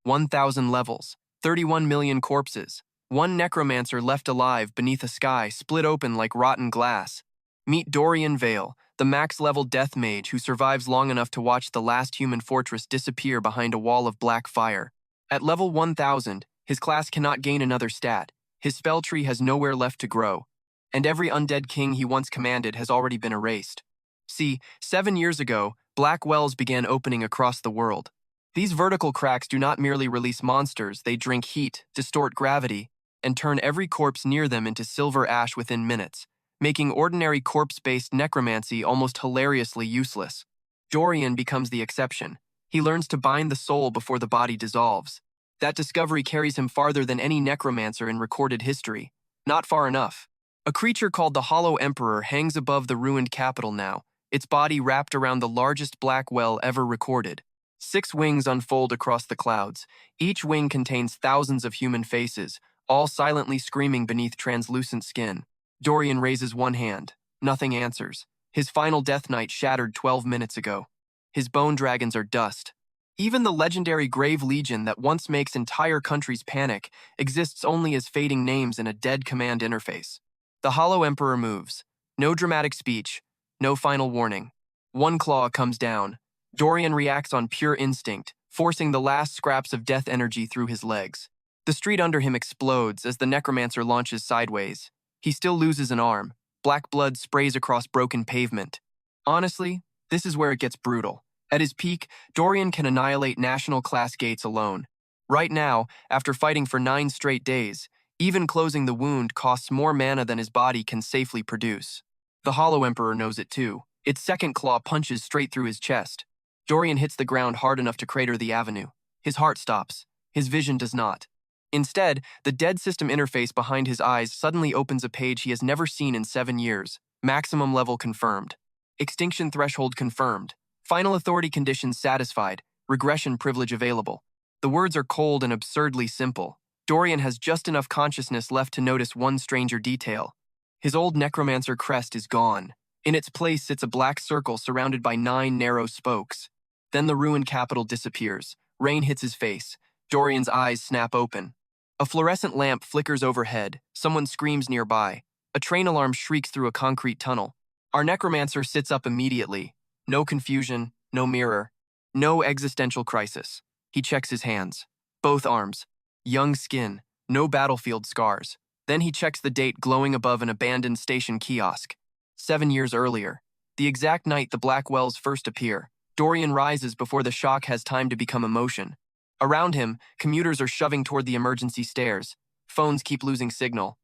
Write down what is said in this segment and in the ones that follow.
1,000 levels, 31 million corpses, one necromancer left alive beneath a sky split open like rotten glass. Meet Dorian Vale, the max-level death mage who survives long enough to watch the last human fortress disappear behind a wall of black fire. At level 1,000, his class cannot gain another stat. His spell tree has nowhere left to grow, and every undead king he once commanded has already been erased. See, 7 years ago, black wells began opening across the world. These vertical cracks do not merely release monsters, they drink heat, distort gravity, and turn every corpse near them into silver ash within minutes, making ordinary corpse-based necromancy almost hilariously useless. Dorian becomes the exception. He learns to bind the soul before the body dissolves. That discovery carries him farther than any necromancer in recorded history. Not far enough. A creature called the Hollow Emperor hangs above the ruined capital now, its body wrapped around the largest black well ever recorded. 6 wings unfold across the clouds. Each wing contains thousands of human faces, all silently screaming beneath translucent skin. Dorian raises one hand. Nothing answers. His final death knight shattered 12 minutes ago. His bone dragons are dust. Even the legendary Grave Legion that once makes entire countries panic exists only as fading names in a dead command interface. The Hollow Emperor moves. No dramatic speech. No final warning. One claw comes down. Dorian reacts on pure instinct, forcing the last scraps of death energy through his legs. The street under him explodes as the necromancer launches sideways. He still loses an arm. Black blood sprays across broken pavement. Honestly, this is where it gets brutal. At his peak, Dorian can annihilate national class gates alone. Right now, after fighting for 9 straight days, even closing the wound costs more mana than his body can safely produce. The Hollow Emperor knows it too. Its second claw punches straight through his chest. Dorian hits the ground hard enough to crater the avenue. His heart stops. His vision does not. Instead, the dead system interface behind his eyes suddenly opens a page he has never seen in 7 years. Maximum level confirmed. Extinction threshold confirmed. Final authority conditions satisfied. Regression privilege available. The words are cold and absurdly simple. Dorian has just enough consciousness left to notice one stranger detail. His old necromancer crest is gone. In its place sits a black circle surrounded by 9 narrow spokes. Then the ruined capital disappears. Rain hits his face. Dorian's eyes snap open. A fluorescent lamp flickers overhead. Someone screams nearby. A train alarm shrieks through a concrete tunnel. Our necromancer sits up immediately. No confusion, no mirror, no existential crisis. He checks his hands. Both arms. Young skin. No battlefield scars. Then he checks the date glowing above an abandoned station kiosk. 7 years earlier. The exact night the black wells first appear. Dorian rises before the shock has time to become emotion. Around him, commuters are shoving toward the emergency stairs. Phones keep losing signal.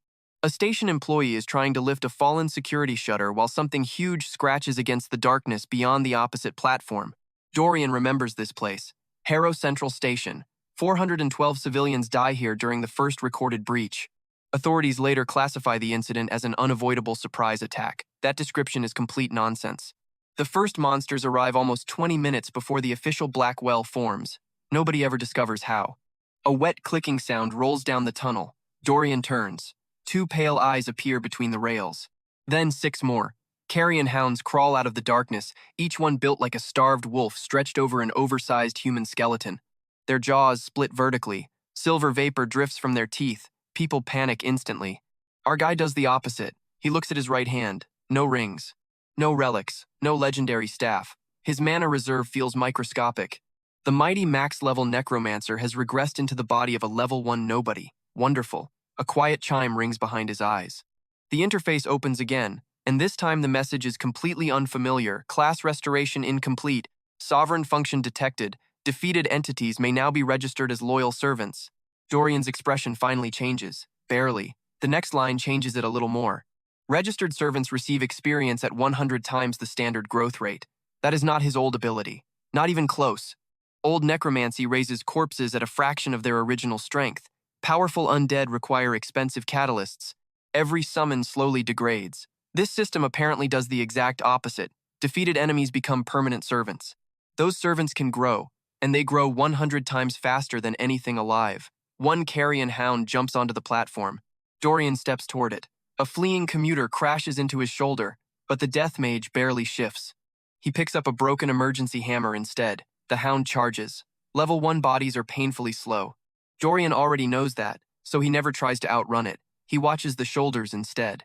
A station employee is trying to lift a fallen security shutter while something huge scratches against the darkness beyond the opposite platform. Dorian remembers this place. Harrow Central Station. 412 civilians die here during the first recorded breach. Authorities later classify the incident as an unavoidable surprise attack. That description is complete nonsense. The first monsters arrive almost 20 minutes before the official black well forms. Nobody ever discovers how. A wet clicking sound rolls down the tunnel. Dorian turns. 2 pale eyes appear between the rails. Then 6 more. Carrion hounds crawl out of the darkness, each one built like a starved wolf stretched over an oversized human skeleton. Their jaws split vertically. Silver vapor drifts from their teeth. People panic instantly. Our guy does the opposite. He looks at his right hand. No rings. No relics. No legendary staff. His mana reserve feels microscopic. The mighty max level necromancer has regressed into the body of a level 1 nobody. Wonderful. A quiet chime rings behind his eyes. The interface opens again, and this time the message is completely unfamiliar. Class restoration incomplete. Sovereign function detected. Defeated entities may now be registered as loyal servants. Dorian's expression finally changes. Barely. The next line changes it a little more. Registered servants receive experience at 100 times the standard growth rate. That is not his old ability. Not even close. Old necromancy raises corpses at a fraction of their original strength. Powerful undead require expensive catalysts. Every summon slowly degrades. This system apparently does the exact opposite. Defeated enemies become permanent servants. Those servants can grow, and they grow 100 times faster than anything alive. One carrion hound jumps onto the platform. Dorian steps toward it. A fleeing commuter crashes into his shoulder, but the death mage barely shifts. He picks up a broken emergency hammer instead. The hound charges. Level 1 bodies are painfully slow. Dorian already knows that, so he never tries to outrun it. He watches the shoulders instead.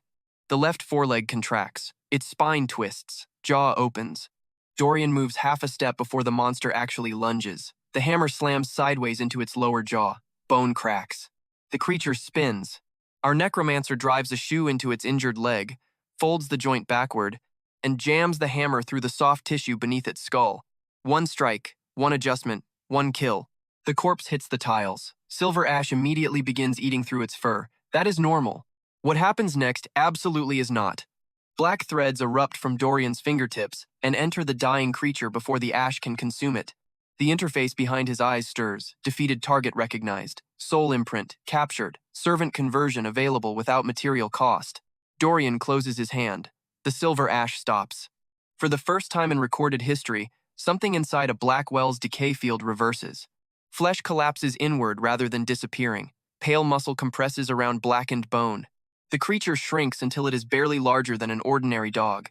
The left foreleg contracts. Its spine twists. Jaw opens. Dorian moves half a step before the monster actually lunges. The hammer slams sideways into its lower jaw. Bone cracks. The creature spins. Our necromancer drives a shoe into its injured leg, folds the joint backward, and jams the hammer through the soft tissue beneath its skull. One strike, one adjustment, one kill. The corpse hits the tiles. Silver ash immediately begins eating through its fur. That is normal. What happens next absolutely is not. Black threads erupt from Dorian's fingertips and enter the dying creature before the ash can consume it. The interface behind his eyes stirs. Defeated target recognized. Soul imprint captured. Servant conversion available without material cost. Dorian closes his hand. The silver ash stops. For the first time in recorded history, something inside a black well's decay field reverses. Flesh collapses inward rather than disappearing. Pale muscle compresses around blackened bone. The creature shrinks until it is barely larger than an ordinary dog.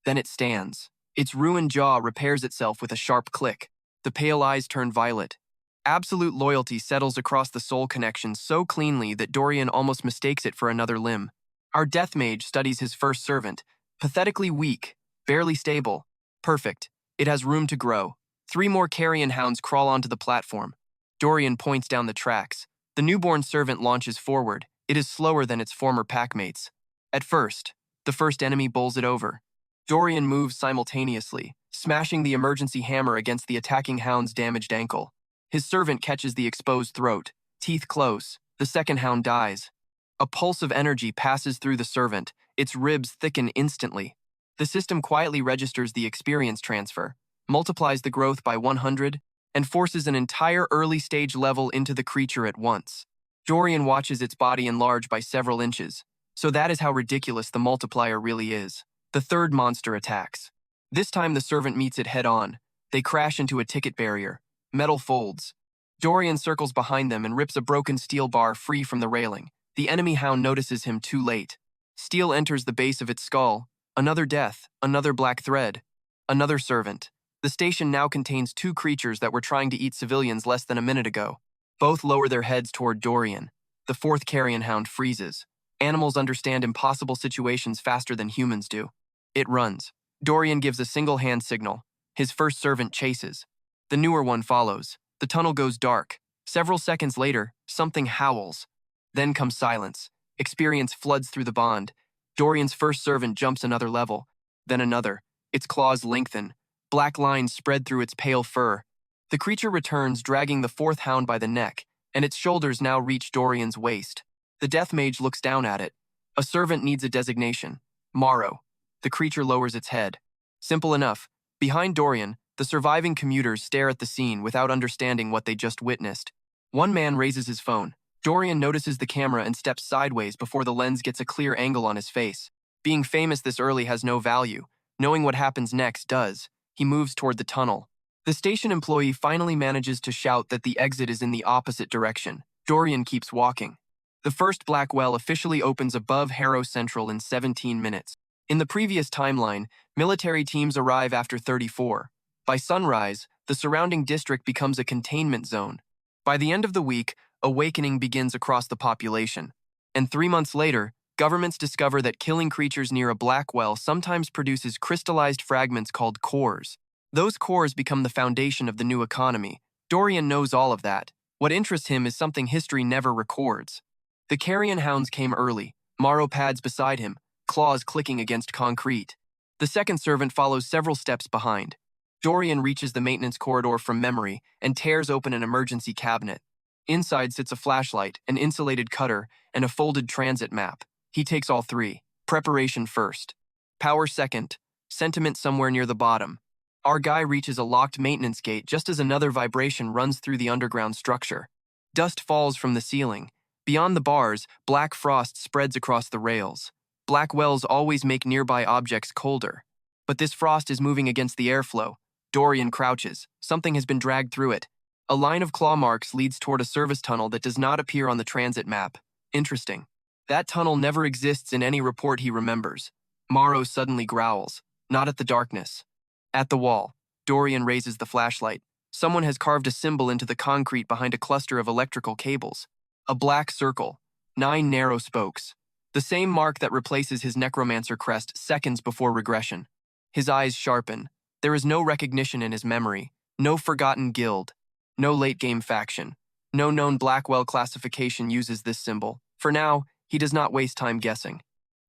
Then it stands. Its ruined jaw repairs itself with a sharp click. The pale eyes turn violet. Absolute loyalty settles across the soul connection so cleanly that Dorian almost mistakes it for another limb. Our death mage studies his first servant. Pathetically weak, barely stable. Perfect. It has room to grow. 3 more carrion hounds crawl onto the platform. Dorian points down the tracks. The newborn servant launches forward. It is slower than its former packmates. At first, the first enemy bowls it over. Dorian moves simultaneously, smashing the emergency hammer against the attacking hound's damaged ankle. His servant catches the exposed throat. Teeth close. The second hound dies. A pulse of energy passes through the servant. Its ribs thicken instantly. The system quietly registers the experience transfer, multiplies the growth by 100, and forces an entire early-stage level into the creature at once. Dorian watches its body enlarge by several inches. So that is how ridiculous the multiplier really is. The third monster attacks. This time the servant meets it head-on. They crash into a ticket barrier. Metal folds. Dorian circles behind them and rips a broken steel bar free from the railing. The enemy hound notices him too late. Steel enters the base of its skull. Another death, another black thread, another servant. The station now contains 2 creatures that were trying to eat civilians less than a minute ago. Both lower their heads toward Dorian. The 4th carrion hound freezes. Animals understand impossible situations faster than humans do. It runs. Dorian gives a single hand signal. His first servant chases. The newer one follows. The tunnel goes dark. Several seconds later, something howls. Then comes silence. Experience floods through the bond. Dorian's first servant jumps another level. Then another. Its claws lengthen. Black lines spread through its pale fur. The creature returns, dragging the 4th hound by the neck, and its shoulders now reach Dorian's waist. The death mage looks down at it. A servant needs a designation. Morrow. The creature lowers its head. Simple enough. Behind Dorian, the surviving commuters stare at the scene without understanding what they just witnessed. One man raises his phone. Dorian notices the camera and steps sideways before the lens gets a clear angle on his face. Being famous this early has no value. Knowing what happens next does. He moves toward the tunnel. The station employee finally manages to shout that the exit is in the opposite direction. Dorian keeps walking. The first black well officially opens above Harrow Central in 17 minutes. In the previous timeline, military teams arrive after 34. By sunrise, the surrounding district becomes a containment zone. By the end of the week, awakening begins across the population. And 3 months later, governments discover that killing creatures near a black well sometimes produces crystallized fragments called cores. Those cores become the foundation of the new economy. Dorian knows all of that. What interests him is something history never records. The carrion hounds came early. Morrow pads beside him, claws clicking against concrete. The second servant follows several steps behind. Dorian reaches the maintenance corridor from memory and tears open an emergency cabinet. Inside sits a flashlight, an insulated cutter, and a folded transit map. He takes all 3. Preparation first. Power second. Sentiment somewhere near the bottom. Our guy reaches a locked maintenance gate just as another vibration runs through the underground structure. Dust falls from the ceiling. Beyond the bars, black frost spreads across the rails. Black wells always make nearby objects colder. But this frost is moving against the airflow. Dorian crouches. Something has been dragged through it. A line of claw marks leads toward a service tunnel that does not appear on the transit map. Interesting. That tunnel never exists in any report he remembers. Morrow suddenly growls. Not at the darkness. At the wall. Dorian raises the flashlight. Someone has carved a symbol into the concrete behind a cluster of electrical cables. A black circle, 9 narrow spokes. The same mark that replaces his necromancer crest seconds before regression. His eyes sharpen. There is no recognition in his memory, no forgotten guild, no late-game faction. No known Blackwell classification uses this symbol. For now, he does not waste time guessing.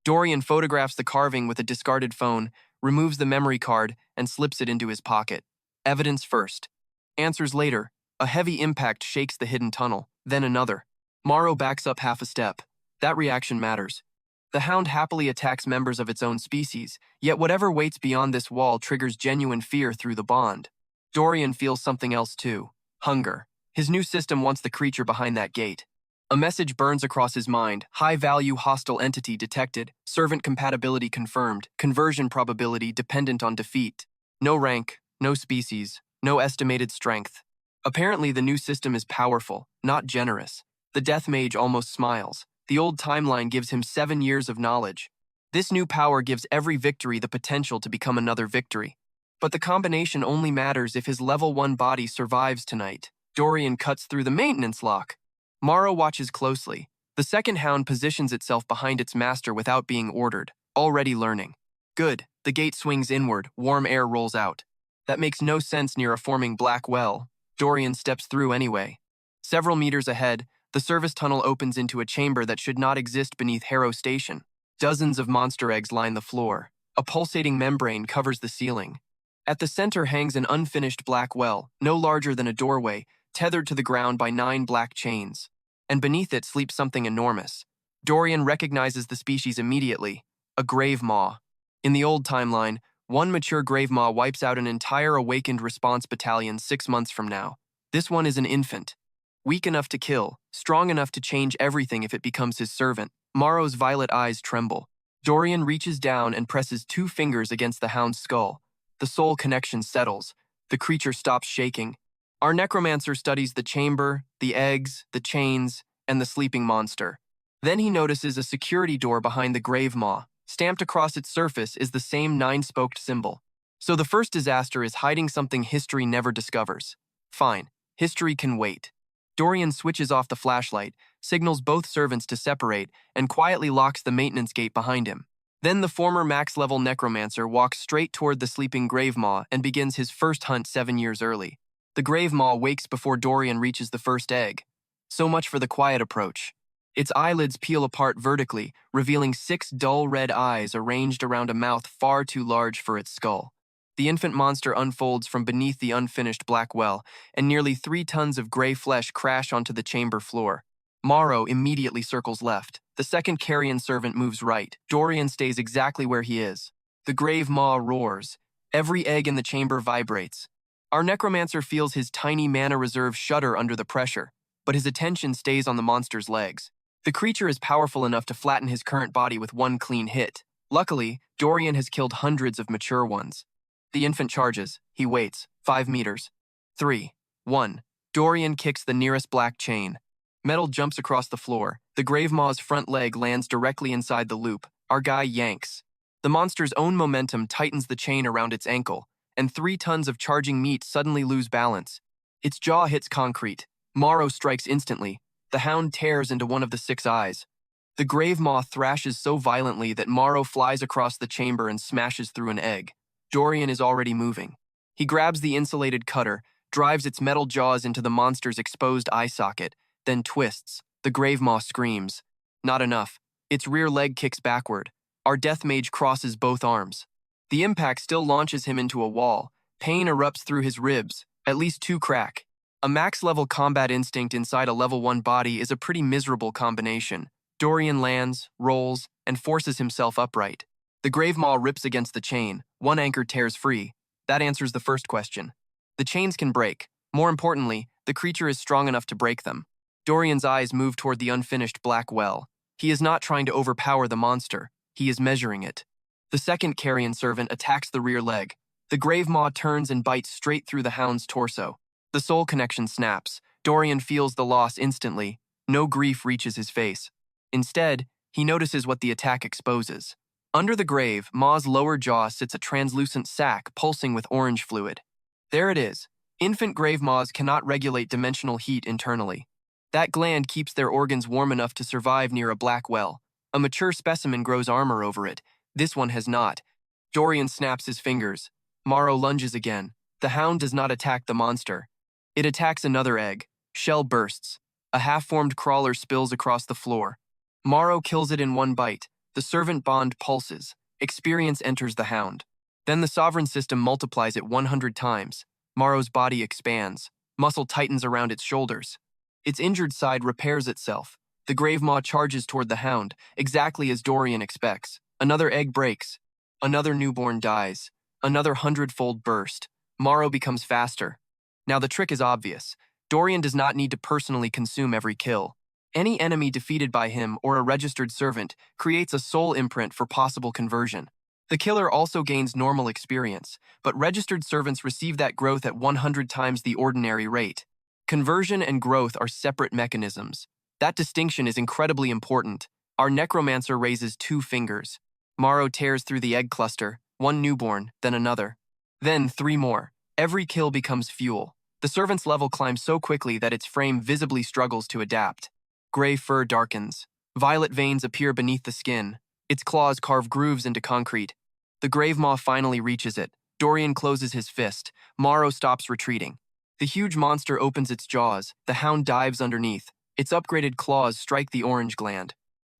Dorian photographs the carving with a discarded phone, removes the memory card, and slips it into his pocket. Evidence first. Answers later. A heavy impact shakes the hidden tunnel, then another. Morrow backs up half a step. That reaction matters. The hound happily attacks members of its own species, yet whatever waits beyond this wall triggers genuine fear through the bond. Dorian feels something else too. Hunger. His new system wants the creature behind that gate. A message burns across his mind. High-value hostile entity detected. Servant compatibility confirmed. Conversion probability dependent on defeat. No rank, no species, no estimated strength. Apparently the new system is powerful, not generous. The Death Mage almost smiles. The old timeline gives him 7 years of knowledge. This new power gives every victory the potential to become another victory. But the combination only matters if his level 1 body survives tonight. Dorian cuts through the maintenance lock. Morrow watches closely. The second hound positions itself behind its master without being ordered, already learning. Good. The gate swings inward, warm air rolls out. That makes no sense near a forming black well. Dorian steps through anyway. Several meters ahead, the service tunnel opens into a chamber that should not exist beneath Harrow Station. Dozens of monster eggs line the floor. A pulsating membrane covers the ceiling. At the center hangs an unfinished black well, no larger than a doorway, tethered to the ground by 9 black chains. And beneath it sleeps something enormous. Dorian recognizes the species immediately, a grave maw. In the old timeline, one mature grave maw wipes out an entire awakened response battalion 6 months from now. This one is an infant. Weak enough to kill, strong enough to change everything if it becomes his servant. Morrow's violet eyes tremble. Dorian reaches down and presses 2 fingers against the hound's skull. The soul connection settles. The creature stops shaking. Our necromancer studies the chamber, the eggs, the chains, and the sleeping monster. Then he notices a security door behind the grave maw. Stamped across its surface is the same 9-spoked symbol. So the first disaster is hiding something history never discovers. Fine, history can wait. Dorian switches off the flashlight, signals both servants to separate, and quietly locks the maintenance gate behind him. Then the former max level necromancer walks straight toward the sleeping grave maw and begins his first hunt 7 years early. The grave maw wakes before Dorian reaches the first egg. So much for the quiet approach. Its eyelids peel apart vertically, revealing 6 dull red eyes arranged around a mouth far too large for its skull. The infant monster unfolds from beneath the unfinished black well, and nearly 3 tons of gray flesh crash onto the chamber floor. Morrow immediately circles left. The second carrion servant moves right. Dorian stays exactly where he is. The grave maw roars. Every egg in the chamber vibrates. Our necromancer feels his tiny mana reserve shudder under the pressure, but his attention stays on the monster's legs. The creature is powerful enough to flatten his current body with 1 clean hit. Luckily, Dorian has killed hundreds of mature ones. The infant charges. He waits. 5 meters. 3, 1. Dorian kicks the nearest black chain. Metal jumps across the floor. The grave maw's front leg lands directly inside the loop. Our guy yanks. The monster's own momentum tightens the chain around its ankle, and 3 tons of charging meat suddenly lose balance. Its jaw hits concrete. Morrow strikes instantly. The hound tears into one of the 6 eyes. The grave maw thrashes so violently that Morrow flies across the chamber and smashes through an egg. Dorian is already moving. He grabs the insulated cutter, drives its metal jaws into the monster's exposed eye socket, then twists. The grave maw screams. Not enough. Its rear leg kicks backward. Our death mage crosses both arms. The impact still launches him into a wall. Pain erupts through his ribs. At least 2 crack. A max-level combat instinct inside a level 1 body is a pretty miserable combination. Dorian lands, rolls, and forces himself upright. The grave maw rips against the chain. 1 anchor tears free. That answers the first question. The chains can break. More importantly, the creature is strong enough to break them. Dorian's eyes move toward the unfinished black well. He is not trying to overpower the monster. He is measuring it. The second carrion servant attacks the rear leg. The grave maw turns and bites straight through the hound's torso. The soul connection snaps. Dorian feels the loss instantly. No grief reaches his face. Instead, he notices what the attack exposes. Under the grave maw's lower jaw sits a translucent sac pulsing with orange fluid. There it is, Infant grave moths cannot regulate dimensional heat internally. That gland keeps their organs warm enough to survive near a black well. A mature specimen grows armor over it. This one has not. Dorian snaps his fingers. Morrow lunges again. The hound does not attack the monster. It attacks another egg. Shell bursts. A half-formed crawler spills across the floor. Morrow kills it in one bite. The servant bond pulses. Experience enters the hound. Then the sovereign system multiplies it 100 times. Morrow's body expands. Muscle tightens around its shoulders. Its injured side repairs itself. The grave maw charges toward the hound, exactly as Dorian expects. Another egg breaks. Another newborn dies. Another 100-fold burst. Morrow becomes faster. Now the trick is obvious. Dorian does not need to personally consume every kill. Any enemy defeated by him or a registered servant creates a soul imprint for possible conversion. The killer also gains normal experience, but registered servants receive that growth at 100 times the ordinary rate. Conversion and growth are separate mechanisms. That distinction is incredibly important. Our necromancer raises 2 fingers. Morrow tears through the egg cluster, one newborn, then another. Then 3 more. Every kill becomes fuel. The servant's level climbs so quickly that its frame visibly struggles to adapt. Gray fur darkens. Violet veins appear beneath the skin. Its claws carve grooves into concrete. The grave maw finally reaches it. Dorian closes his fist. Morrow stops retreating. The huge monster opens its jaws. The hound dives underneath. Its upgraded claws strike the orange gland.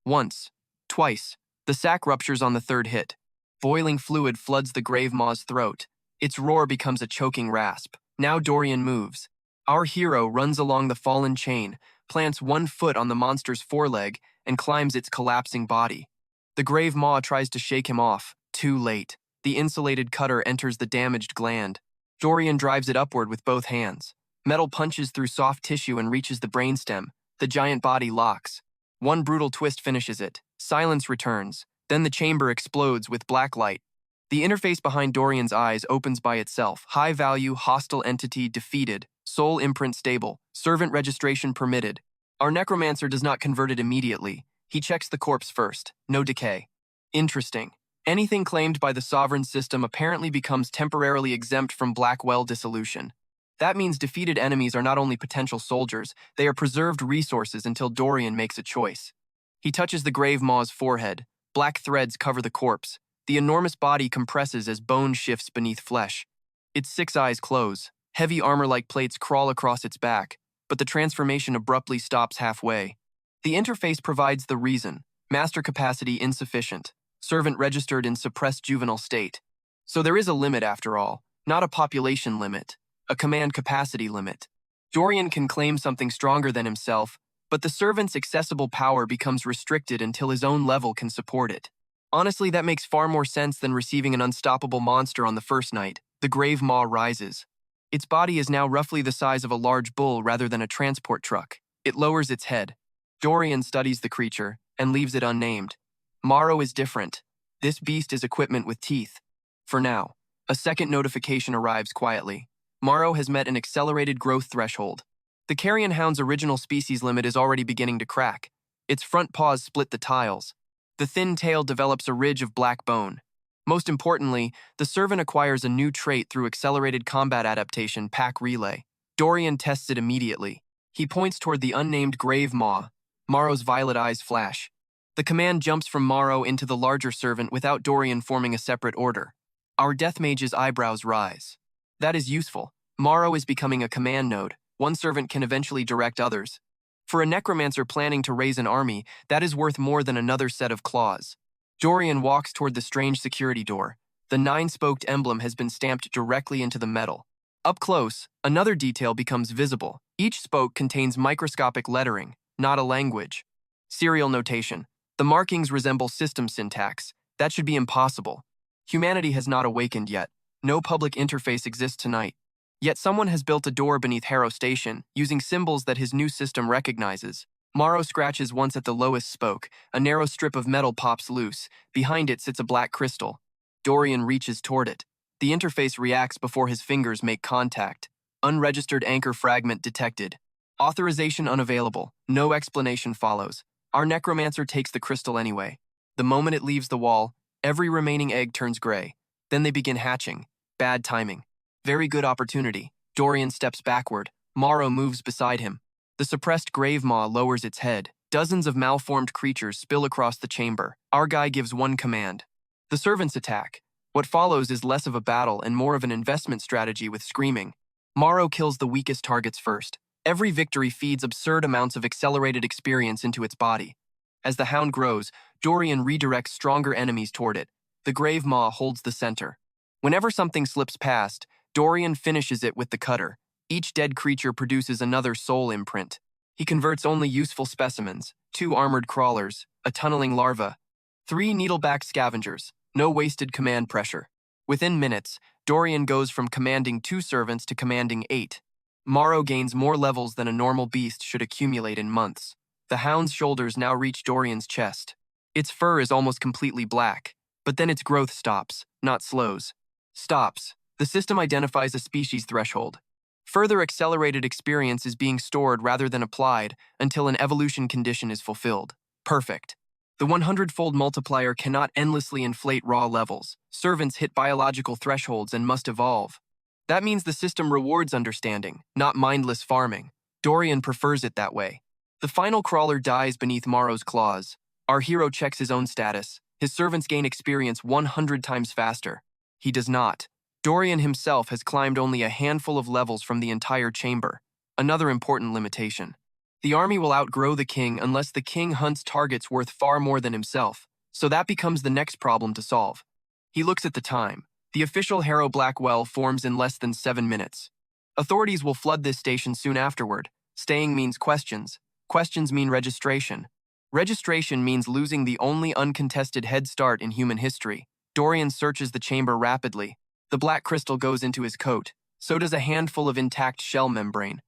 Once. Twice. The sac ruptures on the 3rd hit. Boiling fluid floods the grave maw's throat. Its roar becomes a choking rasp. Now Dorian moves. Our hero runs along the fallen chain, plants 1 foot on the monster's foreleg, and climbs its collapsing body. The grave maw tries to shake him off. Too late. The insulated cutter enters the damaged gland. Dorian drives it upward with both hands. Metal punches through soft tissue and reaches the brainstem. The giant body locks. One brutal twist finishes it. Silence returns. Then the chamber explodes with black light. The interface behind Dorian's eyes opens by itself. High-value, hostile entity defeated. Soul imprint stable. Servant registration permitted. Our necromancer does not convert it immediately. He checks the corpse first. No decay. Interesting. Anything claimed by the sovereign system apparently becomes temporarily exempt from black well dissolution. That means defeated enemies are not only potential soldiers, they are preserved resources until Dorian makes a choice. He touches the grave maw's forehead. Black threads cover the corpse. The enormous body compresses as bone shifts beneath flesh. Its 6 eyes close. Heavy armor-like plates crawl across its back, but the transformation abruptly stops halfway. The interface provides the reason. Master capacity insufficient. Servant registered in suppressed juvenile state. So there is a limit after all, not a population limit, a command capacity limit. Dorian can claim something stronger than himself, but the servant's accessible power becomes restricted until his own level can support it. Honestly, that makes far more sense than receiving an unstoppable monster on the first night. The grave maw rises. Its body is now roughly the size of a large bull rather than a transport truck. It lowers its head. Dorian studies the creature and leaves it unnamed. Morrow is different. This beast is equipment with teeth. For now. A second notification arrives quietly. Morrow has met an accelerated growth threshold. The carrion hound's original species limit is already beginning to crack. Its front paws split the tiles. The thin tail develops a ridge of black bone. Most importantly, the servant acquires a new trait through accelerated combat adaptation pack relay. Dorian tests it immediately. He points toward the unnamed grave maw. Morrow's violet eyes flash. The command jumps from Morrow into the larger servant without Dorian forming a separate order. Our death mage's eyebrows rise. That is useful. Morrow is becoming a command node. One servant can eventually direct others. For a necromancer planning to raise an army, that is worth more than another set of claws. Dorian walks toward the strange security door. The 9-spoked emblem has been stamped directly into the metal. Up close, another detail becomes visible. Each spoke contains microscopic lettering, not a language. Serial notation. The markings resemble system syntax. That should be impossible. Humanity has not awakened yet. No public interface exists tonight. Yet someone has built a door beneath Harrow Station, using symbols that his new system recognizes. Morrow scratches once at the lowest spoke. A narrow strip of metal pops loose. Behind it sits a black crystal. Dorian reaches toward it. The interface reacts before his fingers make contact. Unregistered anchor fragment detected. Authorization unavailable. No explanation follows. Our necromancer takes the crystal anyway. The moment it leaves the wall, every remaining egg turns gray. Then they begin hatching. Bad timing. Very good opportunity. Dorian steps backward. Morrow moves beside him. The suppressed grave maw lowers its head. Dozens of malformed creatures spill across the chamber. Our guy gives one command. The servants attack. What follows is less of a battle and more of an investment strategy with screaming. Morrow kills the weakest targets first. Every victory feeds absurd amounts of accelerated experience into its body. As the hound grows, Dorian redirects stronger enemies toward it. The grave maw holds the center. Whenever something slips past, Dorian finishes it with the cutter. Each dead creature produces another soul imprint. He converts only useful specimens, 2 armored crawlers, a tunneling larva, 3 needleback scavengers, no wasted command pressure. Within minutes, Dorian goes from commanding 2 servants to commanding 8. Morrow gains more levels than a normal beast should accumulate in months. The hound's shoulders now reach Dorian's chest. Its fur is almost completely black, but then its growth stops, not slows. Stops. The system identifies a species threshold. Further accelerated experience is being stored rather than applied until an evolution condition is fulfilled. Perfect. The 100-fold multiplier cannot endlessly inflate raw levels. Servants hit biological thresholds and must evolve. That means the system rewards understanding, not mindless farming. Dorian prefers it that way. The final crawler dies beneath Morrow's claws. Our hero checks his own status. His servants gain experience 100 times faster. He does not. Dorian himself has climbed only a handful of levels from the entire chamber. Another important limitation. The army will outgrow the king unless the king hunts targets worth far more than himself, so that becomes the next problem to solve. He looks at the time. The official Harrow Blackwell forms in less than 7 minutes. Authorities will flood this station soon afterward. Staying means questions. Questions mean registration. Registration means losing the only uncontested head start in human history. Dorian searches the chamber rapidly. The black crystal goes into his coat. So does a handful of intact shell membrane.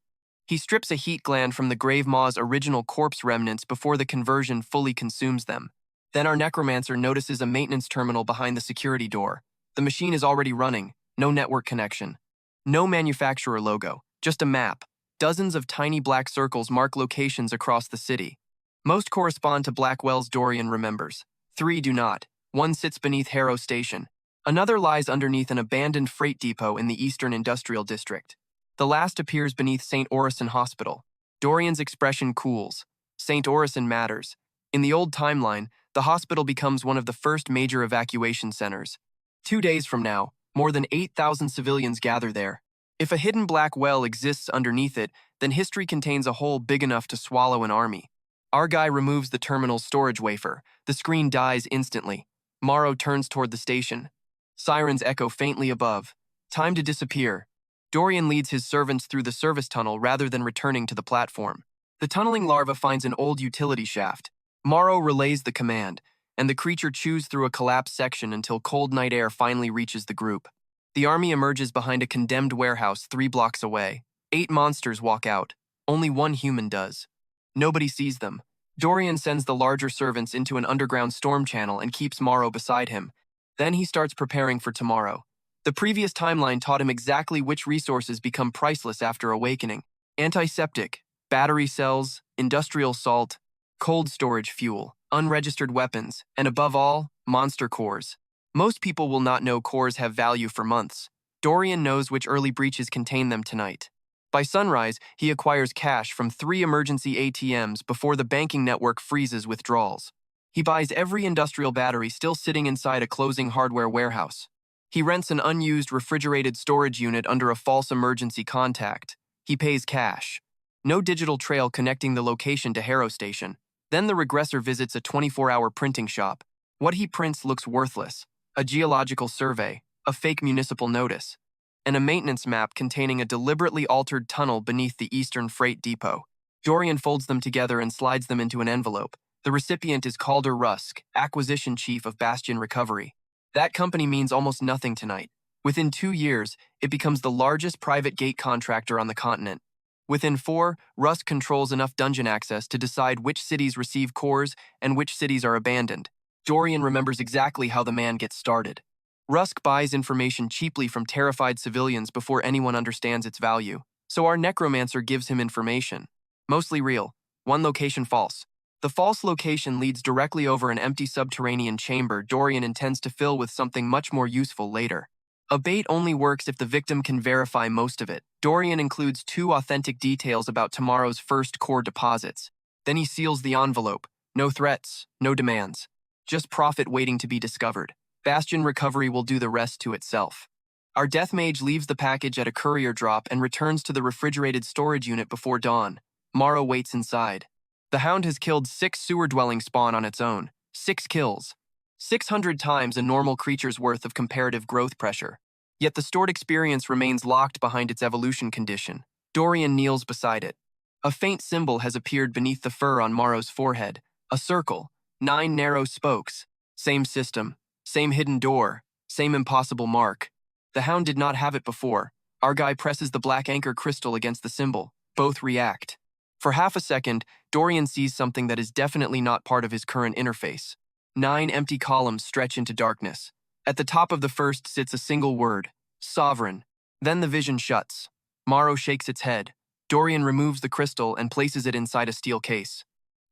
He strips a heat gland from the grave maw's original corpse remnants before the conversion fully consumes them. Then our necromancer notices a maintenance terminal behind the security door. The machine is already running. No network connection. No manufacturer logo. Just a map. Dozens of tiny black circles mark locations across the city. Most correspond to Blackwell's Dorian remembers. 3 do not. One sits beneath Harrow Station. Another lies underneath an abandoned freight depot in the Eastern Industrial District. The last appears beneath St. Orison Hospital. Dorian's expression cools. St. Orison matters. In the old timeline, the hospital becomes one of the first major evacuation centers. 2 days from now, more than 8,000 civilians gather there. If a hidden black well exists underneath it, then history contains a hole big enough to swallow an army. Our guy removes the terminal's storage wafer. The screen dies instantly. Morrow turns toward the station. Sirens echo faintly above. Time to disappear. Dorian leads his servants through the service tunnel rather than returning to the platform. The tunneling larva finds an old utility shaft. Morrow relays the command, and the creature chews through a collapsed section until cold night air finally reaches the group. The army emerges behind a condemned warehouse 3 blocks away. 8 monsters walk out. Only 1 human does. Nobody sees them. Dorian sends the larger servants into an underground storm channel and keeps Morrow beside him. Then he starts preparing for tomorrow. The previous timeline taught him exactly which resources become priceless after awakening. Antiseptic, battery cells, industrial salt, cold storage fuel, unregistered weapons, and above all, monster cores. Most people will not know cores have value for months. Dorian knows which early breaches contain them tonight. By sunrise, he acquires cash from 3 emergency ATMs before the banking network freezes withdrawals. He buys every industrial battery still sitting inside a closing hardware warehouse. He rents an unused refrigerated storage unit under a false emergency contact. He pays cash. No digital trail connecting the location to Harrow Station. Then the regressor visits a 24-hour printing shop. What he prints looks worthless. A geological survey, a fake municipal notice, and a maintenance map containing a deliberately altered tunnel beneath the Eastern Freight Depot. Dorian folds them together and slides them into an envelope. The recipient is Calder Rusk, acquisition chief of Bastion Recovery. That company means almost nothing tonight. Within 2 years, it becomes the largest private gate contractor on the continent. Within 4, Rusk controls enough dungeon access to decide which cities receive cores and which cities are abandoned. Dorian remembers exactly how the man gets started. Rusk buys information cheaply from terrified civilians before anyone understands its value. So our necromancer gives him information. Mostly real. 1 location false. The false location leads directly over an empty subterranean chamber Dorian intends to fill with something much more useful later. A bait only works if the victim can verify most of it. Dorian includes 2 authentic details about tomorrow's first core deposits. Then he seals the envelope. No threats, no demands. Just profit waiting to be discovered. Bastion recovery will do the rest to itself. Our death mage leaves the package at a courier drop and returns to the refrigerated storage unit before dawn. Morrow waits inside. The hound has killed 6 sewer-dwelling spawn on its own. 6 kills. 600 times a normal creature's worth of comparative growth pressure. Yet the stored experience remains locked behind its evolution condition. Dorian kneels beside it. A faint symbol has appeared beneath the fur on Morrow's forehead. A circle. 9 narrow spokes. Same system. Same hidden door. Same impossible mark. The hound did not have it before. Our guy presses the black anchor crystal against the symbol. Both react. For half a second, Dorian sees something that is definitely not part of his current interface. 9 empty columns stretch into darkness. At the top of the first sits a single word, Sovereign. Then the vision shuts. Morrow shakes its head. Dorian removes the crystal and places it inside a steel case.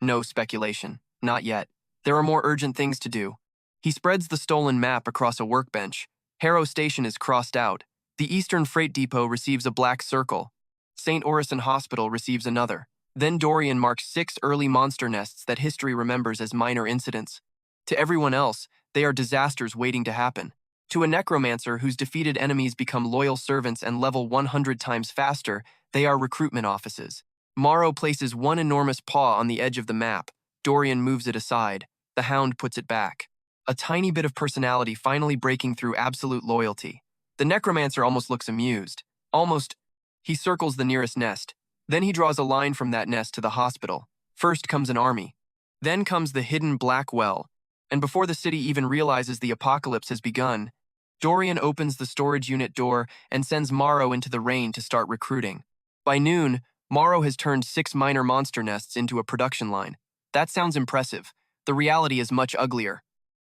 No speculation. Not yet. There are more urgent things to do. He spreads the stolen map across a workbench. Harrow Station is crossed out. The Eastern Freight Depot receives a black circle. St. Orison Hospital receives another. Then Dorian marks 6 early monster nests that history remembers as minor incidents. To everyone else, they are disasters waiting to happen. To a necromancer whose defeated enemies become loyal servants and level 100 times faster, they are recruitment offices. Morrow places one enormous paw on the edge of the map. Dorian moves it aside. The hound puts it back. A tiny bit of personality finally breaking through absolute loyalty. The necromancer almost looks amused. Almost. He circles the nearest nest. Then he draws a line from that nest to the hospital. First comes an army. Then comes the hidden black well. And before the city even realizes the apocalypse has begun, Dorian opens the storage unit door and sends Morrow into the rain to start recruiting. By noon, Morrow has turned 6 minor monster nests into a production line. That sounds impressive. The reality is much uglier.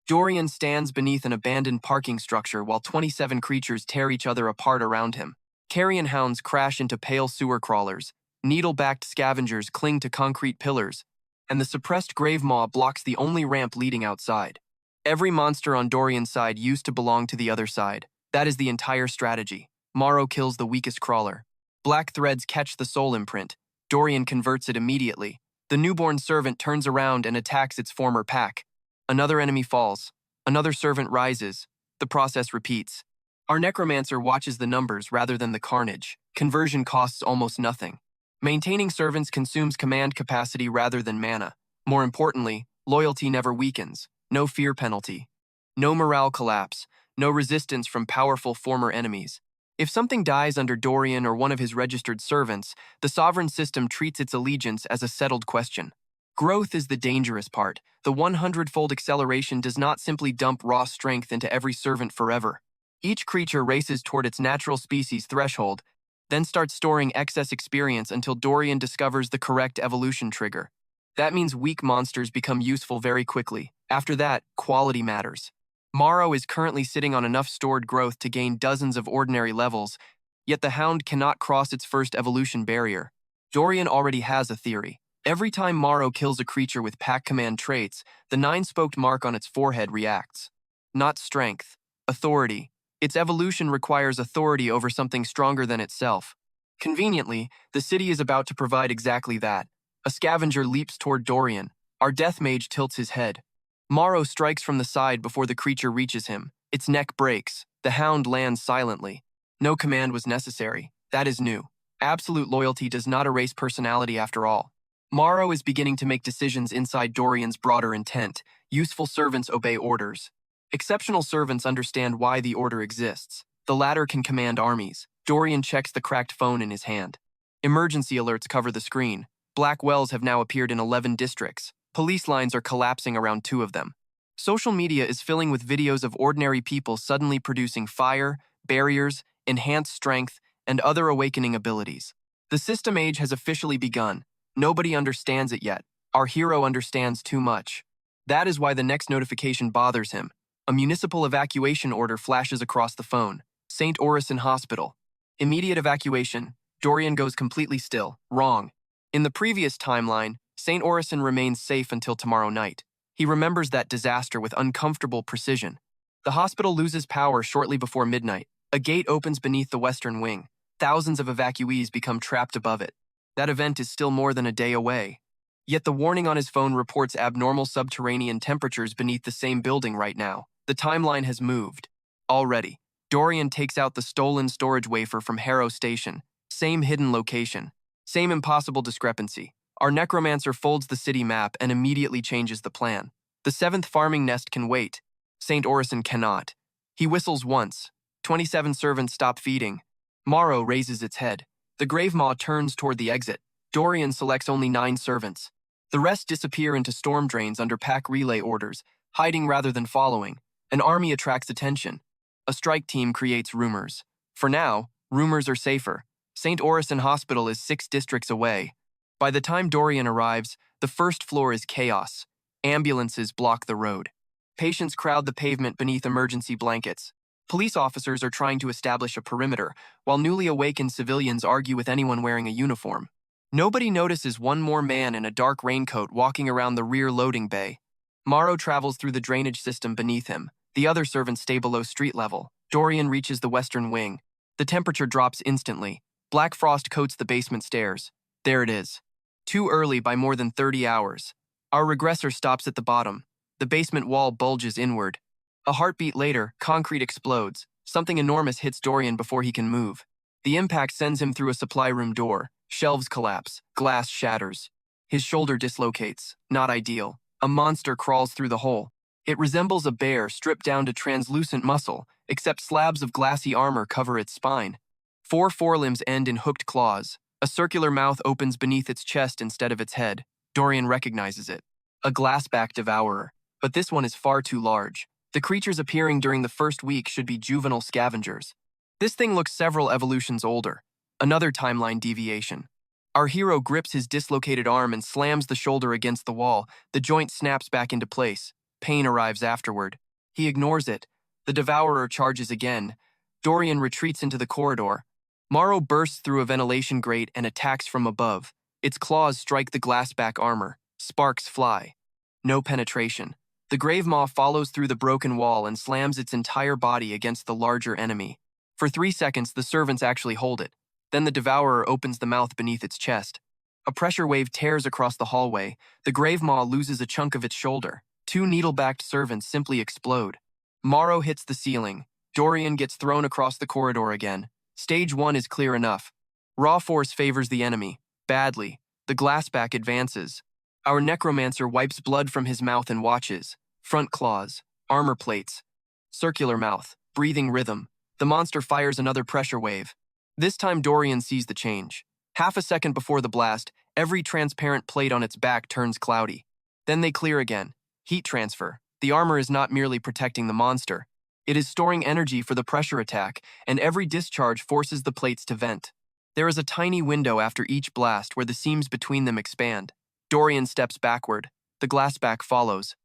Dorian stands beneath an abandoned parking structure while 27 creatures tear each other apart around him. Carrion hounds crash into pale sewer crawlers. Needle-backed scavengers cling to concrete pillars, and the suppressed grave maw blocks the only ramp leading outside. Every monster on Dorian's side used to belong to the other side. That is the entire strategy. Morrow kills the weakest crawler. Black threads catch the soul imprint. Dorian converts it immediately. The newborn servant turns around and attacks its former pack. Another enemy falls. Another servant rises. The process repeats. Our necromancer watches the numbers rather than the carnage. Conversion costs almost nothing. Maintaining servants consumes command capacity rather than mana. More importantly, loyalty never weakens. No fear penalty. No morale collapse. No resistance from powerful former enemies. If something dies under Dorian or one of his registered servants, the sovereign system treats its allegiance as a settled question. Growth is the dangerous part. The 100-fold acceleration does not simply dump raw strength into every servant forever. Each creature races toward its natural species threshold, then starts storing excess experience until Dorian discovers the correct evolution trigger. That means weak monsters become useful very quickly. After that, quality matters. Morrow is currently sitting on enough stored growth to gain dozens of ordinary levels, yet the hound cannot cross its first evolution barrier. Dorian already has a theory. Every time Morrow kills a creature with pack command traits, the 9-spoked mark on its forehead reacts. Not strength, authority. Its evolution requires authority over something stronger than itself. Conveniently, the city is about to provide exactly that. A scavenger leaps toward Dorian. Our death mage tilts his head. Morrow strikes from the side before the creature reaches him. Its neck breaks. The hound lands silently. No command was necessary. That is new. Absolute loyalty does not erase personality after all. Morrow is beginning to make decisions inside Dorian's broader intent. Useful servants obey orders. Exceptional servants understand why the order exists. The latter can command armies. Dorian checks the cracked phone in his hand. Emergency alerts cover the screen. Black wells have now appeared in 11 districts. Police lines are collapsing around 2 of them. Social media is filling with videos of ordinary people suddenly producing fire, barriers, enhanced strength, and other awakening abilities. The system age has officially begun. Nobody understands it yet. Our hero understands too much. That is why the next notification bothers him. A municipal evacuation order flashes across the phone. St. Orison Hospital. Immediate evacuation. Dorian goes completely still. Wrong. In the previous timeline, St. Orison remains safe until tomorrow night. He remembers that disaster with uncomfortable precision. The hospital loses power shortly before midnight. A gate opens beneath the western wing. Thousands of evacuees become trapped above it. That event is still more than a day away. Yet the warning on his phone reports abnormal subterranean temperatures beneath the same building right now. The timeline has moved. Already, Dorian takes out the stolen storage wafer from Harrow Station. Same hidden location. Same impossible discrepancy. Our necromancer folds the city map and immediately changes the plan. The 7th farming nest can wait. St. Orison cannot. He whistles once. 27 servants stop feeding. Morrow raises its head. The Gravemaw turns toward the exit. Dorian selects only 9 servants. The rest disappear into storm drains under pack relay orders, hiding rather than following. An army attracts attention. A strike team creates rumors. For now, rumors are safer. St. Orison Hospital is 6 districts away. By the time Dorian arrives, the first floor is chaos. Ambulances block the road. Patients crowd the pavement beneath emergency blankets. Police officers are trying to establish a perimeter, while newly awakened civilians argue with anyone wearing a uniform. Nobody notices one more man in a dark raincoat walking around the rear loading bay. Morrow travels through the drainage system beneath him. The other servants stay below street level. Dorian reaches the western wing. The temperature drops instantly. Black frost coats the basement stairs. There it is. Too early by more than 30 hours. Our regressor stops at the bottom. The basement wall bulges inward. A heartbeat later, concrete explodes. Something enormous hits Dorian before he can move. The impact sends him through a supply room door. Shelves collapse. Glass shatters. His shoulder dislocates. Not ideal. A monster crawls through the hole. It resembles a bear stripped down to translucent muscle, except slabs of glassy armor cover its spine. 4 forelimbs end in hooked claws. A circular mouth opens beneath its chest instead of its head. Dorian recognizes it. A glassback devourer. But this one is far too large. The creatures appearing during the first week should be juvenile scavengers. This thing looks several evolutions older. Another timeline deviation. Our hero grips his dislocated arm and slams the shoulder against the wall. The joint snaps back into place. Pain arrives afterward. He ignores it. The devourer charges again. Dorian retreats into the corridor. Morrow bursts through a ventilation grate and attacks from above. Its claws strike the glassback armor. Sparks fly. No penetration. The Gravemaw follows through the broken wall and slams its entire body against the larger enemy. For 3 seconds, the servants actually hold it. Then the devourer opens the mouth beneath its chest. A pressure wave tears across the hallway. The Gravemaw loses a chunk of its shoulder. 2 needle-backed servants simply explode. Morrow hits the ceiling. Dorian gets thrown across the corridor again. Stage 1 is clear enough. Raw force favors the enemy. Badly. The glassback advances. Our necromancer wipes blood from his mouth and watches. Front claws. Armor plates. Circular mouth. Breathing rhythm. The monster fires another pressure wave. This time Dorian sees the change. Half a second before the blast, every transparent plate on its back turns cloudy. Then they clear again. Heat transfer. The armor is not merely protecting the monster. It is storing energy for the pressure attack, and every discharge forces the plates to vent. There is a tiny window after each blast where the seams between them expand. Dorian steps backward. The glassback follows.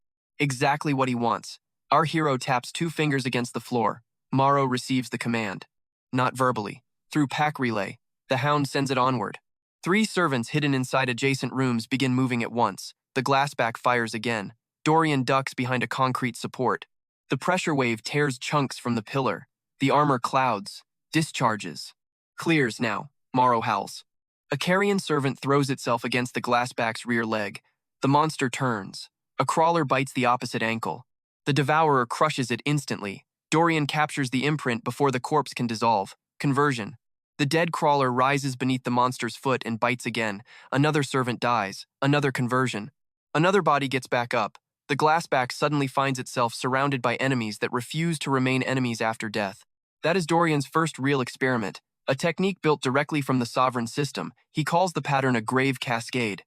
Exactly what he wants. Our hero taps 2 fingers against the floor. Morrow receives the command. Not verbally. Through pack relay, the hound sends it onward. 3 servants hidden inside adjacent rooms begin moving at once. The glassback fires again. Dorian ducks behind a concrete support. The pressure wave tears chunks from the pillar. The armor clouds. Discharges. Clears now. Morrow howls. A carrion servant throws itself against the glassback's rear leg. The monster turns. A crawler bites the opposite ankle. The devourer crushes it instantly. Dorian captures the imprint before the corpse can dissolve. Conversion. The dead crawler rises beneath the monster's foot and bites again. Another servant dies. Another conversion. Another body gets back up. The glassback suddenly finds itself surrounded by enemies that refuse to remain enemies after death. That is Dorian's first real experiment. A technique built directly from the sovereign system. He calls the pattern a grave cascade.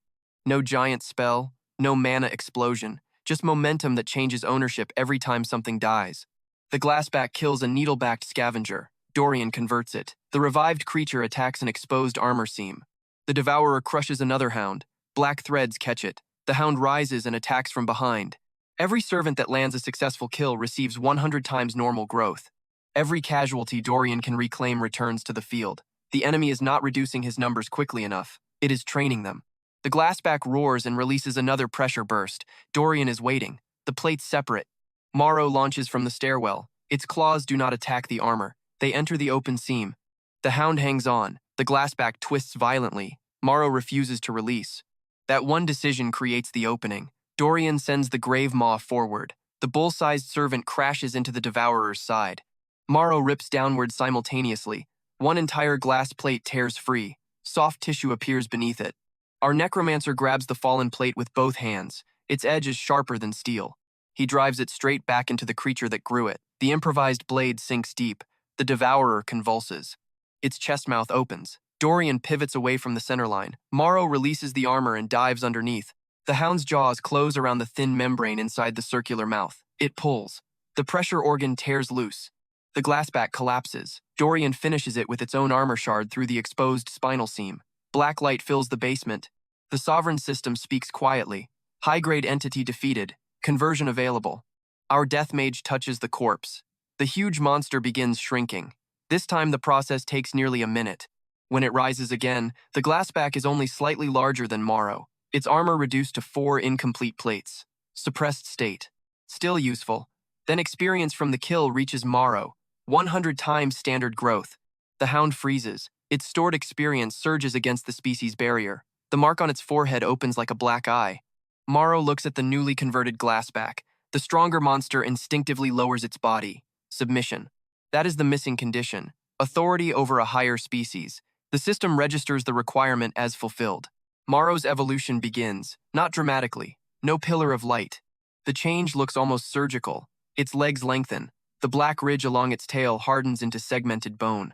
No giant spell, no mana explosion, just momentum that changes ownership every time something dies. The glassback kills a needle-backed scavenger. Dorian converts it. The revived creature attacks an exposed armor seam. The devourer crushes another hound. Black threads catch it. The hound rises and attacks from behind. Every servant that lands a successful kill receives 100 times normal growth. Every casualty Dorian can reclaim returns to the field. The enemy is not reducing his numbers quickly enough. It is training them. The glassback roars and releases another pressure burst. Dorian is waiting. The plates separate. Morrow launches from the stairwell. Its claws do not attack the armor. They enter the open seam. The hound hangs on. The glassback twists violently. Morrow refuses to release. That one decision creates the opening. Dorian sends the grave maw forward. The bull-sized servant crashes into the devourer's side. Morrow rips downward simultaneously. One entire glass plate tears free. Soft tissue appears beneath it. Our necromancer grabs the fallen plate with both hands. Its edge is sharper than steel. He drives it straight back into the creature that grew it. The improvised blade sinks deep. The devourer convulses. Its chest mouth opens. Dorian pivots away from the center line. Morrow releases the armor and dives underneath. The hound's jaws close around the thin membrane inside the circular mouth. It pulls. The pressure organ tears loose. The glassback collapses. Dorian finishes it with its own armor shard through the exposed spinal seam. Black light fills the basement. The sovereign system speaks quietly. High-grade entity defeated. Conversion available. Our death mage touches the corpse. The huge monster begins shrinking. This time the process takes nearly a minute. When it rises again, the glassback is only slightly larger than Morrow. Its armor reduced to 4 incomplete plates. Suppressed state. Still useful. Then experience from the kill reaches Morrow. 100 times standard growth. The hound freezes. Its stored experience surges against the species barrier. The mark on its forehead opens like a black eye. Morrow looks at the newly converted glassback. The stronger monster instinctively lowers its body. Submission. That is the missing condition. Authority over a higher species. The system registers the requirement as fulfilled. Morrow's evolution begins, not dramatically. No pillar of light. The change looks almost surgical. Its legs lengthen. The black ridge along its tail hardens into segmented bone.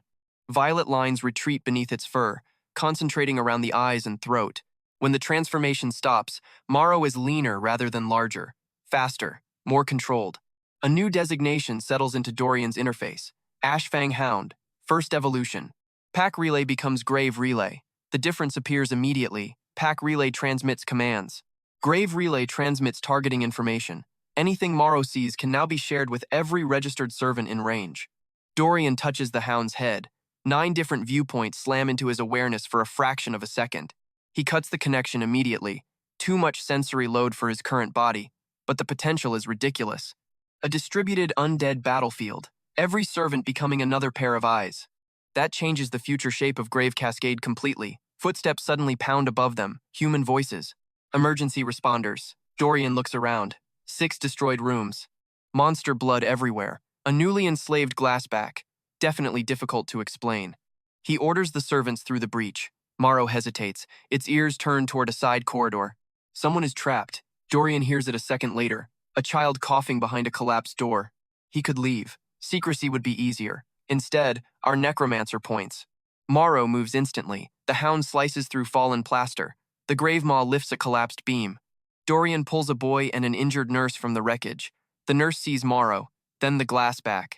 Violet lines retreat beneath its fur, concentrating around the eyes and throat. When the transformation stops, Morrow is leaner rather than larger, faster, more controlled. A new designation settles into Dorian's interface. Ashfang Hound, first evolution. Pack Relay becomes Grave Relay. The difference appears immediately. Pack Relay transmits commands. Grave Relay transmits targeting information. Anything Morrow sees can now be shared with every registered servant in range. Dorian touches the hound's head. 9 different viewpoints slam into his awareness for a fraction of a second. He cuts the connection immediately. Too much sensory load for his current body, but the potential is ridiculous. A distributed undead battlefield, every servant becoming another pair of eyes. That changes the future shape of Grave Cascade completely. Footsteps suddenly pound above them, human voices. Emergency responders. Dorian looks around. 6 destroyed rooms. Monster blood everywhere. A newly enslaved glassback. Definitely difficult to explain. He orders the servants through the breach. Morrow hesitates. Its ears turn toward a side corridor. Someone is trapped. Dorian hears it a second later. A child coughing behind a collapsed door. He could leave. Secrecy would be easier. Instead, our necromancer points. Morrow moves instantly. The hound slices through fallen plaster. The grave maw lifts a collapsed beam. Dorian pulls a boy and an injured nurse from the wreckage. The nurse sees Morrow, then the glassback.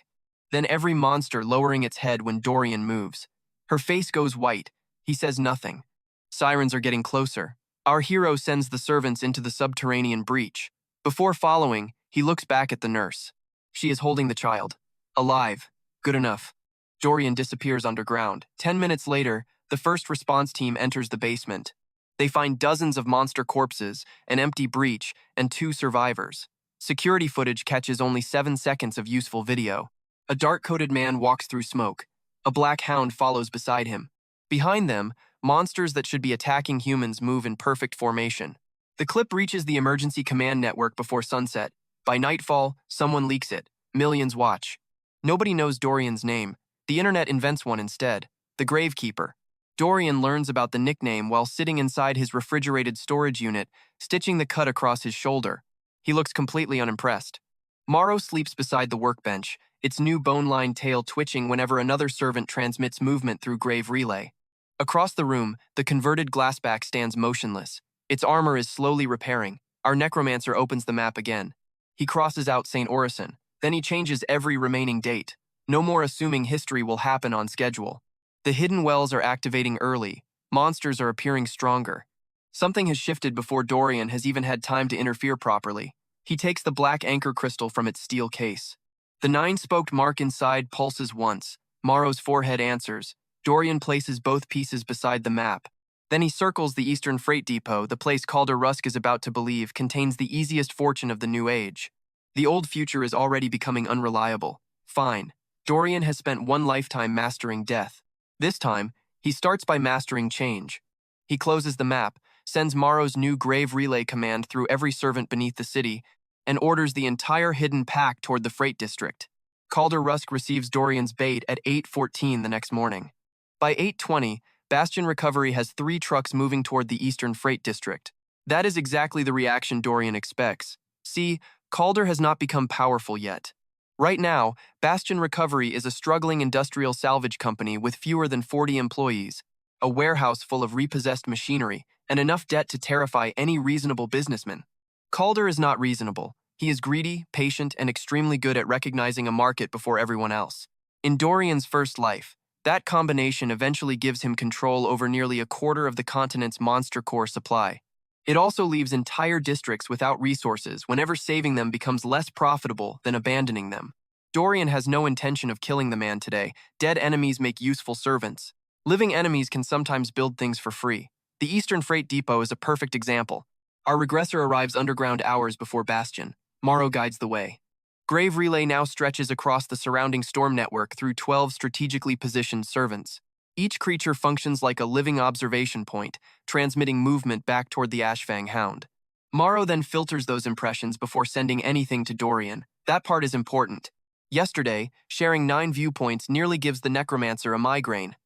Then every monster lowering its head when Dorian moves. Her face goes white. He says nothing. Sirens are getting closer. Our hero sends the servants into the subterranean breach. Before following, he looks back at the nurse. She is holding the child. Alive. Good enough. Dorian disappears underground. 10 minutes later, the first response team enters the basement. They find dozens of monster corpses, an empty breach, and 2 survivors. Security footage catches only 7 seconds of useful video. A dark-coated man walks through smoke. A black hound follows beside him. Behind them, monsters that should be attacking humans move in perfect formation. The clip reaches the emergency command network before sunset. By nightfall, someone leaks it. Millions watch. Nobody knows Dorian's name. The internet invents one instead. The Gravekeeper. Dorian learns about the nickname while sitting inside his refrigerated storage unit, stitching the cut across his shoulder. He looks completely unimpressed. Morrow sleeps beside the workbench, its new bone-lined tail twitching whenever another servant transmits movement through Grave Relay. Across the room, the converted glassback stands motionless. Its armor is slowly repairing. Our necromancer opens the map again. He crosses out St. Orison. Then he changes every remaining date. No more assuming history will happen on schedule. The hidden wells are activating early. Monsters are appearing stronger. Something has shifted before Dorian has even had time to interfere properly. He takes the black anchor crystal from its steel case. The 9-spoked mark inside pulses once. Morrow's forehead answers. Dorian places both pieces beside the map. Then he circles the Eastern Freight Depot, the place Calder Rusk is about to believe contains the easiest fortune of the new age. The old future is already becoming unreliable. Fine. Dorian has spent one lifetime mastering death. This time, he starts by mastering change. He closes the map, sends Morrow's new grave relay command through every servant beneath the city, and orders the entire hidden pack toward the freight district. Calder Rusk receives Dorian's bait at 8:14 the next morning. By 8:20, Bastion Recovery has 3 trucks moving toward the eastern freight district. That is exactly the reaction Dorian expects. See, Calder has not become powerful yet. Right now, Bastion Recovery is a struggling industrial salvage company with fewer than 40 employees, a warehouse full of repossessed machinery, and enough debt to terrify any reasonable businessman. Calder is not reasonable. He is greedy, patient, and extremely good at recognizing a market before everyone else. In Dorian's first life, that combination eventually gives him control over nearly a quarter of the continent's monster core supply. It also leaves entire districts without resources whenever saving them becomes less profitable than abandoning them. Dorian has no intention of killing the man today. Dead enemies make useful servants. Living enemies can sometimes build things for free. The Eastern Freight Depot is a perfect example. Our regressor arrives underground hours before Bastion. Morrow guides the way. Grave Relay now stretches across the surrounding storm network through 12 strategically positioned servants. Each creature functions like a living observation point, transmitting movement back toward the Ashfang Hound. Morrow then filters those impressions before sending anything to Dorian. That part is important. Yesterday, sharing 9 viewpoints nearly gives the Necromancer a migraine.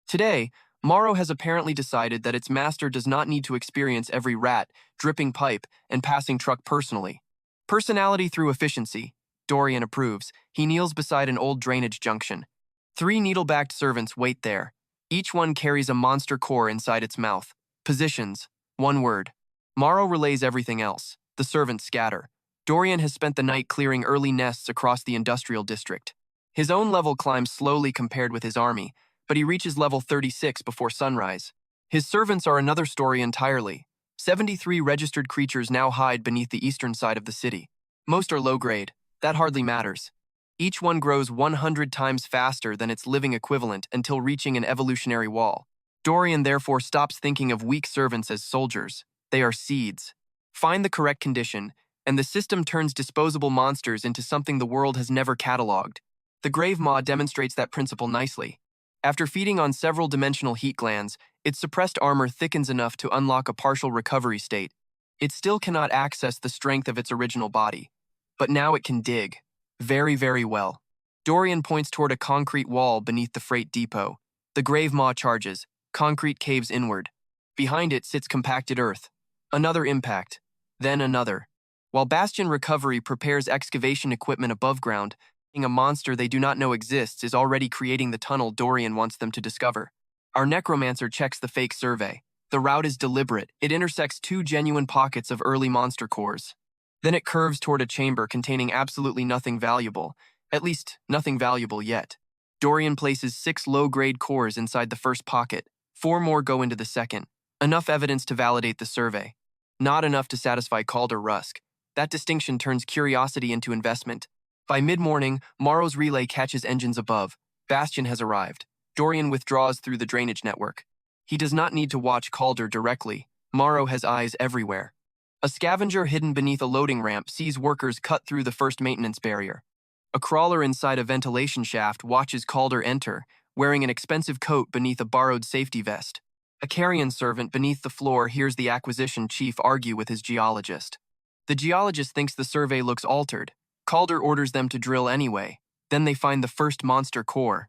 Today, Morrow has apparently decided that its master does not need to experience every rat, dripping pipe, and passing truck personally. Personality through efficiency. Dorian approves. He kneels beside an old drainage junction. 3 needle-backed servants wait there. Each one carries a monster core inside its mouth. Positions. 1 word. Morrow relays everything else. The servants scatter. Dorian has spent the night clearing early nests across the industrial district. His own level climbs slowly compared with his army, but he reaches level 36 before sunrise. His servants are another story entirely. 73 registered creatures now hide beneath the eastern side of the city. Most are low-grade. That hardly matters. Each one grows 100 times faster than its living equivalent until reaching an evolutionary wall. Dorian therefore stops thinking of weak servants as soldiers. They are seeds. Find the correct condition, and the system turns disposable monsters into something the world has never catalogued. The Grave Maw demonstrates that principle nicely. After feeding on several dimensional heat glands, its suppressed armor thickens enough to unlock a partial recovery state. It still cannot access the strength of its original body. But now it can dig. Very, very well. Dorian points toward a concrete wall beneath the freight depot. The Grave Maw charges. Concrete caves inward. Behind it sits compacted earth. Another impact. Then another. While Bastion Recovery prepares excavation equipment above ground, a monster they do not know exists is already creating the tunnel Dorian wants them to discover. Our Necromancer checks the fake survey. The route is deliberate. It intersects 2 genuine pockets of early monster cores. Then it curves toward a chamber containing absolutely nothing valuable, at least nothing valuable yet. Dorian places 6 low-grade cores inside the first pocket. 4 more go into the second. Enough evidence to validate the survey. Not enough to satisfy Calder Rusk. That distinction turns curiosity into investment. By mid-morning, Morrow's relay catches engines above. Bastion has arrived. Dorian withdraws through the drainage network. He does not need to watch Calder directly. Morrow has eyes everywhere. A scavenger hidden beneath a loading ramp sees workers cut through the first maintenance barrier. A crawler inside a ventilation shaft watches Calder enter, wearing an expensive coat beneath a borrowed safety vest. A carrion servant beneath the floor hears the acquisition chief argue with his geologist. The geologist thinks the survey looks altered. Calder orders them to drill anyway. Then they find the first monster core.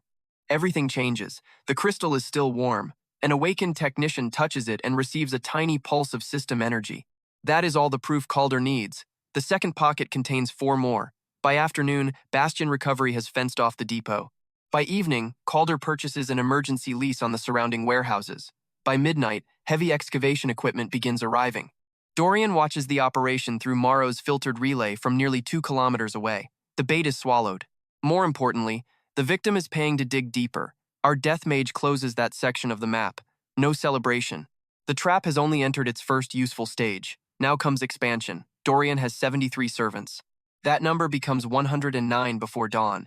Everything changes. The crystal is still warm. An awakened technician touches it and receives a tiny pulse of system energy. That is all the proof Calder needs. The second pocket contains 4 more. By afternoon, Bastion Recovery has fenced off the depot. By evening, Calder purchases an emergency lease on the surrounding warehouses. By midnight, heavy excavation equipment begins arriving. Dorian watches the operation through Morrow's filtered relay from nearly 2 kilometers away. The bait is swallowed. More importantly, the victim is paying to dig deeper. Our death mage closes that section of the map. No celebration. The trap has only entered its first useful stage. Now comes expansion. Dorian has 73 servants. That number becomes 109 before dawn.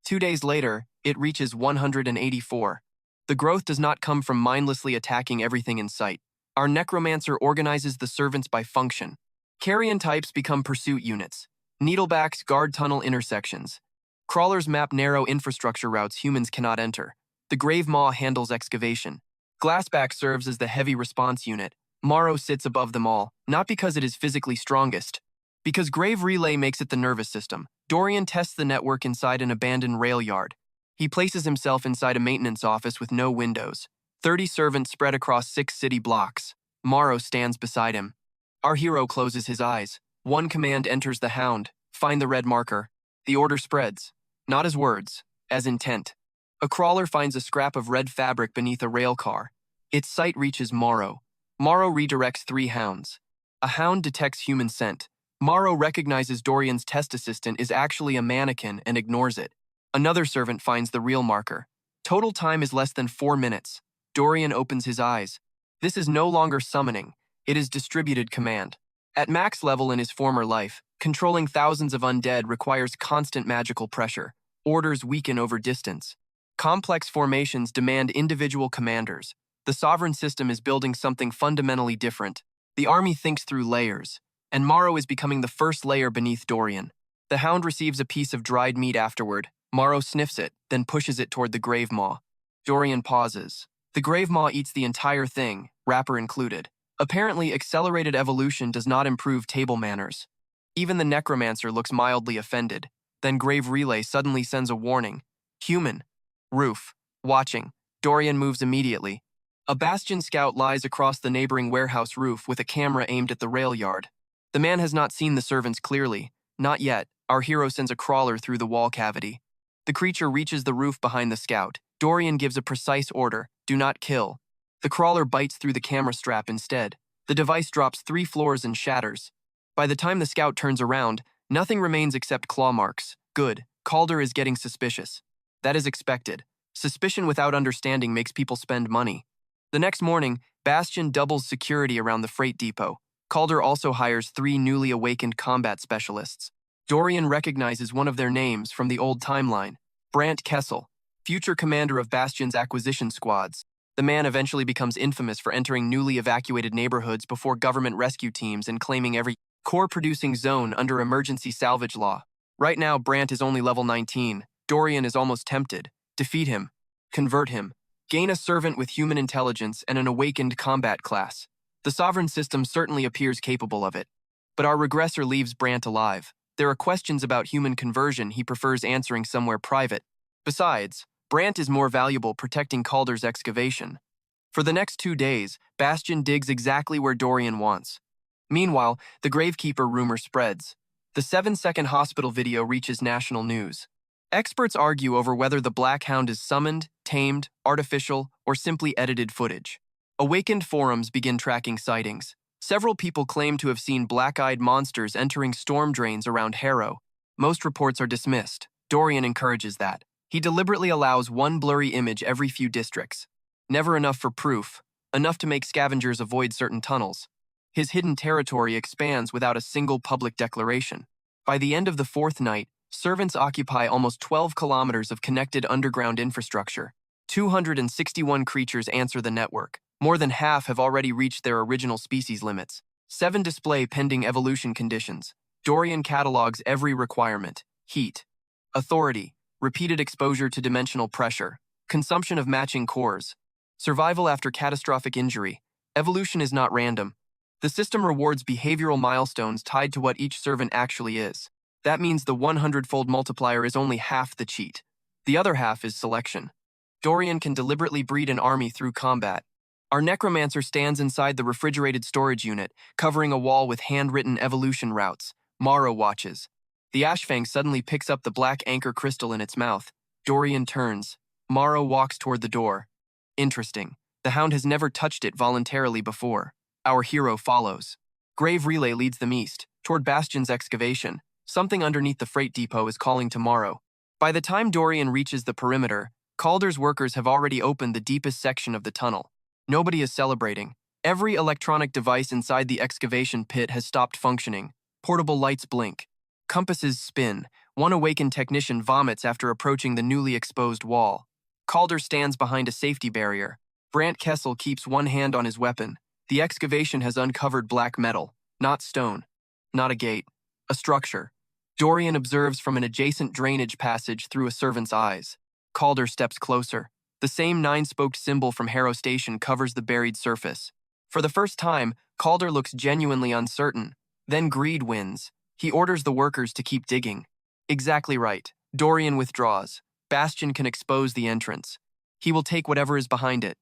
2 days later, it reaches 184. The growth does not come from mindlessly attacking everything in sight. Our Necromancer organizes the servants by function. Carrion types become pursuit units. Needlebacks guard tunnel intersections. Crawlers map narrow infrastructure routes humans cannot enter. The Grave Maw handles excavation. Glassback serves as the heavy response unit. Morrow sits above them all, not because it is physically strongest. Because Grave Relay makes it the nervous system. Dorian tests the network inside an abandoned rail yard. He places himself inside a maintenance office with no windows. 30 servants spread across 6 city blocks. Morrow stands beside him. Our hero closes his eyes. One command enters the Hound. Find the red marker. The order spreads. Not as words, as intent. A crawler finds a scrap of red fabric beneath a rail car. Its sight reaches Morrow. Morrow redirects 3 hounds. A hound detects human scent. Morrow recognizes Dorian's test assistant is actually a mannequin and ignores it. Another servant finds the real marker. Total time is less than 4 minutes. Dorian opens his eyes. This is no longer summoning. It is distributed command. At max level in his former life, controlling thousands of undead requires constant magical pressure. Orders weaken over distance. Complex formations demand individual commanders. The sovereign system is building something fundamentally different. The army thinks through layers, and Morrow is becoming the first layer beneath Dorian. The Hound receives a piece of dried meat afterward. Morrow sniffs it, then pushes it toward the Grave Maw. Dorian pauses. The Grave Maw eats the entire thing, wrapper included. Apparently, accelerated evolution does not improve table manners. Even the Necromancer looks mildly offended. Then Grave Relay suddenly sends a warning. Human. Roof. Watching. Dorian moves immediately. A Bastion scout lies across the neighboring warehouse roof with a camera aimed at the rail yard. The man has not seen the servants clearly. Not yet. Our hero sends a crawler through the wall cavity. The creature reaches the roof behind the scout. Dorian gives a precise order. Do not kill. The crawler bites through the camera strap instead. The device drops 3 floors and shatters. By the time the scout turns around, nothing remains except claw marks. Good. Calder is getting suspicious. That is expected. Suspicion without understanding makes people spend money. The next morning, Bastion doubles security around the freight depot. Calder also hires 3 newly awakened combat specialists. Dorian recognizes one of their names from the old timeline. Brant Kessel, future commander of Bastion's acquisition squads. The man eventually becomes infamous for entering newly evacuated neighborhoods before government rescue teams and claiming every core-producing zone under emergency salvage law. Right now, Brant is only level 19. Dorian is almost tempted. Defeat him. Convert him. Gain a servant with human intelligence and an awakened combat class. The sovereign system certainly appears capable of it. But our regressor leaves Brant alive. There are questions about human conversion he prefers answering somewhere private. Besides, Brant is more valuable protecting Calder's excavation. For the next 2 days, Bastion digs exactly where Dorian wants. Meanwhile, the Gravekeeper rumor spreads. The 7-second hospital video reaches national news. Experts argue over whether the Black Hound is summoned, tamed, artificial, or simply edited footage. Awakened forums begin tracking sightings. Several people claim to have seen black-eyed monsters entering storm drains around Harrow. Most reports are dismissed. Dorian encourages that. He deliberately allows 1 blurry image every few districts. Never enough for proof, enough to make scavengers avoid certain tunnels. His hidden territory expands without a single public declaration. By the end of the 4th night, servants occupy almost 12 kilometers of connected underground infrastructure. 261 creatures answer the network. More than half have already reached their original species limits. 7 display pending evolution conditions. Dorian catalogs every requirement. Heat. Authority. Repeated exposure to dimensional pressure. Consumption of matching cores. Survival after catastrophic injury. Evolution is not random. The system rewards behavioral milestones tied to what each servant actually is. That means the 100-fold multiplier is only half the cheat. The other half is selection. Dorian can deliberately breed an army through combat. Our necromancer stands inside the refrigerated storage unit, covering a wall with handwritten evolution routes. Morrow watches. The Ashfang suddenly picks up the black anchor crystal in its mouth. Dorian turns. Morrow walks toward the door. Interesting. The Hound has never touched it voluntarily before. Our hero follows. Grave Relay leads them east, toward Bastion's excavation. Something underneath the freight depot is calling to Morrow. By the time Dorian reaches the perimeter, Calder's workers have already opened the deepest section of the tunnel. Nobody is celebrating. Every electronic device inside the excavation pit has stopped functioning. Portable lights blink. Compasses spin. One awakened technician vomits after approaching the newly exposed wall. Calder stands behind a safety barrier. Brant Kessel keeps one hand on his weapon. The excavation has uncovered black metal, not stone. Not a gate. A structure. Dorian observes from an adjacent drainage passage through a servant's eyes. Calder steps closer. The same nine-spoked symbol from Harrow Station covers the buried surface. For the first time, Calder looks genuinely uncertain. Then greed wins. He orders the workers to keep digging. Exactly right. Dorian withdraws. Bastion can expose the entrance. He will take whatever is behind it.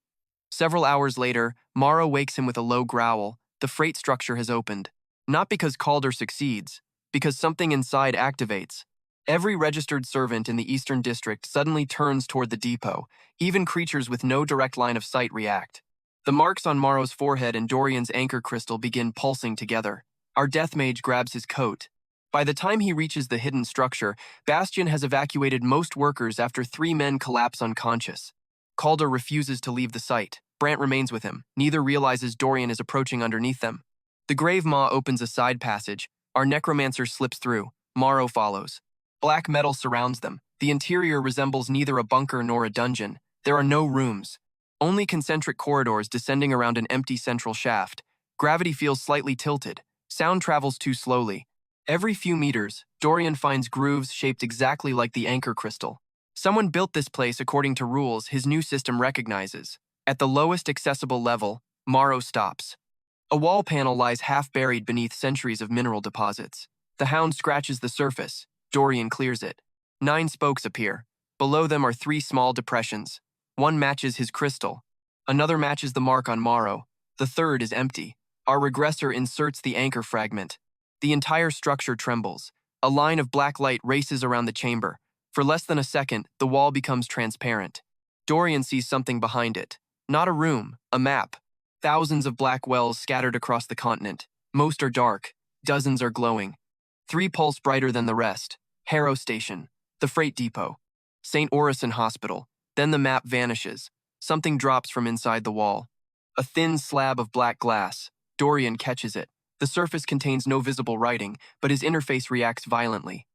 Several hours later, Morrow wakes him with a low growl. The freight structure has opened. Not because Calder succeeds, because something inside activates. Every registered servant in the Eastern District suddenly turns toward the depot. Even creatures with no direct line of sight react. The marks on Morrow's forehead and Dorian's anchor crystal begin pulsing together. Our death mage grabs his coat. By the time he reaches the hidden structure, Bastion has evacuated most workers after 3 men collapse unconscious. Calder refuses to leave the site. Brant remains with him. Neither realizes Dorian is approaching underneath them. The grave maw opens a side passage. Our necromancer slips through. Morrow follows. Black metal surrounds them. The interior resembles neither a bunker nor a dungeon. There are no rooms. Only concentric corridors descending around an empty central shaft. Gravity feels slightly tilted. Sound travels too slowly. Every few meters, Dorian finds grooves shaped exactly like the anchor crystal. Someone built this place according to rules his new system recognizes. At the lowest accessible level, Morrow stops. A wall panel lies half-buried beneath centuries of mineral deposits. The hound scratches the surface. Dorian clears it. 9 spokes appear. Below them are 3 small depressions. One matches his crystal. Another matches the mark on Morrow. The third is empty. Our regressor inserts the anchor fragment. The entire structure trembles. A line of black light races around the chamber. For less than a second, the wall becomes transparent. Dorian sees something behind it. Not a room, a map. Thousands of black wells scattered across the continent. Most are dark. Dozens are glowing. 3 pulse brighter than the rest. Harrow Station. The freight depot. St. Orison Hospital. Then the map vanishes. Something drops from inside the wall. A thin slab of black glass. Dorian catches it. The surface contains no visible writing, but his interface reacts violently.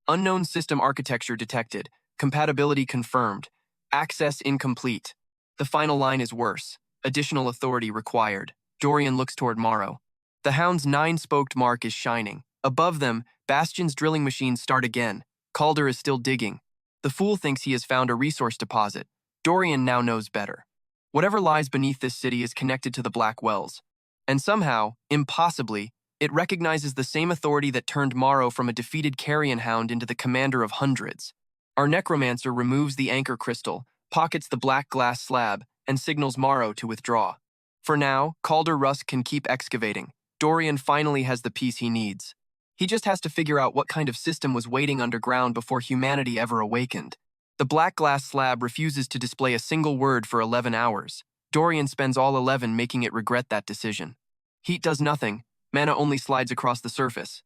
Unknown system architecture detected. Compatibility confirmed. Access incomplete. The final line is worse. Additional authority required. Dorian looks toward Morrow. The hound's 9-spoked mark is shining. Above them, Bastion's drilling machines start again. Calder is still digging. The fool thinks he has found a resource deposit. Dorian now knows better. Whatever lies beneath this city is connected to the Black Wells. And somehow, impossibly, it recognizes the same authority that turned Morrow from a defeated carrion hound into the commander of hundreds. Our necromancer removes the anchor crystal, pockets the black glass slab, and signals Morrow to withdraw. For now, Calder Rusk can keep excavating. Dorian finally has the piece he needs. He just has to figure out what kind of system was waiting underground before humanity ever awakened. The black glass slab refuses to display a single word for 11 hours. Dorian spends all 11 making it regret that decision. Heat does nothing. Mana only slides across the surface.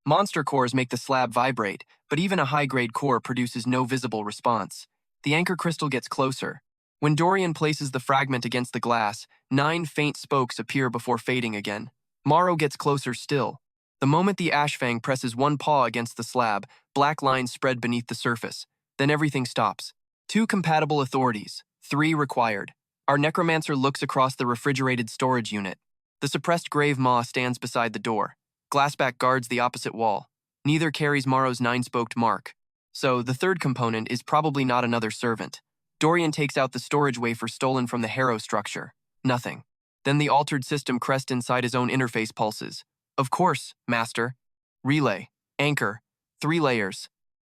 Monster cores make the slab vibrate, but even a high-grade core produces no visible response. The anchor crystal gets closer. When Dorian places the fragment against the glass, 9 faint spokes appear before fading again. Morrow gets closer still. The moment the Ashfang presses one paw against the slab, black lines spread beneath the surface. Then everything stops. 2 compatible authorities, 3 required. Our necromancer looks across the refrigerated storage unit. The suppressed grave maw stands beside the door. Glassback guards the opposite wall. Neither carries Morrow's 9-spoked mark. So, the third component is probably not another servant. Dorian takes out the storage wafer stolen from the Harrow structure. Nothing. Then the altered system crest inside his own interface pulses. Of course, Master. Relay. Anchor. 3 layers.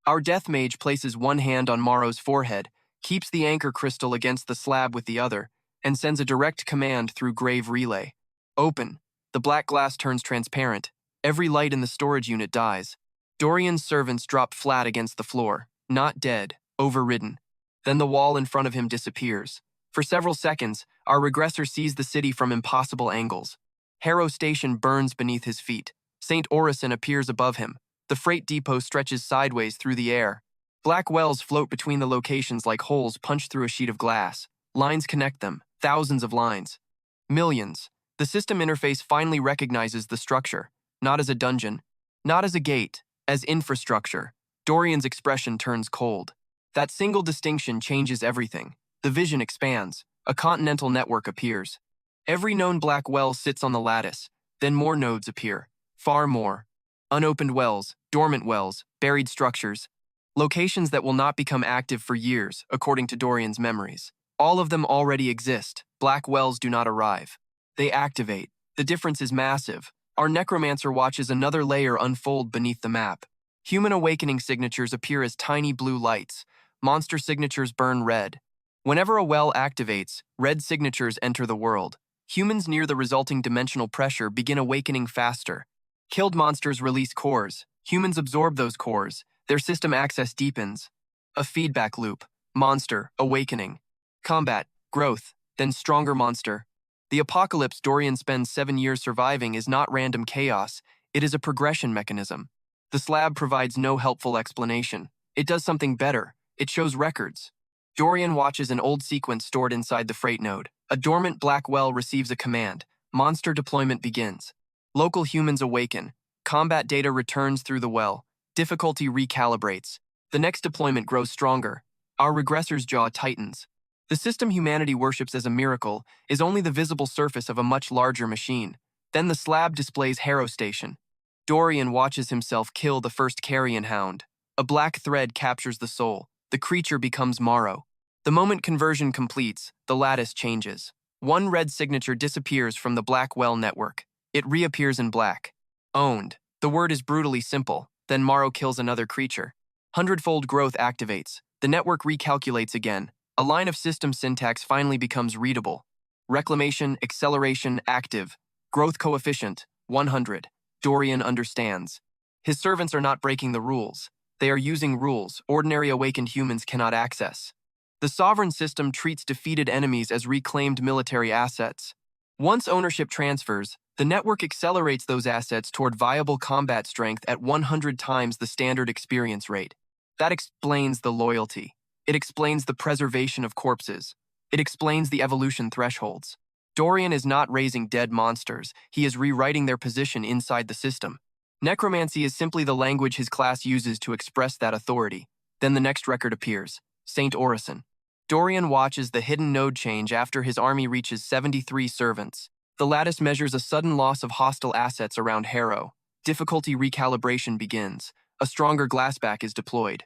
Our death mage places one hand on Morrow's forehead, keeps the anchor crystal against the slab with the other, and sends a direct command through grave relay. Open. The black glass turns transparent. Every light in the storage unit dies. Dorian's servants drop flat against the floor, not dead, overridden. Then the wall in front of him disappears. For several seconds, our regressor sees the city from impossible angles. Harrow Station burns beneath his feet. St. Orison appears above him. The freight depot stretches sideways through the air. Black wells float between the locations like holes punched through a sheet of glass. Lines connect them, thousands of lines. Millions. The system interface finally recognizes the structure, not as a dungeon, not as a gate, as infrastructure. Dorian's expression turns cold. That single distinction changes everything. The vision expands. A continental network appears. Every known black well sits on the lattice. Then more nodes appear. Far more. Unopened wells, dormant wells, buried structures. Locations that will not become active for years, according to Dorian's memories. All of them already exist. Black wells do not arrive. They activate. The difference is massive. Our necromancer watches another layer unfold beneath the map. Human awakening signatures appear as tiny blue lights. Monster signatures burn red. Whenever a well activates, red signatures enter the world. Humans near the resulting dimensional pressure begin awakening faster. Killed monsters release cores. Humans absorb those cores. Their system access deepens. A feedback loop. Monster, awakening. Combat, growth, then stronger monster. The apocalypse Dorian spends 7 years surviving is not random chaos, it is a progression mechanism. The slab provides no helpful explanation. It does something better. It shows records. Dorian watches an old sequence stored inside the freight node. A dormant black well receives a command. Monster deployment begins. Local humans awaken. Combat data returns through the well. Difficulty recalibrates. The next deployment grows stronger. Our regressor's jaw tightens. The system humanity worships as a miracle is only the visible surface of a much larger machine. Then the slab displays Harrow Station. Dorian watches himself kill the first carrion hound. A black thread captures the soul. The creature becomes Morrow. The moment conversion completes, the lattice changes. One red signature disappears from the black well network. It reappears in black. Owned. The word is brutally simple. Then Morrow kills another creature. Hundredfold growth activates. The network recalculates again. A line of system syntax finally becomes readable. Reclamation, acceleration, active. Growth coefficient, 100. Dorian understands. His servants are not breaking the rules. They are using rules ordinary awakened humans cannot access. The sovereign system treats defeated enemies as reclaimed military assets. Once ownership transfers, the network accelerates those assets toward viable combat strength at 100 times the standard experience rate. That explains the loyalty. It explains the preservation of corpses. It explains the evolution thresholds. Dorian is not raising dead monsters. He is rewriting their position inside the system. Necromancy is simply the language his class uses to express that authority. Then the next record appears. St. Orison. Dorian watches the hidden node change after his army reaches 73 servants. The lattice measures a sudden loss of hostile assets around Harrow. Difficulty recalibration begins. A stronger glassback is deployed.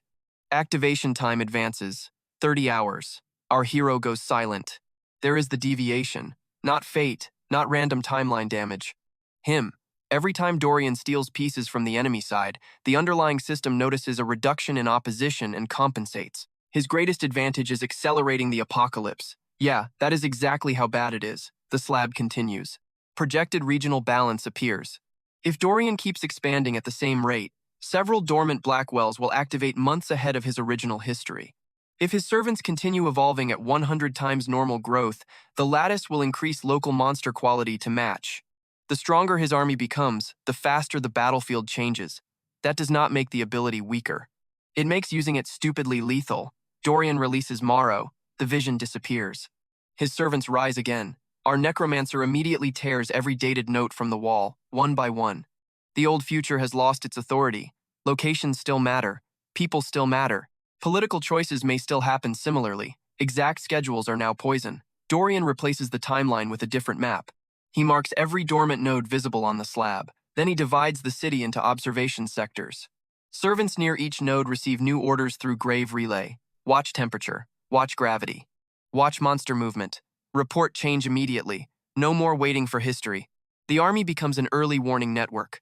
Activation time advances. 30 hours. Our hero goes silent. There is the deviation. Not fate, not random timeline damage. Him. Every time Dorian steals pieces from the enemy side, the underlying system notices a reduction in opposition and compensates. His greatest advantage is accelerating the apocalypse. Yeah, that is exactly how bad it is. The slab continues. Projected regional balance appears. If Dorian keeps expanding at the same rate, several dormant black wells will activate months ahead of his original history. If his servants continue evolving at 100 times normal growth, the lattice will increase local monster quality to match. The stronger his army becomes, the faster the battlefield changes. That does not make the ability weaker. It makes using it stupidly lethal. Dorian releases Morrow. The vision disappears. His servants rise again. Our necromancer immediately tears every dated note from the wall, one by one. The old future has lost its authority. Locations still matter. People still matter. Political choices may still happen similarly. Exact schedules are now poison. Dorian replaces the timeline with a different map. He marks every dormant node visible on the slab. Then he divides the city into observation sectors. Servants near each node receive new orders through grave relay. Watch temperature. Watch gravity. Watch monster movement. Report change immediately. No more waiting for history. The army becomes an early warning network.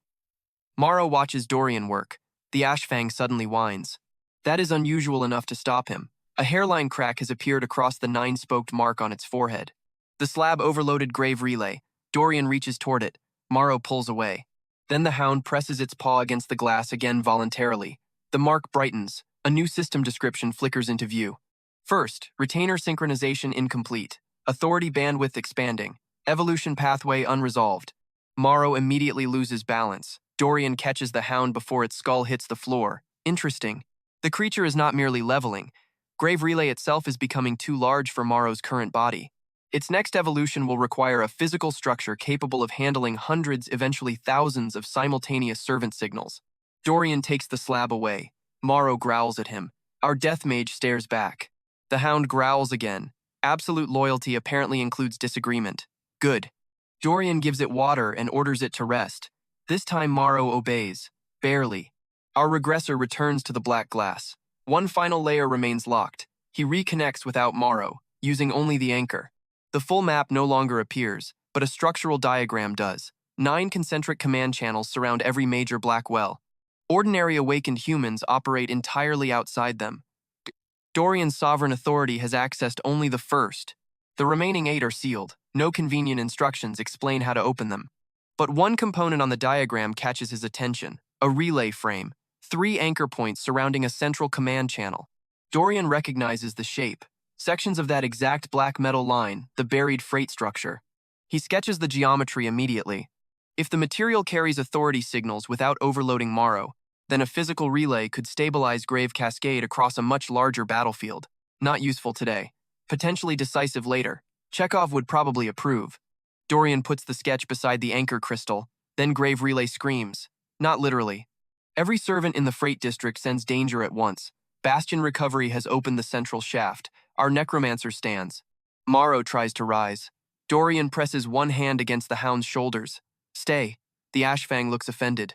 Morrow watches Dorian work. The Ashfang suddenly whines. That is unusual enough to stop him. A hairline crack has appeared across the 9-spoked mark on its forehead. The slab overloaded grave relay. Dorian reaches toward it. Morrow pulls away. Then the hound presses its paw against the glass again voluntarily. The mark brightens. A new system description flickers into view. First, retainer synchronization incomplete. Authority bandwidth expanding. Evolution pathway unresolved. Morrow immediately loses balance. Dorian catches the hound before its skull hits the floor. Interesting. The creature is not merely leveling. Grave Relay itself is becoming too large for Morrow's current body. Its next evolution will require a physical structure capable of handling hundreds, eventually thousands of simultaneous servant signals. Dorian takes the slab away. Morrow growls at him. Our death mage stares back. The hound growls again. Absolute loyalty apparently includes disagreement. Good. Dorian gives it water and orders it to rest. This time Morrow obeys. Barely. Our regressor returns to the black glass. One final layer remains locked. He reconnects without Morrow, using only the anchor. The full map no longer appears, but a structural diagram does. 9 concentric command channels surround every major black well. Ordinary awakened humans operate entirely outside them. Dorian's sovereign authority has accessed only the first. The remaining 8 are sealed. No convenient instructions explain how to open them. But one component on the diagram catches his attention: a relay frame, 3 anchor points surrounding a central command channel. Dorian recognizes the shape, sections of that exact black metal line, the buried freight structure. He sketches the geometry immediately. If the material carries authority signals without overloading Morrow, then a physical relay could stabilize Grave Cascade across a much larger battlefield. Not useful today. Potentially decisive later. Chekhov would probably approve. Dorian puts the sketch beside the anchor crystal, then Grave Relay screams. Not literally. Every servant in the freight district sends danger at once. Bastion Recovery has opened the central shaft. Our necromancer stands. Morrow tries to rise. Dorian presses one hand against the hound's shoulders. Stay. The Ashfang looks offended.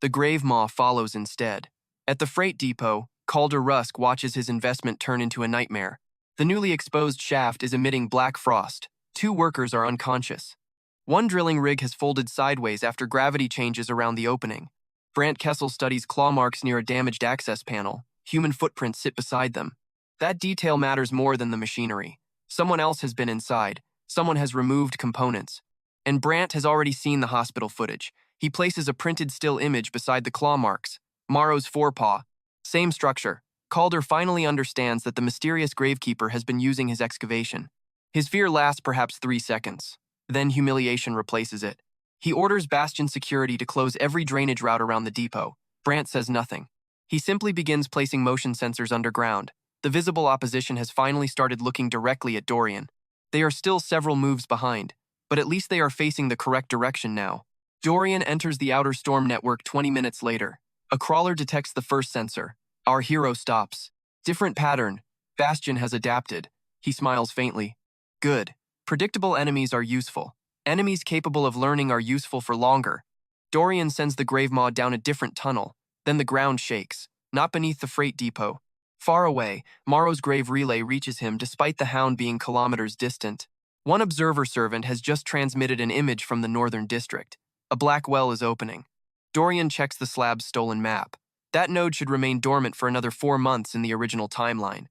The Grave Maw follows instead. At the freight depot, Calder Rusk watches his investment turn into a nightmare. The newly exposed shaft is emitting black frost. 2 workers are unconscious. One drilling rig has folded sideways after gravity changes around the opening. Brant Kessel studies claw marks near a damaged access panel. Human footprints sit beside them. That detail matters more than the machinery. Someone else has been inside. Someone has removed components. And Brant has already seen the hospital footage. He places a printed still image beside the claw marks. Morrow's forepaw. Same structure. Calder finally understands that the mysterious gravekeeper has been using his excavation. His fear lasts perhaps 3 seconds. Then humiliation replaces it. He orders Bastion security to close every drainage route around the depot. Brant says nothing. He simply begins placing motion sensors underground. The visible opposition has finally started looking directly at Dorian. They are still several moves behind, but at least they are facing the correct direction now. Dorian enters the outer storm network 20 minutes later. A crawler detects the first sensor. Our hero stops. Different pattern. Bastion has adapted. He smiles faintly. Good. Predictable enemies are useful. Enemies capable of learning are useful for longer. Dorian sends the Gravemaw down a different tunnel. Then the ground shakes. Not beneath the freight depot. Far away, Morrow's Grave Relay reaches him despite the hound being kilometers distant. One observer servant has just transmitted an image from the northern district. A black well is opening. Dorian checks the slab's stolen map. That node should remain dormant for another 4 months in the original timeline.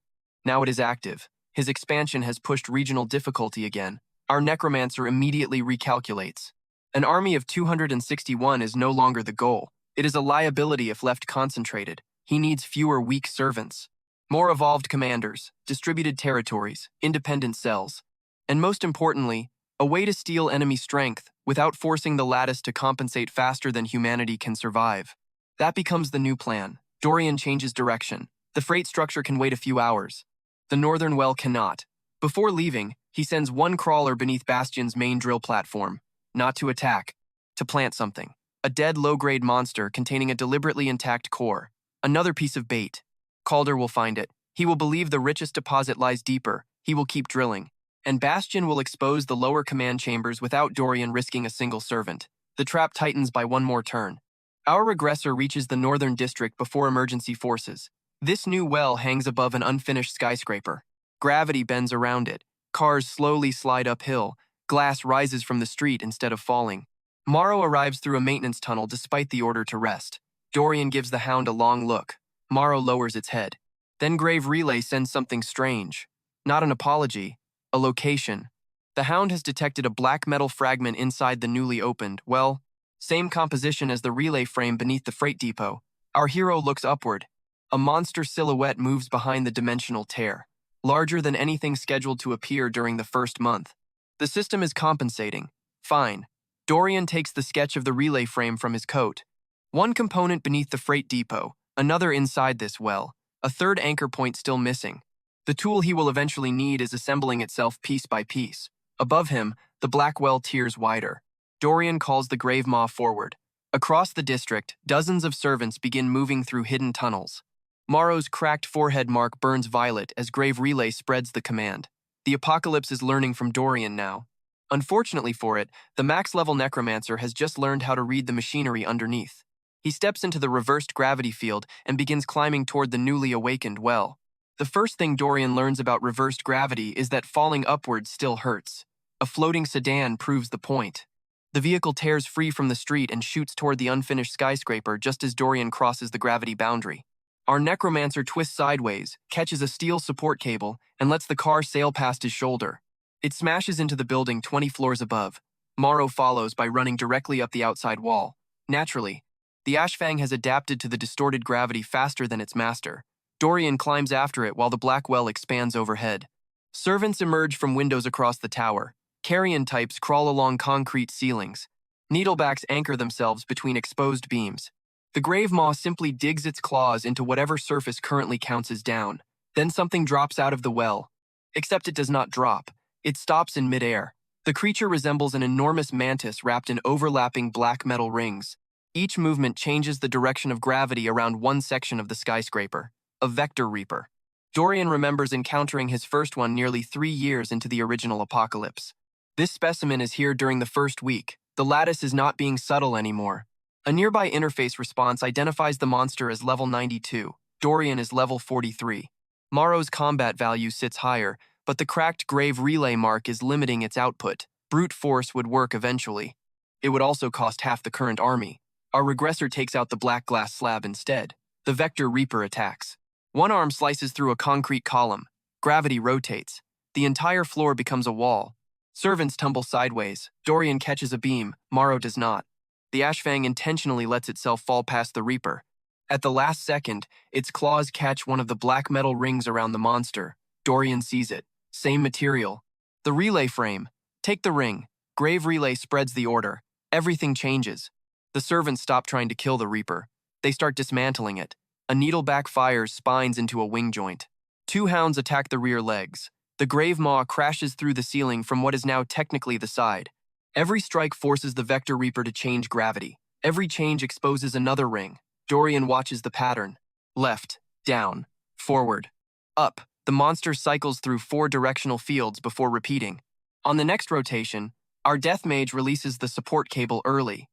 Now it is active. His expansion has pushed regional difficulty again. Our necromancer immediately recalculates. An army of 261 is no longer the goal. It is a liability if left concentrated. He needs fewer weak servants. More evolved commanders, distributed territories, independent cells. And most importantly, a way to steal enemy strength without forcing the lattice to compensate faster than humanity can survive. That becomes the new plan. Dorian changes direction. The freight structure can wait a few hours. The northern well cannot. Before leaving, he sends one crawler beneath Bastion's main drill platform. Not to attack, to plant something. A dead low-grade monster containing a deliberately intact core. Another piece of bait. Calder will find it. He will believe the richest deposit lies deeper. He will keep drilling. And Bastion will expose the lower command chambers without Dorian risking a single servant. The trap tightens by one more turn. Our regressor reaches the northern district before emergency forces. This new well hangs above an unfinished skyscraper. Gravity bends around it. Cars slowly slide uphill. Glass rises from the street instead of falling. Morrow arrives through a maintenance tunnel despite the order to rest. Dorian gives the hound a long look. Morrow lowers its head. Then Grave Relay sends something strange. Not an apology. A location. The hound has detected a black metal fragment inside the newly opened, well, same composition as the relay frame beneath the freight depot. Our hero looks upward. A monster silhouette moves behind the dimensional tear, larger than anything scheduled to appear during the first month. The system is compensating. Fine. Dorian takes the sketch of the relay frame from his coat. One component beneath the freight depot, another inside this well, a third anchor point still missing. The tool he will eventually need is assembling itself piece by piece. Above him, the black well tears wider. Dorian calls the Grave Maw forward. Across the district, dozens of servants begin moving through hidden tunnels. Morrow's cracked forehead mark burns violet as Grave Relay spreads the command. The apocalypse is learning from Dorian now. Unfortunately for it, the max level necromancer has just learned how to read the machinery underneath. He steps into the reversed gravity field and begins climbing toward the newly awakened well. The first thing Dorian learns about reversed gravity is that falling upwards still hurts. A floating sedan proves the point. The vehicle tears free from the street and shoots toward the unfinished skyscraper just as Dorian crosses the gravity boundary. Our necromancer twists sideways, catches a steel support cable, and lets the car sail past his shoulder. It smashes into the building 20 floors above. Morrow follows by running directly up the outside wall. Naturally, the Ashfang has adapted to the distorted gravity faster than its master. Dorian climbs after it while the black well expands overhead. Servants emerge from windows across the tower. Carrion types crawl along concrete ceilings. Needlebacks anchor themselves between exposed beams. The grave maw simply digs its claws into whatever surface currently counts as down. Then something drops out of the well. Except it does not drop. It stops in midair. The creature resembles an enormous mantis wrapped in overlapping black metal rings. Each movement changes the direction of gravity around one section of the skyscraper. A vector reaper. Dorian remembers encountering his first one nearly 3 years into the original apocalypse. This specimen is here during the first week. The lattice is not being subtle anymore. A nearby interface response identifies the monster as level 92. Dorian is level 43. Morrow's combat value sits higher, but the cracked grave relay mark is limiting its output. Brute force would work eventually. It would also cost half the current army. Our regressor takes out the black glass slab instead. The vector reaper attacks. One arm slices through a concrete column. Gravity rotates. The entire floor becomes a wall. Servants tumble sideways. Dorian catches a beam. Morrow does not. The Ashfang intentionally lets itself fall past the reaper. At the last second, its claws catch one of the black metal rings around the monster. Dorian sees it. Same material. The relay frame. Take the ring. Grave relay spreads the order. Everything changes. The servants stop trying to kill the reaper. They start dismantling it. A needleback fires spines into a wing joint. 2 hounds attack the rear legs. The grave maw crashes through the ceiling from what is now technically the side. Every strike forces the vector reaper to change gravity. Every change exposes another ring. Dorian watches the pattern. Left, down, forward, up. The monster cycles through 4 directional fields before repeating. On the next rotation, our death mage releases the support cable early.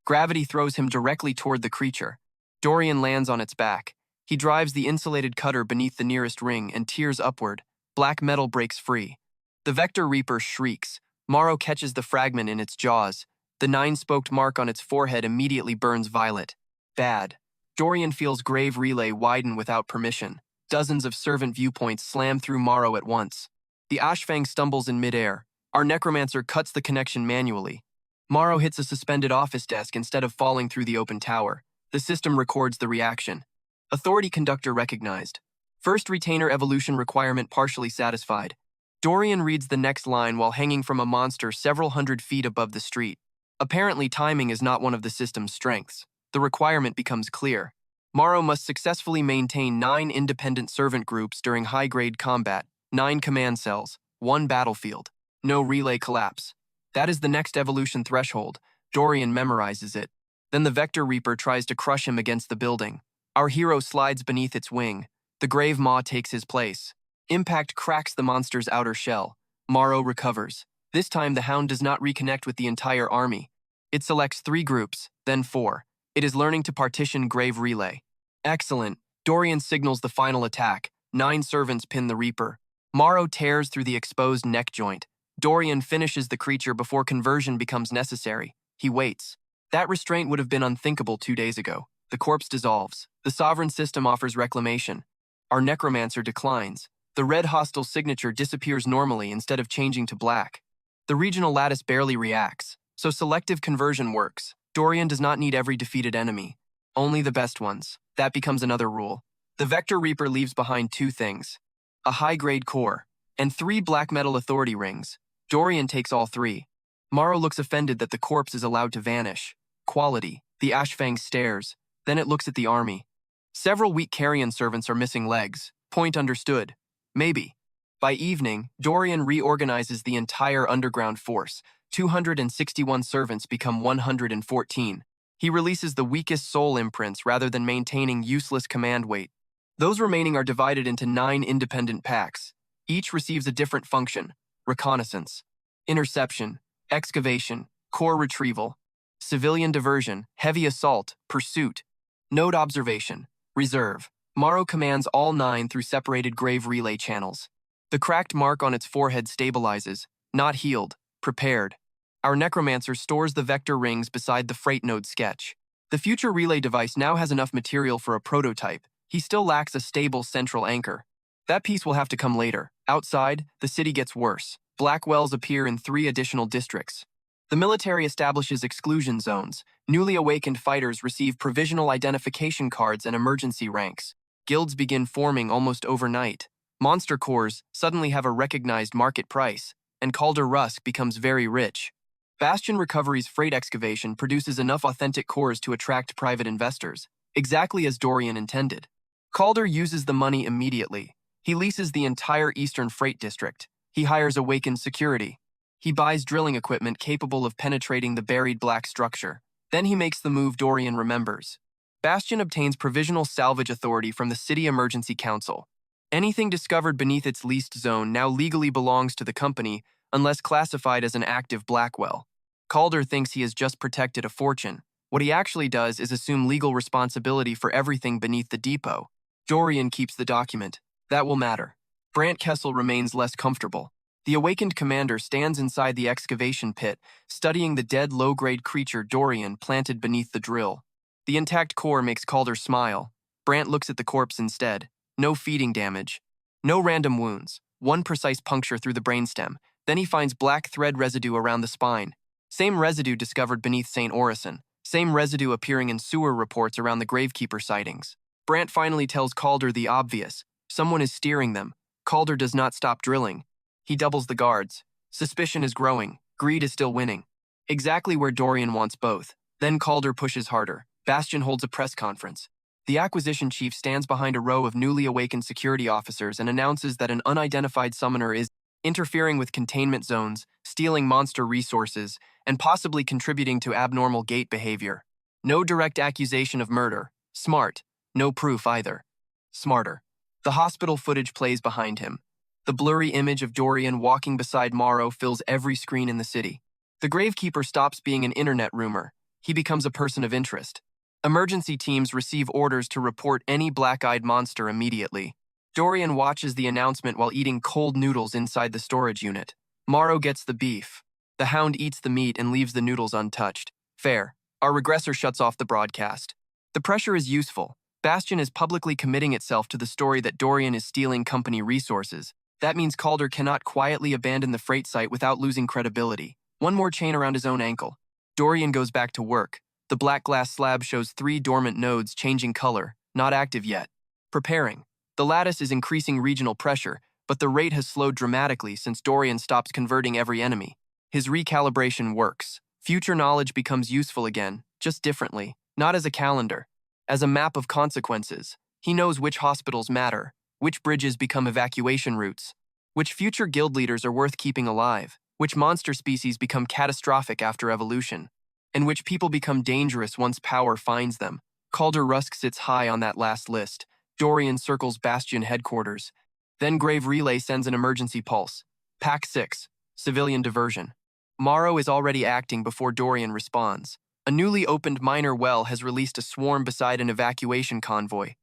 Gravity throws him directly toward the creature. Dorian lands on its back. He drives the insulated cutter beneath the nearest ring and tears upward. Black metal breaks free. The vector reaper shrieks. Morrow catches the fragment in its jaws. The 9-spoked mark on its forehead immediately burns violet. Bad. Dorian feels grave relay widen without permission. Dozens of servant viewpoints slam through Morrow at once. The Ashfang stumbles in midair. Our necromancer cuts the connection manually. Morrow hits a suspended office desk instead of falling through the open tower. The system records the reaction. Authority conductor recognized. First retainer evolution requirement partially satisfied. Dorian reads the next line while hanging from a monster several hundred feet above the street. Apparently, timing is not one of the system's strengths. The requirement becomes clear. Morrow must successfully maintain 9 independent servant groups during high-grade combat, 9 command cells, 1 battlefield. No relay collapse. That is the next evolution threshold. Dorian memorizes it. Then the Vector Reaper tries to crush him against the building. Our hero slides beneath its wing. The Grave Maw takes his place. Impact cracks the monster's outer shell. Morrow recovers. This time the Hound does not reconnect with the entire army. It selects 3 groups, then 4. It is learning to partition Grave Relay. Excellent. Dorian signals the final attack. 9 servants pin the Reaper. Morrow tears through the exposed neck joint. Dorian finishes the creature before conversion becomes necessary. He waits. That restraint would have been unthinkable 2 days ago. The corpse dissolves. The sovereign system offers reclamation. Our necromancer declines. The red hostile signature disappears normally instead of changing to black. The regional lattice barely reacts, so selective conversion works. Dorian does not need every defeated enemy, only the best ones. That becomes another rule. The Vector Reaper leaves behind 2 things: a high-grade core and 3 black metal authority rings. Dorian takes all 3. Morrow looks offended that the corpse is allowed to vanish. Quality. The Ashfang stares. Then it looks at the army. Several weak carrion servants are missing legs. Point understood. Maybe. By evening, Dorian reorganizes the entire underground force. 261 servants become 114. He releases the weakest soul imprints rather than maintaining useless command weight. Those remaining are divided into 9 independent packs. Each receives a different function: reconnaissance, interception, excavation, core retrieval. Civilian diversion, heavy assault, pursuit. Node observation, reserve. Morrow commands all 9 through separated grave relay channels. The cracked mark on its forehead stabilizes, not healed, prepared. Our necromancer stores the vector rings beside the freight node sketch. The future relay device now has enough material for a prototype. He still lacks a stable central anchor. That piece will have to come later. Outside, the city gets worse. Black wells appear in 3 additional districts. The military establishes exclusion zones. Newly awakened fighters receive provisional identification cards and emergency ranks. Guilds begin forming almost overnight. Monster cores suddenly have a recognized market price, and Calder Rusk becomes very rich. Bastion Recovery's freight excavation produces enough authentic cores to attract private investors, exactly as Dorian intended. Calder uses the money immediately. He leases the entire Eastern Freight District. He hires awakened security. He buys drilling equipment capable of penetrating the buried black structure. Then he makes the move Dorian remembers. Bastion obtains provisional salvage authority from the City Emergency Council. Anything discovered beneath its leased zone now legally belongs to the company unless classified as an active Blackwell. Calder thinks he has just protected a fortune. What he actually does is assume legal responsibility for everything beneath the depot. Dorian keeps the document. That will matter. Brant Kessel remains less comfortable. The awakened commander stands inside the excavation pit, studying the dead low-grade creature Dorian planted beneath the drill. The intact core makes Calder smile. Brant looks at the corpse instead. No feeding damage. No random wounds. One precise puncture through the brainstem. Then he finds black thread residue around the spine. Same residue discovered beneath St. Orison. Same residue appearing in sewer reports around the Gravekeeper sightings. Brant finally tells Calder the obvious. Someone is steering them. Calder does not stop drilling. He doubles the guards. Suspicion is growing. Greed is still winning. Exactly where Dorian wants both. Then Calder pushes harder. Bastion holds a press conference. The acquisition chief stands behind a row of newly awakened security officers and announces that an unidentified summoner is interfering with containment zones, stealing monster resources, and possibly contributing to abnormal gate behavior. No direct accusation of murder. Smart. No proof either. Smarter. The hospital footage plays behind him. The blurry image of Dorian walking beside Morrow fills every screen in the city. The Gravekeeper stops being an internet rumor. He becomes a person of interest. Emergency teams receive orders to report any black-eyed monster immediately. Dorian watches the announcement while eating cold noodles inside the storage unit. Morrow gets the beef. The Hound eats the meat and leaves the noodles untouched. Fair. Our regressor shuts off the broadcast. The pressure is useful. Bastion is publicly committing itself to the story that Dorian is stealing company resources. That means Calder cannot quietly abandon the freight site without losing credibility. One more chain around his own ankle. Dorian goes back to work. The black glass slab shows 3 dormant nodes changing color, not active yet. Preparing. The lattice is increasing regional pressure, but the rate has slowed dramatically since Dorian stops converting every enemy. His recalibration works. Future knowledge becomes useful again, just differently, not as a calendar. As a map of consequences. He knows which hospitals matter, which bridges become evacuation routes, which future guild leaders are worth keeping alive, which monster species become catastrophic after evolution, and which people become dangerous once power finds them. Calder Rusk sits high on that last list. Dorian circles Bastion headquarters. Then Grave Relay sends an emergency pulse. Pack 6. Civilian diversion. Morrow is already acting before Dorian responds. A newly opened minor well has released a swarm beside an evacuation convoy.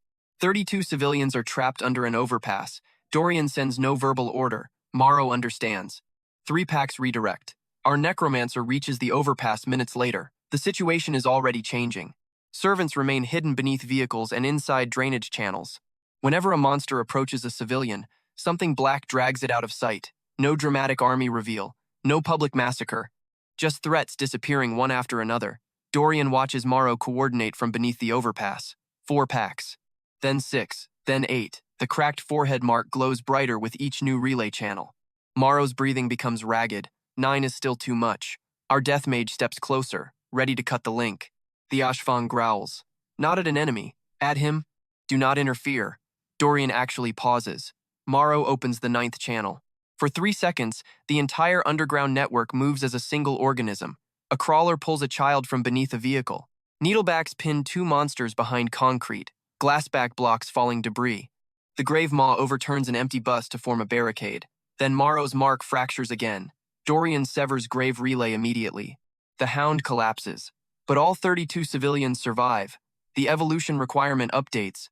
32 civilians are trapped under an overpass. Dorian sends no verbal order. Morrow understands. 3 packs redirect. Our necromancer reaches the overpass minutes later. The situation is already changing. Servants remain hidden beneath vehicles and inside drainage channels. Whenever a monster approaches a civilian, something black drags it out of sight. No dramatic army reveal. No public massacre. Just threats disappearing one after another. Dorian watches Morrow coordinate from beneath the overpass. 4 packs. Then 6. Then 8. The cracked forehead mark glows brighter with each new relay channel. Morrow's breathing becomes ragged. 9 is still too much. Our death mage steps closer, ready to cut the link. The Ashfang growls. Not at an enemy. At him. Do not interfere. Dorian actually pauses. Morrow opens the 9th channel. For 3 seconds, the entire underground network moves as a single organism. A crawler pulls a child from beneath a vehicle. Needlebacks pin 2 monsters behind concrete. Glassback blocks falling debris. The Grave Maw overturns an empty bus to form a barricade. Then Morrow's mark fractures again. Dorian severs Grave Relay immediately. The Hound collapses. But all 32 civilians survive. The evolution requirement updates.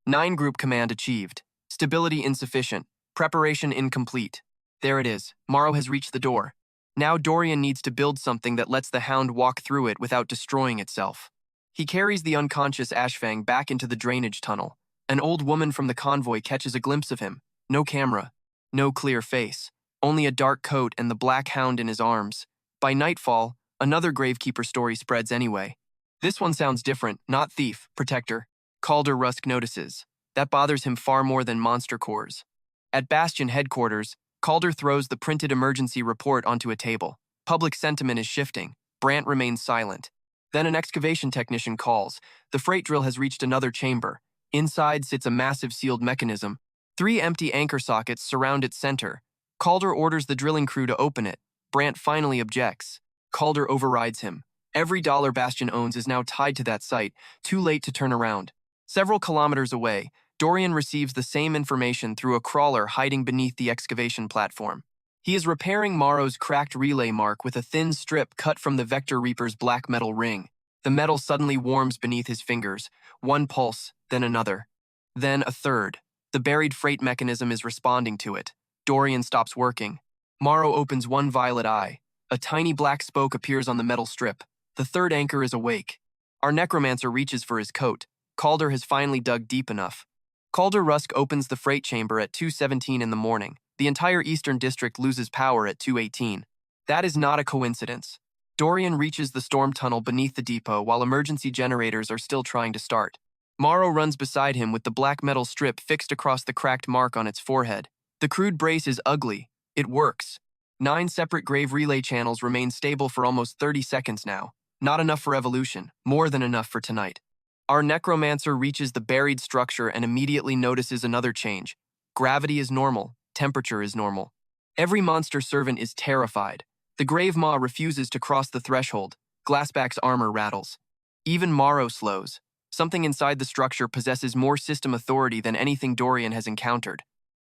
9 group command achieved. Stability insufficient. Preparation incomplete. There it is. Morrow has reached the door. Now Dorian needs to build something that lets the hound walk through it without destroying itself. He carries the unconscious Ashfang back into the drainage tunnel. An old woman from the convoy catches a glimpse of him. No camera. No clear face. Only a dark coat and the black hound in his arms. By nightfall, another gravekeeper story spreads anyway. This one sounds different, not thief, protector. Calder Rusk notices. That bothers him far more than monster cores. At Bastion headquarters, Calder throws the printed emergency report onto a table. Public sentiment is shifting. Brant remains silent. Then an excavation technician calls. The freight drill has reached another chamber. Inside sits a massive sealed mechanism. 3 empty anchor sockets surround its center. Calder orders the drilling crew to open it. Brant finally objects. Calder overrides him. Every dollar Bastion owns is now tied to that site, too late to turn around. Several kilometers away, Dorian receives the same information through a crawler hiding beneath the excavation platform. He is repairing Morrow's cracked relay mark with a thin strip cut from the Vector Reaper's black metal ring. The metal suddenly warms beneath his fingers. One pulse, then another. Then a third. The buried freight mechanism is responding to it. Dorian stops working. Morrow opens one violet eye. A tiny black spoke appears on the metal strip. The third anchor is awake. Our necromancer reaches for his coat. Calder has finally dug deep enough. Calder Rusk opens the freight chamber at 2:17 in the morning. The entire Eastern District loses power at 2:18. That is not a coincidence. Dorian reaches the storm tunnel beneath the depot while emergency generators are still trying to start. Morrow runs beside him with the black metal strip fixed across the cracked mark on its forehead. The crude brace is ugly. It works. 9 separate grave relay channels remain stable for almost 30 seconds now. Not enough for evolution, more than enough for tonight. Our necromancer reaches the buried structure and immediately notices another change. Gravity is normal, temperature is normal. Every monster servant is terrified. The grave maw refuses to cross the threshold. Glassback's armor rattles. Even Morrow slows. Something inside the structure possesses more system authority than anything Dorian has encountered.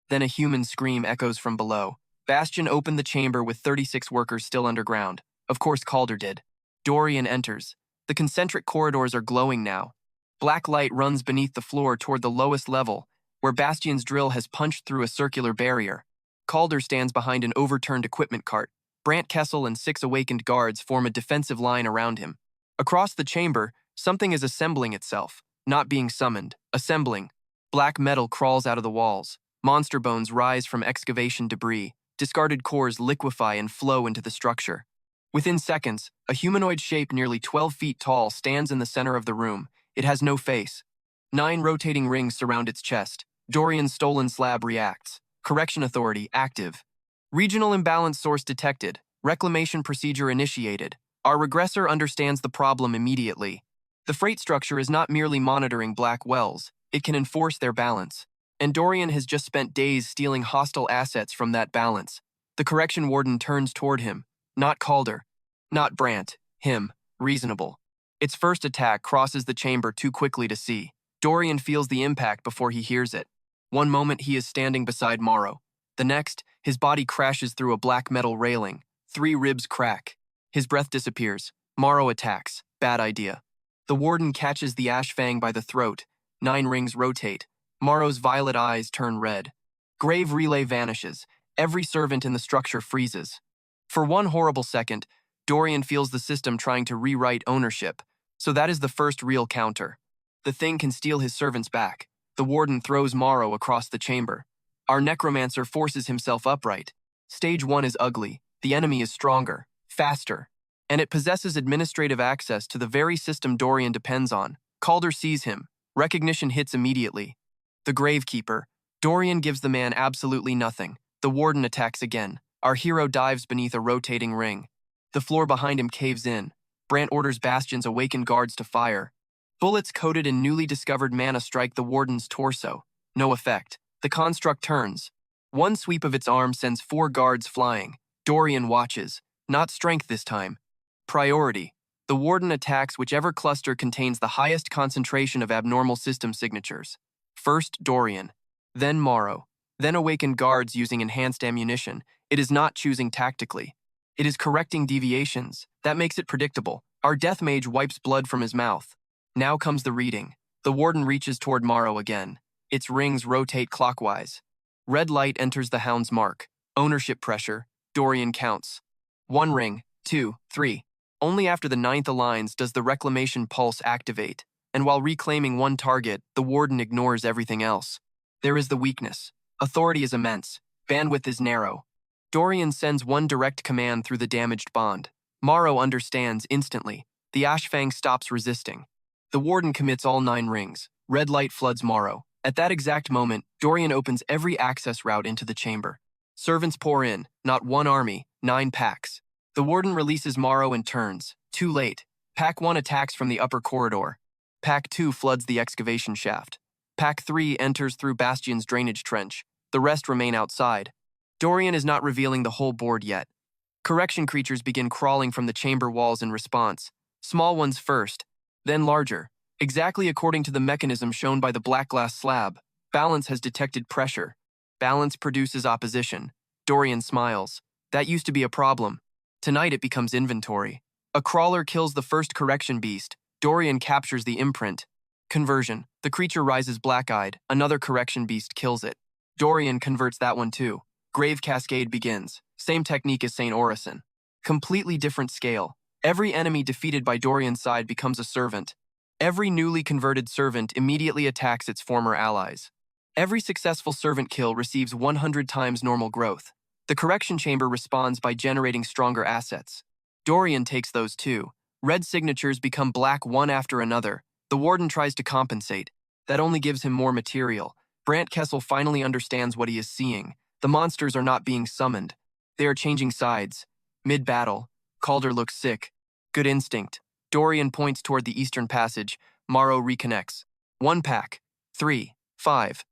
Then a human scream echoes from below. Bastion opened the chamber with 36 workers still underground. Of course Calder did. Dorian enters. The concentric corridors are glowing now. Black light runs beneath the floor toward the lowest level, where Bastion's drill has punched through a circular barrier. Calder stands behind an overturned equipment cart. Brant Kessel and 6 awakened guards form a defensive line around him. Across the chamber, something is assembling itself. Not being summoned. Assembling. Black metal crawls out of the walls. Monster bones rise from excavation debris. Discarded cores liquefy and flow into the structure. Within seconds, a humanoid shape nearly 12 feet tall stands in the center of the room. It has no face. 9 rotating rings surround its chest. Dorian's stolen slab reacts. Correction authority active. Regional imbalance source detected. Reclamation procedure initiated. Our regressor understands the problem immediately. The freight structure is not merely monitoring black wells. It can enforce their balance. And Dorian has just spent days stealing hostile assets from that balance. The correction warden turns toward him. Not Calder. Not Brant. Him. Reasonable. Its first attack crosses the chamber too quickly to see. Dorian feels the impact before he hears it. One moment he is standing beside Morrow. The next, his body crashes through a black metal railing. 3 ribs crack. His breath disappears. Morrow attacks. Bad idea. The warden catches the Ashfang by the throat. 9 rings rotate. Morrow's violet eyes turn red. Grave relay vanishes. Every servant in the structure freezes. For one horrible second, Dorian feels the system trying to rewrite ownership. So that is the first real counter. The thing can steal his servants back. The warden throws Morrow across the chamber. Our necromancer forces himself upright. Stage 1 is ugly. The enemy is stronger, faster, and it possesses administrative access to the very system Dorian depends on. Calder sees him. Recognition hits immediately. The Gravekeeper. Dorian gives the man absolutely nothing. The warden attacks again. Our hero dives beneath a rotating ring. The floor behind him caves in. Brant orders Bastion's awakened guards to fire. Bullets coated in newly discovered mana strike the warden's torso. No effect. The construct turns. One sweep of its arm sends 4 guards flying. Dorian watches. Not strength this time. Priority. The warden attacks whichever cluster contains the highest concentration of abnormal system signatures. First Dorian. Then Morrow. Then awakened guards using enhanced ammunition. It is not choosing tactically. It is correcting deviations. That makes it predictable. Our death mage wipes blood from his mouth. Now comes the reading. The warden reaches toward Morrow again. Its rings rotate clockwise. Red light enters the hound's mark. Ownership pressure. Dorian counts. 1 ring, 2, 3. Only after the 9th aligns does the reclamation pulse activate, and while reclaiming one target, the warden ignores everything else. There is the weakness. Authority is immense. Bandwidth is narrow. Dorian sends one direct command through the damaged bond. Morrow understands instantly. The Ashfang stops resisting. The warden commits all 9 rings. Red light floods Morrow. At that exact moment, Dorian opens every access route into the chamber. Servants pour in, not 1 army, 9 packs. The warden releases Morrow and turns. Too late. Pack 1 attacks from the upper corridor. Pack 2 floods the excavation shaft. Pack 3 enters through Bastion's drainage trench. The rest remain outside. Dorian is not revealing the whole board yet. Correction creatures begin crawling from the chamber walls in response. Small ones first, then larger. Exactly according to the mechanism shown by the black glass slab. Balance has detected pressure. Balance produces opposition. Dorian smiles. That used to be a problem. Tonight it becomes inventory. A crawler kills the first correction beast. Dorian captures the imprint. Conversion. The creature rises black-eyed. Another correction beast kills it. Dorian converts that one too. Grave Cascade begins. Same technique as St. Orison. Completely different scale. Every enemy defeated by Dorian's side becomes a servant. Every newly converted servant immediately attacks its former allies. Every successful servant kill receives 100 times normal growth. The correction chamber responds by generating stronger assets. Dorian takes those too. Red signatures become black one after another. The warden tries to compensate. That only gives him more material. Brant Kessel finally understands what he is seeing. The monsters are not being summoned. They are changing sides. Mid-battle, Calder looks sick. Good instinct. Dorian points toward the eastern passage. Morrow reconnects. 1 pack. 3, 5,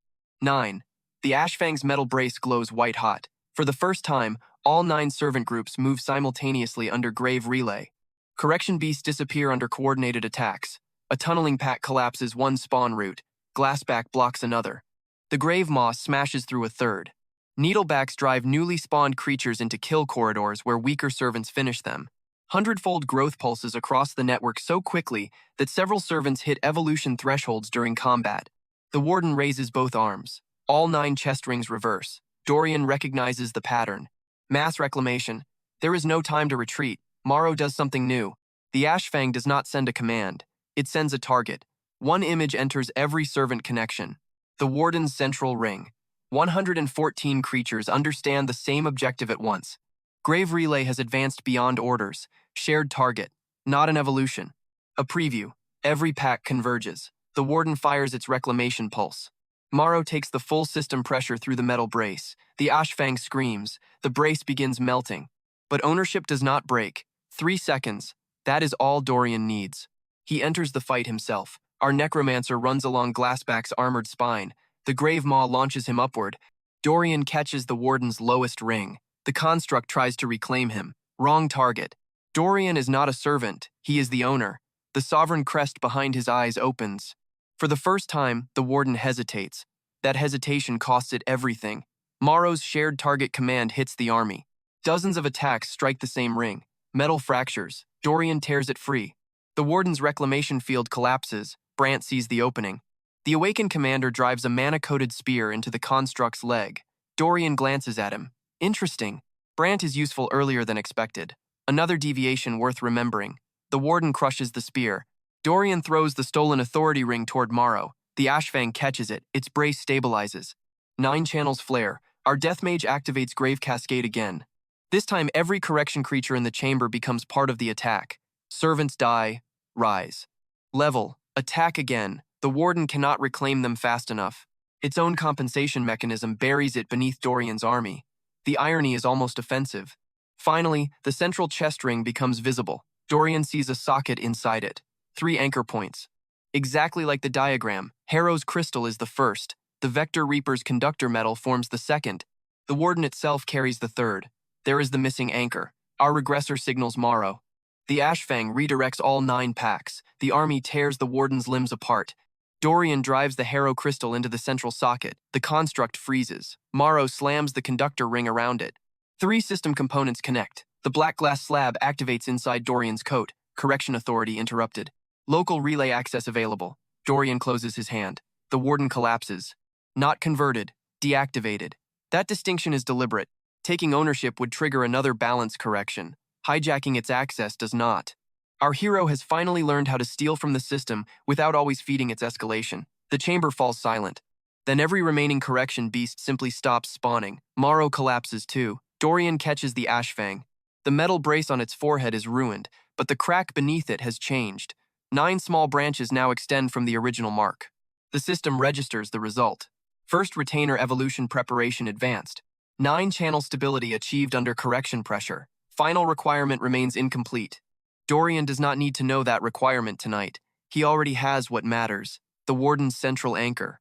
9. The Ashfang's metal brace glows white-hot. For the first time, all 9 servant groups move simultaneously under grave relay. Correction beasts disappear under coordinated attacks. A tunneling pack collapses one spawn route. Glassback blocks another. The grave moss smashes through a third. Needlebacks drive newly spawned creatures into kill corridors where weaker servants finish them. Hundredfold growth pulses across the network so quickly that several servants hit evolution thresholds during combat. The warden raises both arms. All 9 chest rings reverse. Dorian recognizes the pattern. Mass reclamation. There is no time to retreat. Morrow does something new. The Ashfang does not send a command. It sends a target. 1 image enters every servant connection. The warden's central ring. 114 creatures understand the same objective at once. Grave Relay has advanced beyond orders. Shared target. Not an evolution. A preview. Every pack converges. The warden fires its reclamation pulse. Morrow takes the full system pressure through the metal brace. The Ashfang screams. The brace begins melting. But ownership does not break. 3 seconds. That is all Dorian needs. He enters the fight himself. Our necromancer runs along Glassback's armored spine. The grave maw launches him upward. Dorian catches the warden's lowest ring. The construct tries to reclaim him. Wrong target. Dorian is not a servant. He is the owner. The sovereign crest behind his eyes opens. For the first time, the warden hesitates. That hesitation costs it everything. Morrow's shared target command hits the army. Dozens of attacks strike the same ring. Metal fractures. Dorian tears it free. The warden's reclamation field collapses. Brant sees the opening. The awakened commander drives a mana-coated spear into the construct's leg. Dorian glances at him. Interesting. Brant is useful earlier than expected. Another deviation worth remembering. The warden crushes the spear. Dorian throws the stolen authority ring toward Morrow. The Ashfang catches it. Its brace stabilizes. 9 channels flare. Our death mage activates Grave Cascade again. This time every correction creature in the chamber becomes part of the attack. Servants die. Rise. Level. Attack again. The warden cannot reclaim them fast enough. Its own compensation mechanism buries it beneath Dorian's army. The irony is almost offensive. Finally, the central chest ring becomes visible. Dorian sees a socket inside it. 3 anchor points. Exactly like the diagram, Harrow's crystal is the first. The Vector Reaper's conductor metal forms the second. The warden itself carries the third. There is the missing anchor. Our regressor signals Morrow. The Ashfang redirects all 9 packs. The army tears the warden's limbs apart. Dorian drives the Harrow crystal into the central socket. The construct freezes. Morrow slams the conductor ring around it. 3 system components connect. The black glass slab activates inside Dorian's coat. Correction authority interrupted. Local relay access available. Dorian closes his hand. The warden collapses. Not converted. Deactivated. That distinction is deliberate. Taking ownership would trigger another balance correction. Hijacking its access does not. Our hero has finally learned how to steal from the system without always feeding its escalation. The chamber falls silent. Then every remaining correction beast simply stops spawning. Morrow collapses too. Dorian catches the Ashfang. The metal brace on its forehead is ruined, but the crack beneath it has changed. 9 small branches now extend from the original mark. The system registers the result. First retainer evolution preparation advanced. 9 channel stability achieved under correction pressure. Final requirement remains incomplete. Dorian does not need to know that requirement tonight. He already has what matters, the warden's central anchor.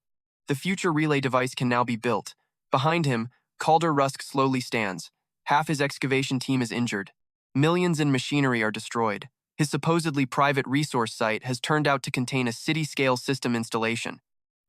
The future relay device can now be built. Behind him, Calder Rusk slowly stands. Half his excavation team is injured. Millions in machinery are destroyed. His supposedly private resource site has turned out to contain a city-scale system installation.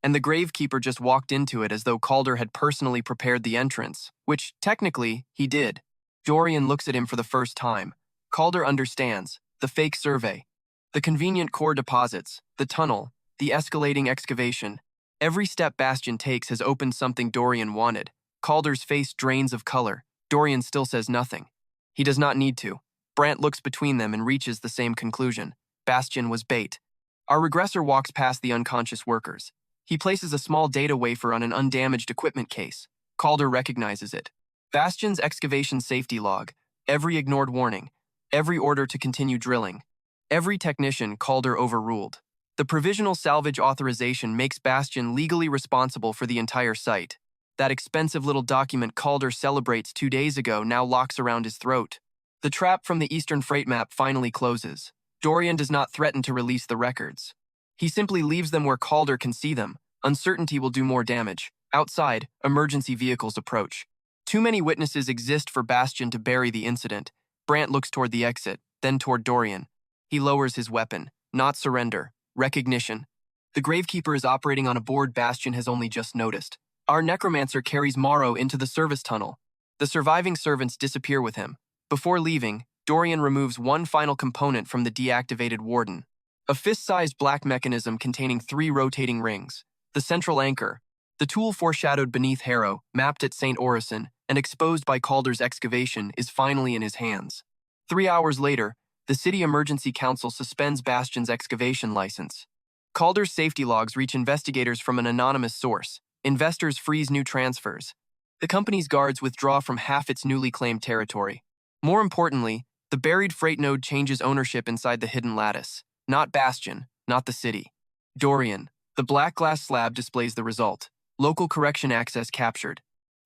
And the Gravekeeper just walked into it as though Calder had personally prepared the entrance, which, technically, he did. Dorian looks at him for the first time. Calder understands. The fake survey. The convenient core deposits. The tunnel. The escalating excavation. Every step Bastion takes has opened something Dorian wanted. Calder's face drains of color. Dorian still says nothing. He does not need to. Brant looks between them and reaches the same conclusion. Bastion was bait. Our regressor walks past the unconscious workers. He places a small data wafer on an undamaged equipment case. Calder recognizes it. Bastion's excavation safety log. Every ignored warning. Every order to continue drilling. Every technician Calder overruled. The provisional salvage authorization makes Bastion legally responsible for the entire site. That expensive little document Calder celebrates 2 days ago now locks around his throat. The trap from the Eastern freight map finally closes. Dorian does not threaten to release the records. He simply leaves them where Calder can see them. Uncertainty will do more damage. Outside, emergency vehicles approach. Too many witnesses exist for Bastion to bury the incident. Brant looks toward the exit, then toward Dorian. He lowers his weapon. Not surrender. Recognition. The Gravekeeper is operating on a board Bastion has only just noticed. Our necromancer carries Morrow into the service tunnel. The surviving servants disappear with him. Before leaving, Dorian removes one final component from the deactivated warden. A fist-sized black mechanism containing 3 rotating rings. The central anchor. The tool foreshadowed beneath Harrow, mapped at St. Orison, and exposed by Calder's excavation, is finally in his hands. 3 hours later, the City Emergency Council suspends Bastion's excavation license. Calder's safety logs reach investigators from an anonymous source. Investors freeze new transfers. The company's guards withdraw from half its newly claimed territory. More importantly, the buried freight node changes ownership inside the hidden lattice. Not Bastion, not the city. Dorian. The black glass slab displays the result. Local correction access captured.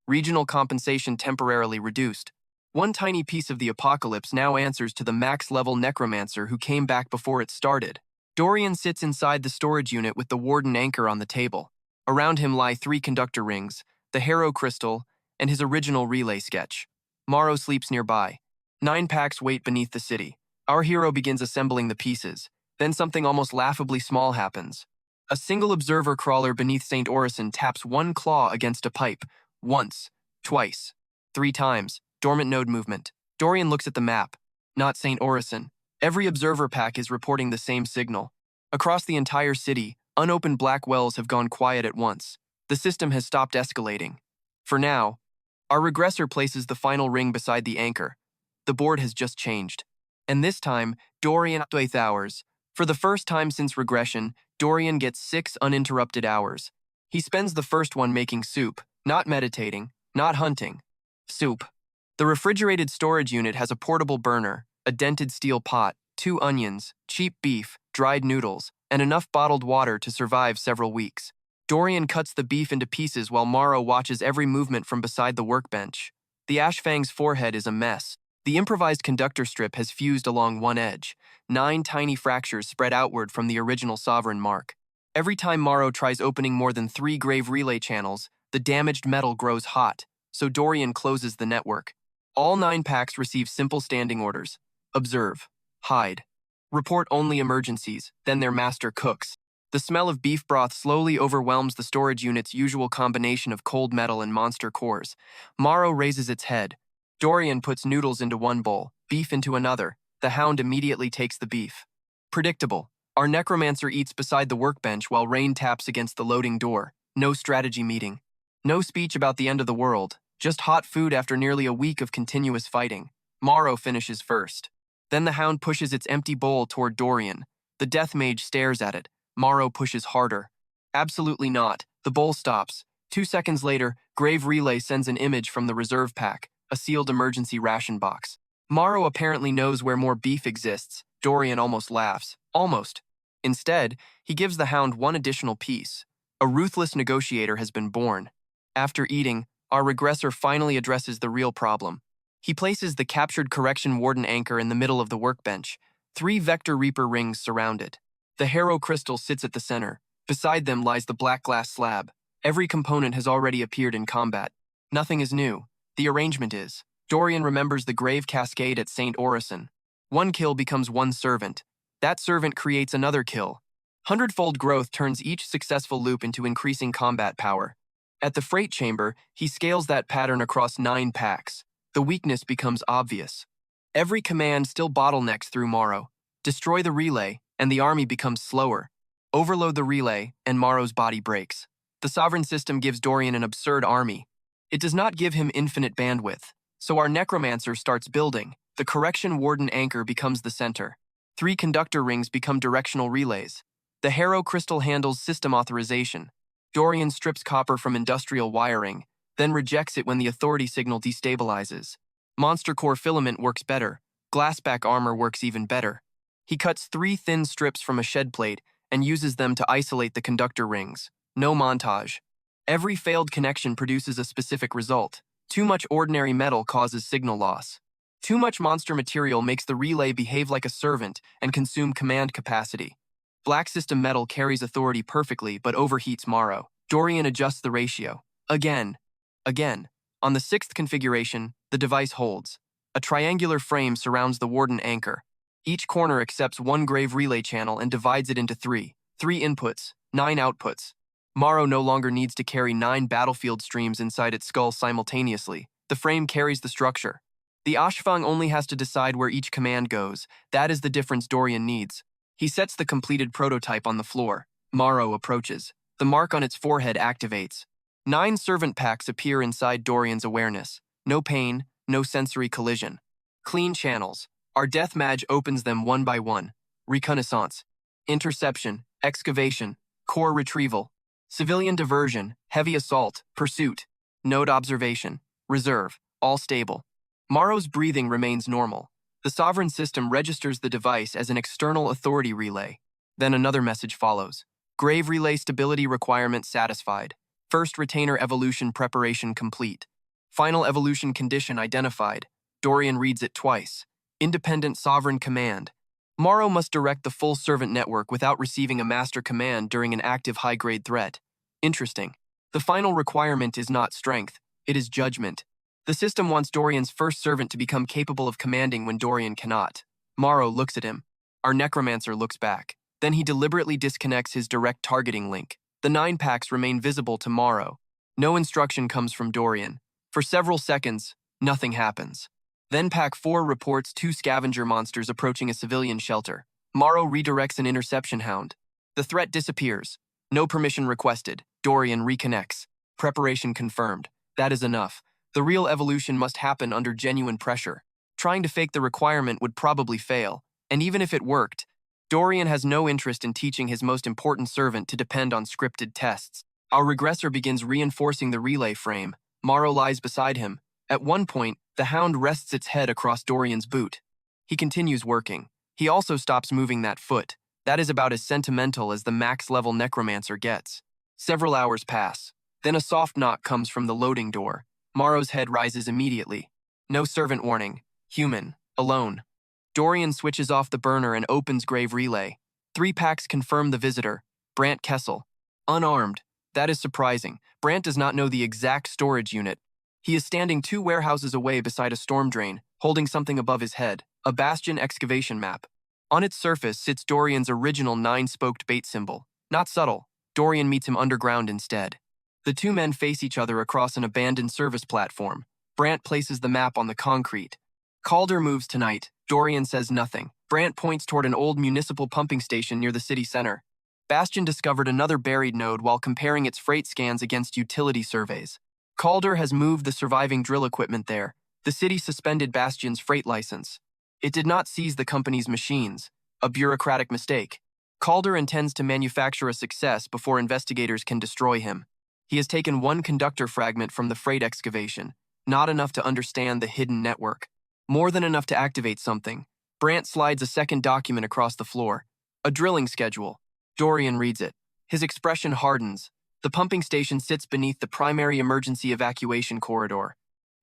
Regional compensation temporarily reduced. One tiny piece of the apocalypse now answers to the max level necromancer who came back before it started. Dorian sits inside the storage unit with the warden anchor on the table. Around him lie 3 conductor rings, the Harrow crystal, and his original relay sketch. Morrow sleeps nearby. 9 packs wait beneath the city. Our hero begins assembling the pieces. Then something almost laughably small happens. A single observer crawler beneath St. Orison taps one claw against a pipe. Once, twice, 3 times. Dormant node movement. Dorian looks at the map. Not St. Orison. Every observer pack is reporting the same signal. Across the entire city, unopened black wells have gone quiet at once. The system has stopped escalating. For now, our regressor places the final ring beside the anchor. The board has just changed. And this time, Dorian 8 hours. For the first time since regression, Dorian gets 6 uninterrupted hours. He spends the first one making soup, not meditating, not hunting. Soup. The refrigerated storage unit has a portable burner, a dented steel pot, 2 onions, cheap beef, dried noodles, and enough bottled water to survive several weeks. Dorian cuts the beef into pieces while Morrow watches every movement from beside the workbench. The Ashfang's forehead is a mess. The improvised conductor strip has fused along one edge. 9 tiny fractures spread outward from the original sovereign mark. Every time Morrow tries opening more than 3 grave relay channels, the damaged metal grows hot, so Dorian closes the network. All 9 packs receive simple standing orders. Observe. Hide. Report only emergencies, then their master cooks. The smell of beef broth slowly overwhelms the storage unit's usual combination of cold metal and monster cores. Morrow raises its head. Dorian puts noodles into one bowl, beef into another, The Hound immediately takes the beef. Predictable. Our necromancer eats beside the workbench while Rain taps against the loading door. No strategy meeting. No speech about the end of the world. Just hot food after nearly a week of continuous fighting. Morrow finishes first. Then the Hound pushes its empty bowl toward Dorian. The Death Mage stares at it. Morrow pushes harder. Absolutely not. The bowl stops. 2 seconds later, Grave Relay sends an image from the reserve pack, a sealed emergency ration box. Morrow apparently knows where more beef exists. Dorian almost laughs. Almost. Instead, he gives the Hound one additional piece. A ruthless negotiator has been born. After eating, our regressor finally addresses the real problem. He places the captured Correction Warden anchor in the middle of the workbench. 3 Vector Reaper rings surround it. The Harrow crystal sits at the center. Beside them lies the black glass slab. Every component has already appeared in combat. Nothing is new. The arrangement is. Dorian remembers the grave cascade at St. Orison. 1 kill becomes 1 servant. That servant creates another kill. 100-fold growth turns each successful loop into increasing combat power. At the freight chamber, he scales that pattern across 9 packs. The weakness becomes obvious. Every command still bottlenecks through Morrow. Destroy the relay, and the army becomes slower. Overload the relay, and Morrow's body breaks. The Sovereign System gives Dorian an absurd army. It does not give him infinite bandwidth, so our Necromancer starts building. The Correction Warden anchor becomes the center. 3 conductor rings become directional relays. The Harrow crystal handles system authorization. Dorian strips copper from industrial wiring, then rejects it when the authority signal destabilizes. Monster Core filament works better. Glassback armor works even better. He cuts 3 thin strips from a shed plate and uses them to isolate the conductor rings. No montage. Every failed connection produces a specific result. Too much ordinary metal causes signal loss. Too much monster material makes the relay behave like a servant and consume command capacity. Black system metal carries authority perfectly but overheats Morrow. Dorian adjusts the ratio. Again. On the 6th configuration, the device holds. A triangular frame surrounds the Warden anchor. Each corner accepts 1 grave relay channel and divides it into 3. 3 inputs, 9 outputs. Morrow no longer needs to carry 9 battlefield streams inside its skull simultaneously. The frame carries the structure. The Ashfang only has to decide where each command goes. That is the difference Dorian needs. He sets the completed prototype on the floor. Morrow approaches. The mark on its forehead activates. 9 servant packs appear inside Dorian's awareness. No pain, no sensory collision. Clean channels. Our death mage opens them one by one. Reconnaissance. Interception. Excavation. Core retrieval. Civilian diversion. Heavy assault. Pursuit. Node observation. Reserve. All stable. Morrow's breathing remains normal. The Sovereign System registers the device as an external authority relay. Then another message follows. Grave relay stability requirement satisfied. First retainer evolution preparation complete. Final evolution condition identified. Dorian reads it twice. Independent sovereign command. Morrow must direct the full servant network without receiving a master command during an active high-grade threat. Interesting. The final requirement is not strength, it is judgment. The system wants Dorian's first servant to become capable of commanding when Dorian cannot. Morrow looks at him. Our necromancer looks back. Then he deliberately disconnects his direct targeting link. The 9 packs remain visible to Morrow. No instruction comes from Dorian. For several seconds, nothing happens. Then Pack 4 reports 2 scavenger monsters approaching a civilian shelter. Morrow redirects an interception hound. The threat disappears. No permission requested. Dorian reconnects. Preparation confirmed. That is enough. The real evolution must happen under genuine pressure. Trying to fake the requirement would probably fail. And even if it worked, Dorian has no interest in teaching his most important servant to depend on scripted tests. Our regressor begins reinforcing the relay frame. Morrow lies beside him. At one point, the hound rests its head across Dorian's boot. He continues working. He also stops moving that foot. That is about as sentimental as the max level necromancer gets. Several hours pass. Then a soft knock comes from the loading door. Morrow's head rises immediately. No servant warning. Human. Alone. Dorian switches off the burner and opens Grave Relay. 3 packs confirm the visitor. Brant Kessel. Unarmed. That is surprising. Brant does not know the exact storage unit. He is standing 2 warehouses away beside a storm drain, holding something above his head, a bastion excavation map. On its surface sits Dorian's original 9-spoked bait symbol. Not subtle. Dorian meets him underground instead. The 2 men face each other across an abandoned service platform. Brant places the map on the concrete. Calder moves tonight. Dorian says nothing. Brant points toward an old municipal pumping station near the city center. Bastion discovered another buried node while comparing its freight scans against utility surveys. Calder has moved the surviving drill equipment there. The city suspended Bastion's freight license. It did not seize the company's machines, a bureaucratic mistake. Calder intends to manufacture a success before investigators can destroy him. He has taken one conductor fragment from the freight excavation, not enough to understand the hidden network. More than enough to activate something. Brant slides a second document across the floor. A drilling schedule. Dorian reads it. His expression hardens. The pumping station sits beneath the primary emergency evacuation corridor.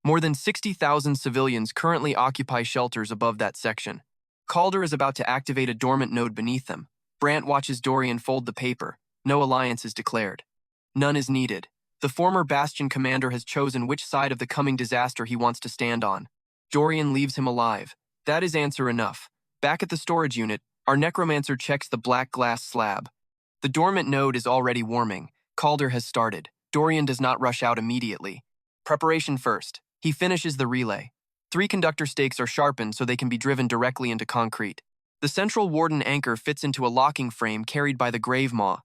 More than 60,000 civilians currently occupy shelters above that section. Calder is about to activate a dormant node beneath them. Brant watches Dorian fold the paper. No alliance is declared. None is needed. The former Bastion commander has chosen which side of the coming disaster he wants to stand on. Dorian leaves him alive. That is answer enough. Back at the storage unit, our necromancer checks the black glass slab. The dormant node is already warming. Calder has started. Dorian does not rush out immediately. Preparation first. He finishes the relay. 3 conductor stakes are sharpened so they can be driven directly into concrete. The central warden anchor fits into a locking frame carried by the grave maw.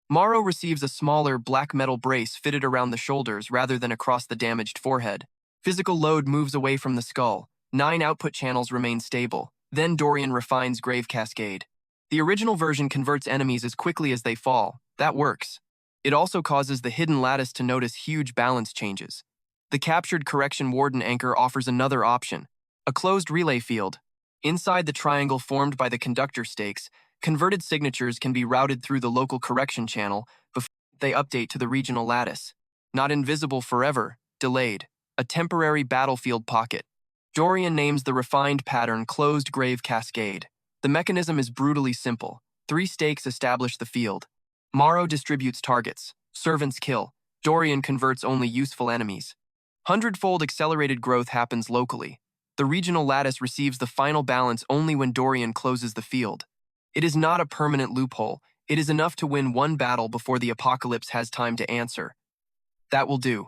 Morrow receives a smaller black metal brace fitted around the shoulders rather than across the damaged forehead. Physical load moves away from the skull. 9 output channels remain stable. Then Dorian refines Grave Cascade. The original version converts enemies as quickly as they fall. That works. It also causes the hidden lattice to notice huge balance changes. The captured correction warden anchor offers another option, a closed relay field. Inside the triangle formed by the conductor stakes, converted signatures can be routed through the local correction channel before they update to the regional lattice. Not invisible forever, delayed. A temporary battlefield pocket. Dorian names the refined pattern Closed Grave Cascade. The mechanism is brutally simple. 3 stakes establish the field. Morrow distributes targets. Servants kill. Dorian converts only useful enemies. Hundredfold accelerated growth happens locally. The regional lattice receives the final balance only when Dorian closes the field. It is not a permanent loophole. It is enough to win one battle before the apocalypse has time to answer. That will do.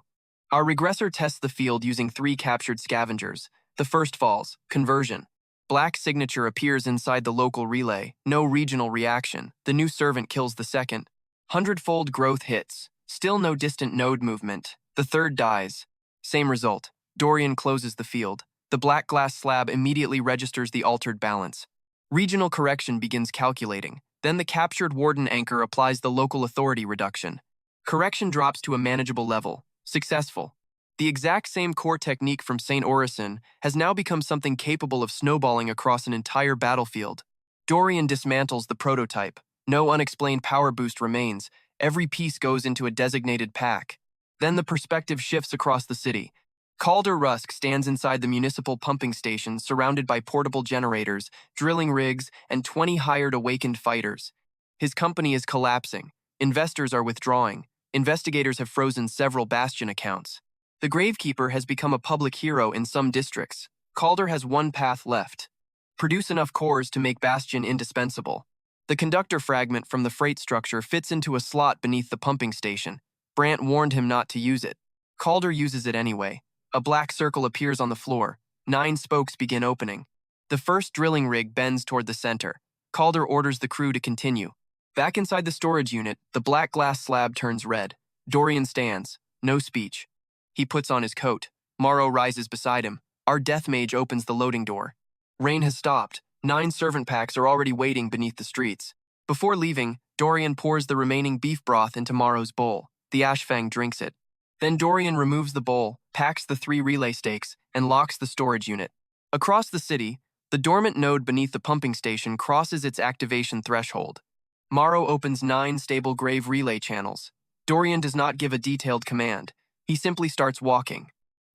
Our regressor tests the field using 3 captured scavengers. The first falls. Conversion. Black signature appears inside the local relay. No regional reaction. The new servant kills the second. Hundredfold growth hits. Still no distant node movement. The third dies. Same result. Dorian closes the field. The black glass slab immediately registers the altered balance. Regional correction begins calculating. Then the captured warden anchor applies the local authority reduction. Correction drops to a manageable level. Successful. The exact same core technique from St. Orison has now become something capable of snowballing across an entire battlefield. Dorian dismantles the prototype. No unexplained power boost remains. Every piece goes into a designated pack. Then the perspective shifts across the city. Calder Rusk stands inside the municipal pumping station surrounded by portable generators, drilling rigs, and 20 hired awakened fighters. His company is collapsing. Investors are withdrawing. Investigators have frozen several Bastion accounts. The Gravekeeper has become a public hero in some districts. Calder has one path left. Produce enough cores to make Bastion indispensable. The conductor fragment from the freight structure fits into a slot beneath the pumping station. Brant warned him not to use it. Calder uses it anyway. A black circle appears on the floor. 9 spokes begin opening. The first drilling rig bends toward the center. Calder orders the crew to continue. Back inside the storage unit, the black glass slab turns red. Dorian stands. No speech. He puts on his coat. Morrow rises beside him. Our death mage opens the loading door. Rain has stopped. 9 servant packs are already waiting beneath the streets. Before leaving, Dorian pours the remaining beef broth into Morrow's bowl. The Ashfang drinks it. Then Dorian removes the bowl, packs the 3 relay stakes, and locks the storage unit. Across the city, the dormant node beneath the pumping station crosses its activation threshold. Morrow opens 9 stable grave relay channels. Dorian does not give a detailed command. He simply starts walking.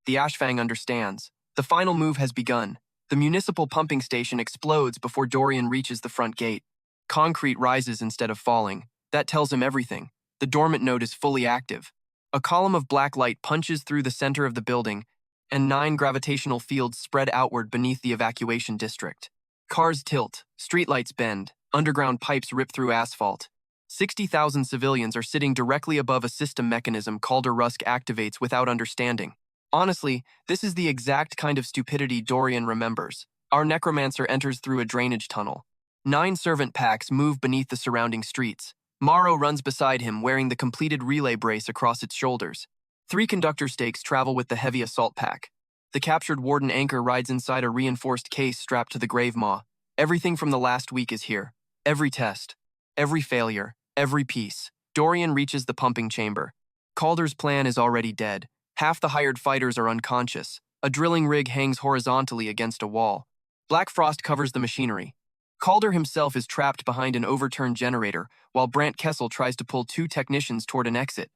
The Ashfang understands. The final move has begun. The municipal pumping station explodes before Dorian reaches the front gate. Concrete rises instead of falling. That tells him everything. The dormant node is fully active. A column of black light punches through the center of the building, and 9 gravitational fields spread outward beneath the evacuation district. Cars tilt, streetlights bend, underground pipes rip through asphalt. 60,000 civilians are sitting directly above a system mechanism Calder Rusk activates without understanding. Honestly, this is the exact kind of stupidity Dorian remembers. Our necromancer enters through a drainage tunnel. 9 servant packs move beneath the surrounding streets. Morrow runs beside him wearing the completed relay brace across its shoulders. 3 conductor stakes travel with the heavy assault pack. The captured warden anchor rides inside a reinforced case strapped to the grave maw. Everything from the last week is here. Every test, every failure, every piece. Dorian reaches the pumping chamber. Calder's plan is already dead. Half the hired fighters are unconscious. A drilling rig hangs horizontally against a wall. Black frost covers the machinery. Calder himself is trapped behind an overturned generator, while Brant Kessel tries to pull 2 technicians toward an exit.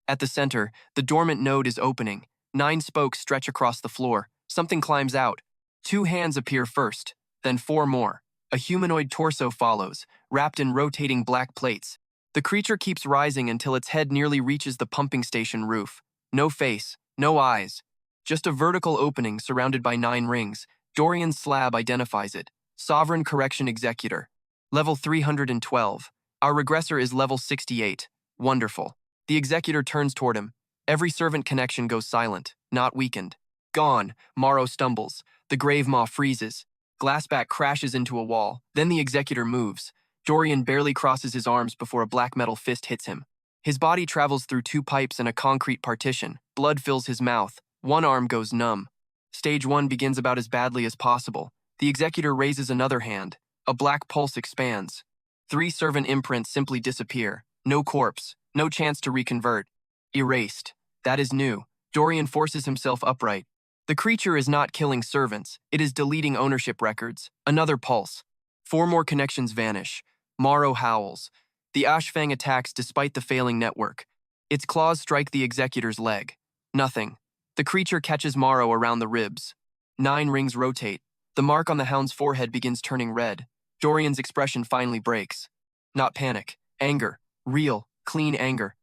At the center, the dormant node is opening. 9 spokes stretch across the floor. Something climbs out. 2 hands appear first, then 4 more. A humanoid torso follows, wrapped in rotating black plates. The creature keeps rising until its head nearly reaches the pumping station roof. No face, no eyes. Just a vertical opening surrounded by 9 rings. Dorian's slab identifies it. Sovereign Correction Executor. Level 312. Our regressor is level 68. Wonderful. The executor turns toward him. Every servant connection goes silent, not weakened. Gone. Morrow stumbles. The grave maw freezes. Glassback crashes into a wall. Then the executor moves. Dorian barely crosses his arms before a black metal fist hits him. His body travels through 2 pipes and a concrete partition. Blood fills his mouth. One arm goes numb. Stage 1 begins about as badly as possible. The executor raises another hand. A black pulse expands. 3 servant imprints simply disappear. No corpse. No chance to reconvert. Erased. That is new. Dorian forces himself upright. The creature is not killing servants. It is deleting ownership records. Another pulse. 4 more connections vanish. Morrow howls. The Ashfang attacks despite the failing network. Its claws strike the executor's leg. Nothing. The creature catches Morrow around the ribs. 9 rings rotate. The mark on the hound's forehead begins turning red. Dorian's expression finally breaks. Not panic. Anger. Real, clean anger.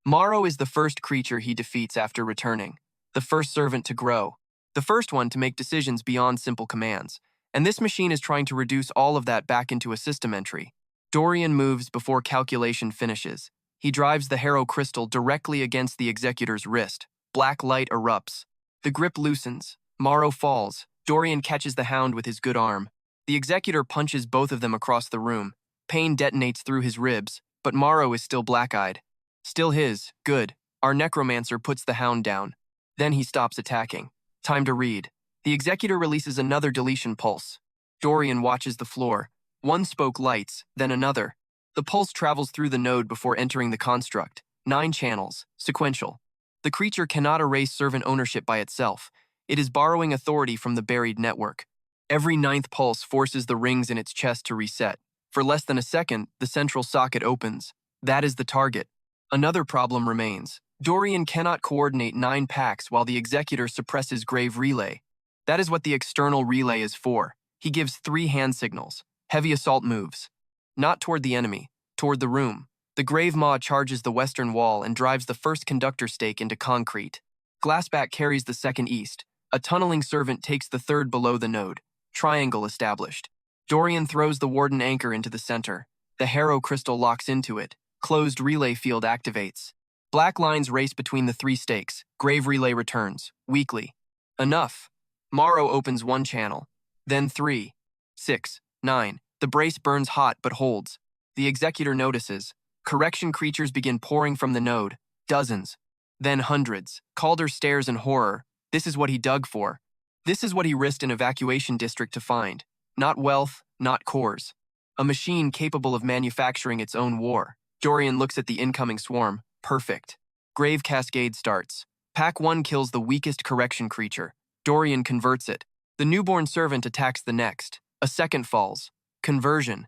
Morrow is the first creature he defeats after returning. The first servant to grow. The first one to make decisions beyond simple commands. And this machine is trying to reduce all of that back into a system entry. Dorian moves before calculation finishes. He drives the Harrow crystal directly against the executor's wrist. Black light erupts. The grip loosens. Morrow falls. Dorian catches the hound with his good arm. The executor punches both of them across the room. Pain detonates through his ribs, but Morrow is still black-eyed. Still his. Good. Our necromancer puts the hound down. Then he stops attacking. Time to read. The executor releases another deletion pulse. Dorian watches the floor. 1 spoke lights, then another. The pulse travels through the node before entering the construct. 9 channels. Sequential. The creature cannot erase servant ownership by itself. It is borrowing authority from the buried network. Every 9th pulse forces the rings in its chest to reset. For less than a second, the central socket opens. That is the target. Another problem remains. Dorian cannot coordinate 9 packs while the executor suppresses grave relay. That is what the external relay is for. He gives 3 hand signals. Heavy assault moves. Not toward the enemy, toward the room. The grave maw charges the western wall and drives the first conductor stake into concrete. Glassback carries the second east. A tunneling servant takes the 3rd below the node. Triangle established. Dorian throws the warden anchor into the center. The Harrow crystal locks into it. Closed relay field activates. Black lines race between the 3 stakes. Grave relay returns. Weakly. Enough. Morrow opens 1 channel. Then 3. 6. 9. The brace burns hot but holds. The executor notices. Correction creatures begin pouring from the node. Dozens. Then hundreds. Calder stares in horror. This is what he dug for. This is what he risked an evacuation district to find. Not wealth, not cores. A machine capable of manufacturing its own war. Dorian looks at the incoming swarm. Perfect. Grave cascade starts. Pack 1 kills the weakest correction creature. Dorian converts it. The newborn servant attacks the next. A second falls. Conversion.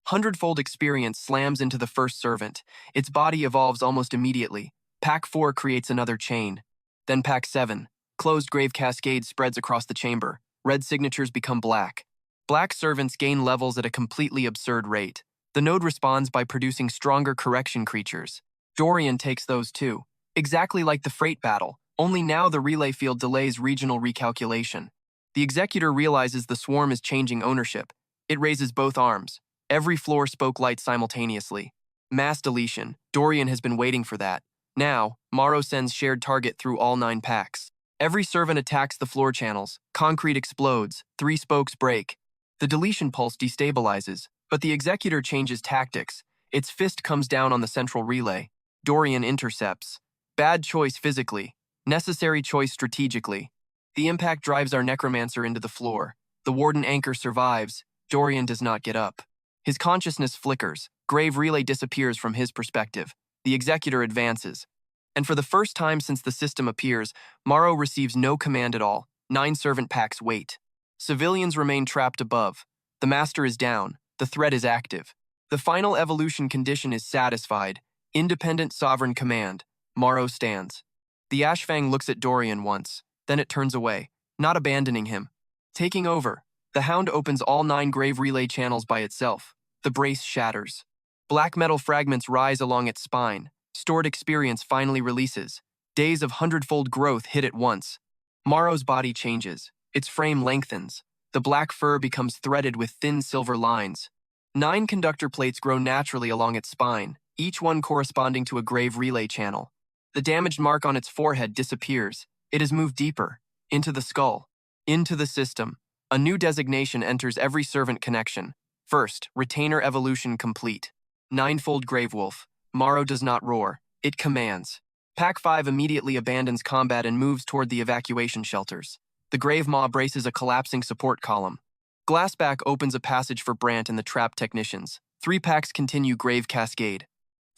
100-fold experience slams into the first servant. Its body evolves almost immediately. Pack 4 creates another chain. Then Pack 7. Closed grave cascade spreads across the chamber. Red signatures become black. Black servants gain levels at a completely absurd rate. The node responds by producing stronger correction creatures. Dorian takes those too. Exactly like the freight battle, only now the relay field delays regional recalculation. The executor realizes the swarm is changing ownership. It raises both arms. Every floor spoke light simultaneously. Mass deletion. Dorian has been waiting for that. Now, Morrow sends shared target through all 9 packs. Every servant attacks the floor channels. Concrete explodes. 3 spokes break. The deletion pulse destabilizes, but the executor changes tactics. Its fist comes down on the central relay. Dorian intercepts. Bad choice physically. Necessary choice strategically. The impact drives our necromancer into the floor. The warden anchor survives. Dorian does not get up. His consciousness flickers. Grave relay disappears from his perspective. The executor advances. And for the first time since the system appears, Morrow receives no command at all. 9 servant packs wait. Civilians remain trapped above. The master is down. The threat is active. The final evolution condition is satisfied. Independent sovereign command. Morrow stands. The Ashfang looks at Dorian once. Then it turns away, not abandoning him. Taking over. The Hound opens all 9 grave relay channels by itself. The brace shatters. Black metal fragments rise along its spine. Stored experience finally releases. Days of 100-fold growth hit at once. Morrow's body changes. Its frame lengthens. The black fur becomes threaded with thin silver lines. 9 conductor plates grow naturally along its spine, each one corresponding to a grave relay channel. The damaged mark on its forehead disappears. It has moved deeper, into the skull, into the system. A new designation enters every servant connection. First, retainer evolution complete. 9-fold grave wolf. Morrow does not roar. It commands. Pack 5 immediately abandons combat and moves toward the evacuation shelters. The grave maw braces a collapsing support column. Glassback opens a passage for Brant and the trapped technicians. 3 packs continue grave cascade.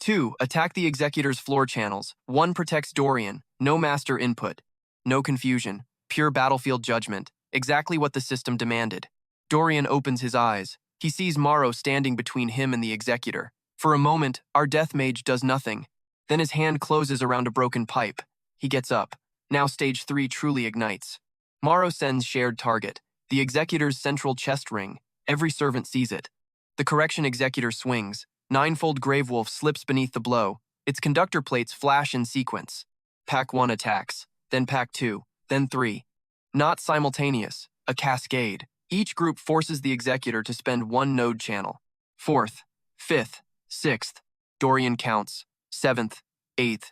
2. Attack the executor's floor channels. 1 protects Dorian. No master input. No confusion. Pure battlefield judgment. Exactly what the system demanded. Dorian opens his eyes. He sees Morrow standing between him and the executor. For a moment, our death mage does nothing. Then his hand closes around a broken pipe. He gets up. Now stage 3 truly ignites. Morrow sends shared target. The executor's central chest ring. Every servant sees it. The correction executor swings. 9-fold grave wolf slips beneath the blow. Its conductor plates flash in sequence. Pack 1 attacks. Then Pack 2. Then 3. Not simultaneous. A cascade. Each group forces the executor to spend 1 node channel. 4th. 5th. 6th. Dorian counts. 7th. 8th.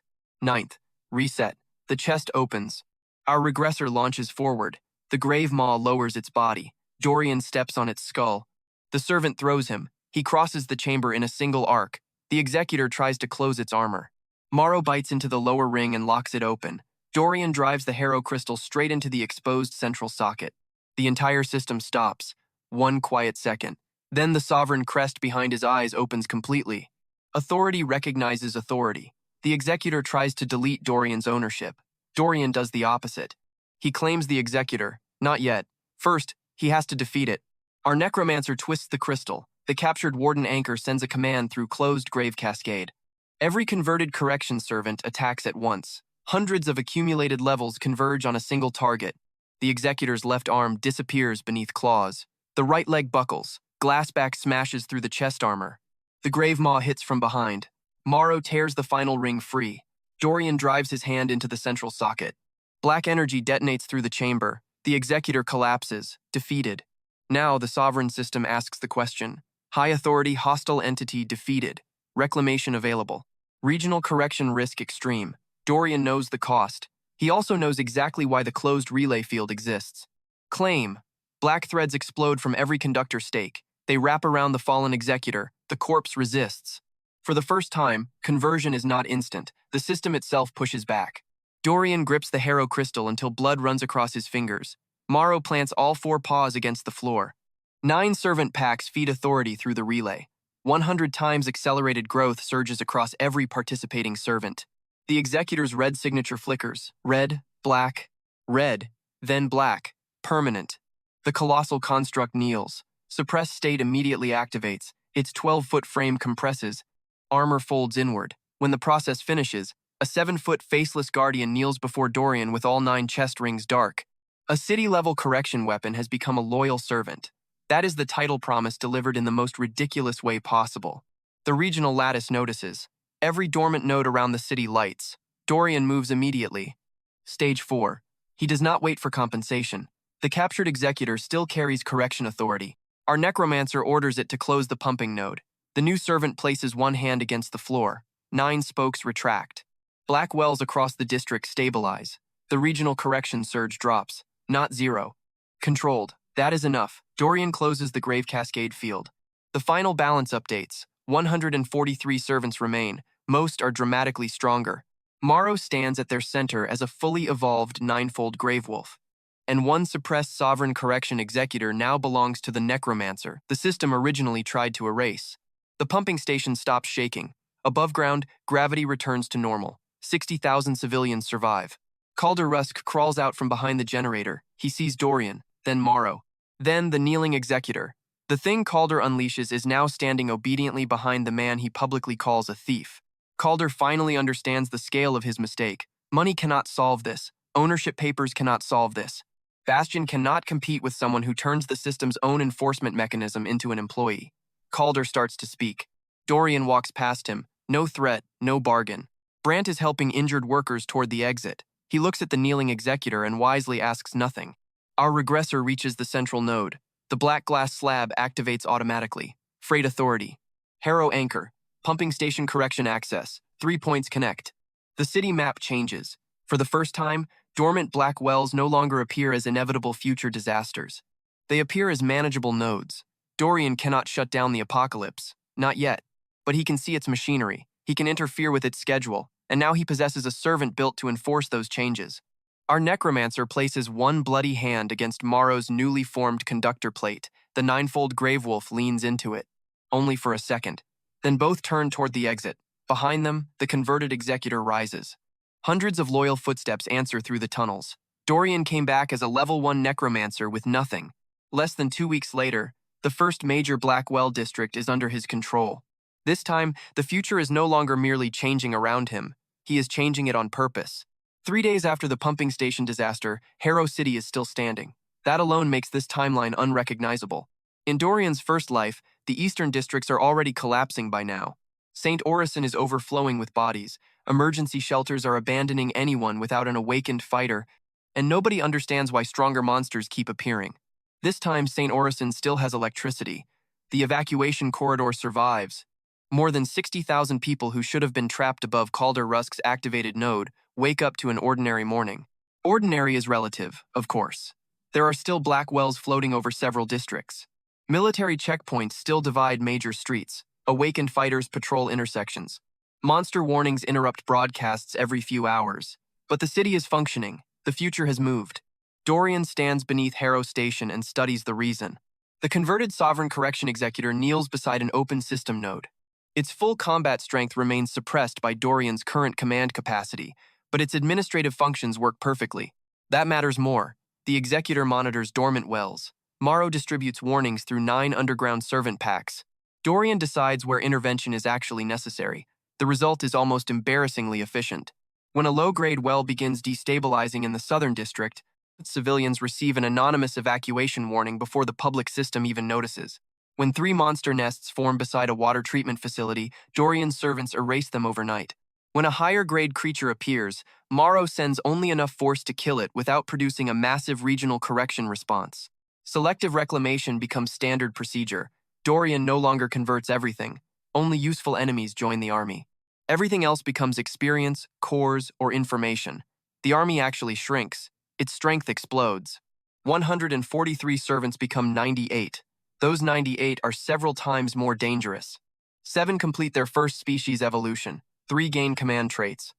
9th. Reset. The chest opens. Our regressor launches forward. The grave maw lowers its body. Dorian steps on its skull. The servant throws him. He crosses the chamber in a single arc. The executor tries to close its armor. Morrow bites into the lower ring and locks it open. Dorian drives the Harrow crystal straight into the exposed central socket. The entire system stops. 1 quiet second. Then the sovereign crest behind his eyes opens completely. Authority recognizes authority. The executor tries to delete Dorian's ownership. Dorian does the opposite. He claims the executor. Not yet. First, he has to defeat it. Our necromancer twists the crystal. The captured warden anchor sends a command through closed grave cascade. Every converted correction servant attacks at once. Hundreds of accumulated levels converge on a single target. The executor's left arm disappears beneath claws. The right leg buckles. Glassback smashes through the chest armor. The grave maw hits from behind. Morrow tears the final ring free. Dorian drives his hand into the central socket. Black energy detonates through the chamber. The executor collapses, defeated. Now the sovereign system asks the question. High authority hostile entity defeated. Reclamation available. Regional correction risk extreme. Dorian knows the cost. He also knows exactly why the closed relay field exists. Claim. Black threads explode from every conductor stake. They wrap around the fallen executor. The corpse resists. For the first time, conversion is not instant. The system itself pushes back. Dorian grips the Harrow crystal until blood runs across his fingers. Morrow plants all 4 paws against the floor. 9 servant packs feed authority through the relay. 100 times accelerated growth surges across every participating servant. The executor's red signature flickers. Red, black, red, then black. Permanent. The colossal construct kneels. Suppressed state immediately activates. Its 12-foot frame compresses. Armor folds inward. When the process finishes, a 7-foot faceless guardian kneels before Dorian with all 9 chest rings dark. A city-level correction weapon has become a loyal servant. That is the title promise delivered in the most ridiculous way possible. The regional lattice notices. Every dormant node around the city lights. Dorian moves immediately. Stage 4. He does not wait for compensation. The captured executor still carries correction authority. Our necromancer orders it to close the pumping node. The new servant places 1 hand against the floor. 9 spokes retract. Black wells across the district stabilize. The regional correction surge drops. Not zero. Controlled. That is enough. Dorian closes the Grave Cascade field. The final balance updates. 143 servants remain. Most are dramatically stronger. Morrow stands at their center as a fully evolved ninefold Gravewolf. And one suppressed sovereign correction executor now belongs to the Necromancer the system originally tried to erase. The pumping station stops shaking. Above ground, gravity returns to normal. 60,000 civilians survive. Calder Rusk crawls out from behind the generator. He sees Dorian, then Morrow, then the kneeling executor. The thing Calder unleashes is now standing obediently behind the man he publicly calls a thief. Calder finally understands the scale of his mistake. Money cannot solve this. Ownership papers cannot solve this. Bastion cannot compete with someone who turns the system's own enforcement mechanism into an employee. Calder starts to speak. Dorian walks past him. No threat, no bargain. Brant is helping injured workers toward the exit. He looks at the kneeling executor and wisely asks nothing. Our regressor reaches the central node. The black glass slab activates automatically. Freight authority. Harrow anchor. Pumping station correction access. 3 points connect. The city map changes. For the first time, dormant black wells no longer appear as inevitable future disasters. They appear as manageable nodes. Dorian cannot shut down the apocalypse. Not yet. But he can see its machinery. He can interfere with its schedule. And now he possesses a servant built to enforce those changes. Our necromancer places one bloody hand against Morrow's newly formed conductor plate. The ninefold Gravewolf leans into it. Only for a second. Then both turn toward the exit. Behind them, the converted executor rises. Hundreds of loyal footsteps answer through the tunnels. Dorian came back as a level 1 necromancer with nothing. Less than 2 weeks later, the first major Black Well district is under his control. This time, the future is no longer merely changing around him. He is changing it on purpose. 3 days after the pumping station disaster, Harrow City is still standing. That alone makes this timeline unrecognizable. In Dorian's first life, the eastern districts are already collapsing by now. St. Orison is overflowing with bodies. Emergency shelters are abandoning anyone without an awakened fighter, and nobody understands why stronger monsters keep appearing. This time, St. Orison still has electricity. The evacuation corridor survives. More than 60,000 people who should have been trapped above Calder Rusk's activated node wake up to an ordinary morning. Ordinary is relative, of course. There are still black wells floating over several districts. Military checkpoints still divide major streets. Awakened fighters patrol intersections. Monster warnings interrupt broadcasts every few hours. But the city is functioning. The future has moved. Dorian stands beneath Harrow Station and studies the reason. The converted Sovereign Correction Executor kneels beside an open system node. Its full combat strength remains suppressed by Dorian's current command capacity, but its administrative functions work perfectly. That matters more. The Executor monitors dormant wells. Morrow distributes warnings through 9 underground servant packs. Dorian decides where intervention is actually necessary. The result is almost embarrassingly efficient. When a low-grade well begins destabilizing in the southern district, civilians receive an anonymous evacuation warning before the public system even notices. When 3 monster nests form beside a water treatment facility, Dorian's servants erase them overnight. When a higher-grade creature appears, Morrow sends only enough force to kill it without producing a massive regional correction response. Selective reclamation becomes standard procedure. Dorian no longer converts everything. Only useful enemies join the army. Everything else becomes experience, cores, or information. The army actually shrinks. Its strength explodes. 143 servants become 98. Those 98 are several times more dangerous. 7 complete their first species evolution. 3 gain command traits.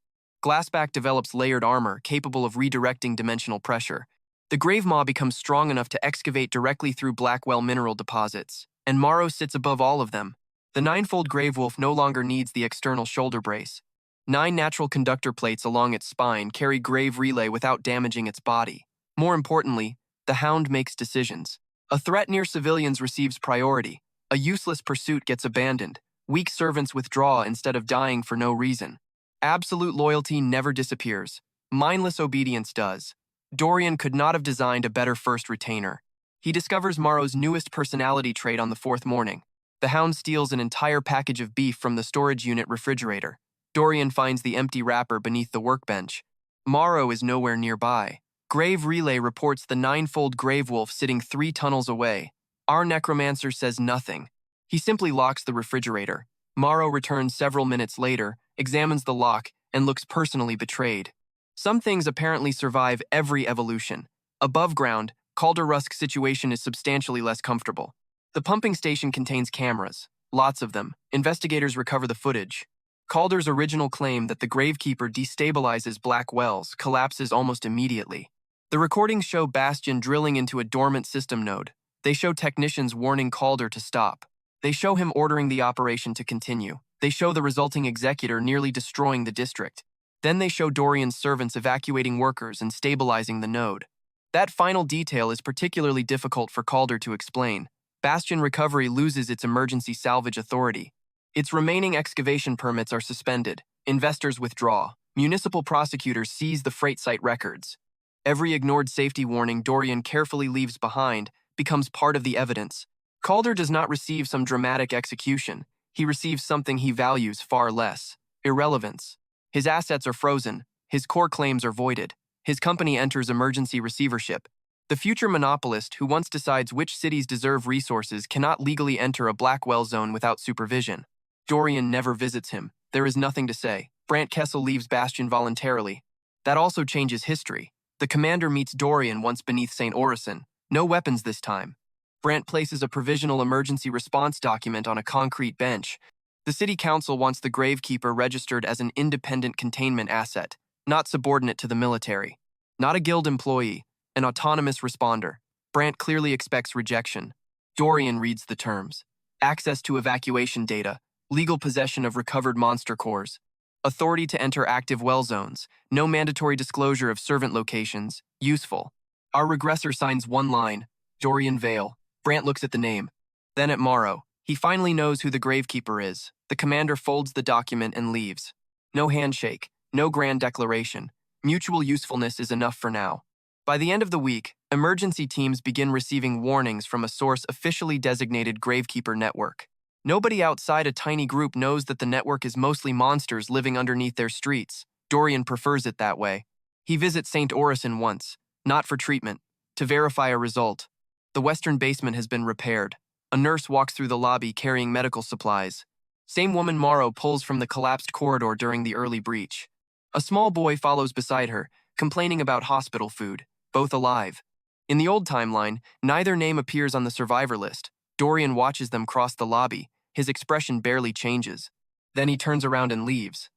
Glassback develops layered armor capable of redirecting dimensional pressure. The Gravemaw becomes strong enough to excavate directly through Blackwell mineral deposits, and Morrow sits above all of them. The ninefold Gravewolf no longer needs the external shoulder brace. 9 natural conductor plates along its spine carry Grave Relay without damaging its body. More importantly, the Hound makes decisions. A threat near civilians receives priority. A useless pursuit gets abandoned. Weak servants withdraw instead of dying for no reason. Absolute loyalty never disappears. Mindless obedience does. Dorian could not have designed a better first retainer. He discovers Morrow's newest personality trait on the 4th morning. The Hound steals an entire package of beef from the storage unit refrigerator. Dorian finds the empty wrapper beneath the workbench. Morrow is nowhere nearby. Grave Relay reports the ninefold Gravewolf sitting 3 tunnels away. Our necromancer says nothing. He simply locks the refrigerator. Morrow returns several minutes later, examines the lock, and looks personally betrayed. Some things apparently survive every evolution. Above ground, Calder-Rusk's situation is substantially less comfortable. The pumping station contains cameras. Lots of them. Investigators recover the footage. Calder's original claim that the Gravekeeper destabilizes black wells collapses almost immediately. The recordings show Bastion drilling into a dormant system node. They show technicians warning Calder to stop. They show him ordering the operation to continue. They show the resulting executor nearly destroying the district. Then they show Dorian's servants evacuating workers and stabilizing the node. That final detail is particularly difficult for Calder to explain. Bastion Recovery loses its emergency salvage authority. Its remaining excavation permits are suspended. Investors withdraw. Municipal prosecutors seize the freight site records. Every ignored safety warning Dorian carefully leaves behind becomes part of the evidence. Calder does not receive some dramatic execution. He receives something he values far less: irrelevance. His assets are frozen. His core claims are voided. His company enters emergency receivership. The future monopolist who once decides which cities deserve resources cannot legally enter a Blackwell zone without supervision. Dorian never visits him. There is nothing to say. Brant Kessel leaves Bastion voluntarily. That also changes history. The commander meets Dorian once beneath St. Orison. No weapons this time. Brant places a provisional emergency response document on a concrete bench. The city council wants the Gravekeeper registered as an independent containment asset, not subordinate to the military. Not a guild employee, an autonomous responder. Brant clearly expects rejection. Dorian reads the terms: access to evacuation data, legal possession of recovered monster cores, authority to enter active well zones, no mandatory disclosure of servant locations, useful. Our regressor signs one line: Dorian Vale. Brant looks at the name. Then at Morrow. He finally knows who the Gravekeeper is. The commander folds the document and leaves. No handshake, no grand declaration. Mutual usefulness is enough for now. By the end of the week, emergency teams begin receiving warnings from a source officially designated Gravekeeper Network. Nobody outside a tiny group knows that the network is mostly monsters living underneath their streets. Dorian prefers it that way. He visits St. Orison once, not for treatment, to verify a result. The western basement has been repaired. A nurse walks through the lobby carrying medical supplies. Same woman Morrow pulls from the collapsed corridor during the early breach. A small boy follows beside her, complaining about hospital food, both alive. In the old timeline, neither name appears on the survivor list. Dorian watches them cross the lobby. His expression barely changes. Then he turns around and leaves.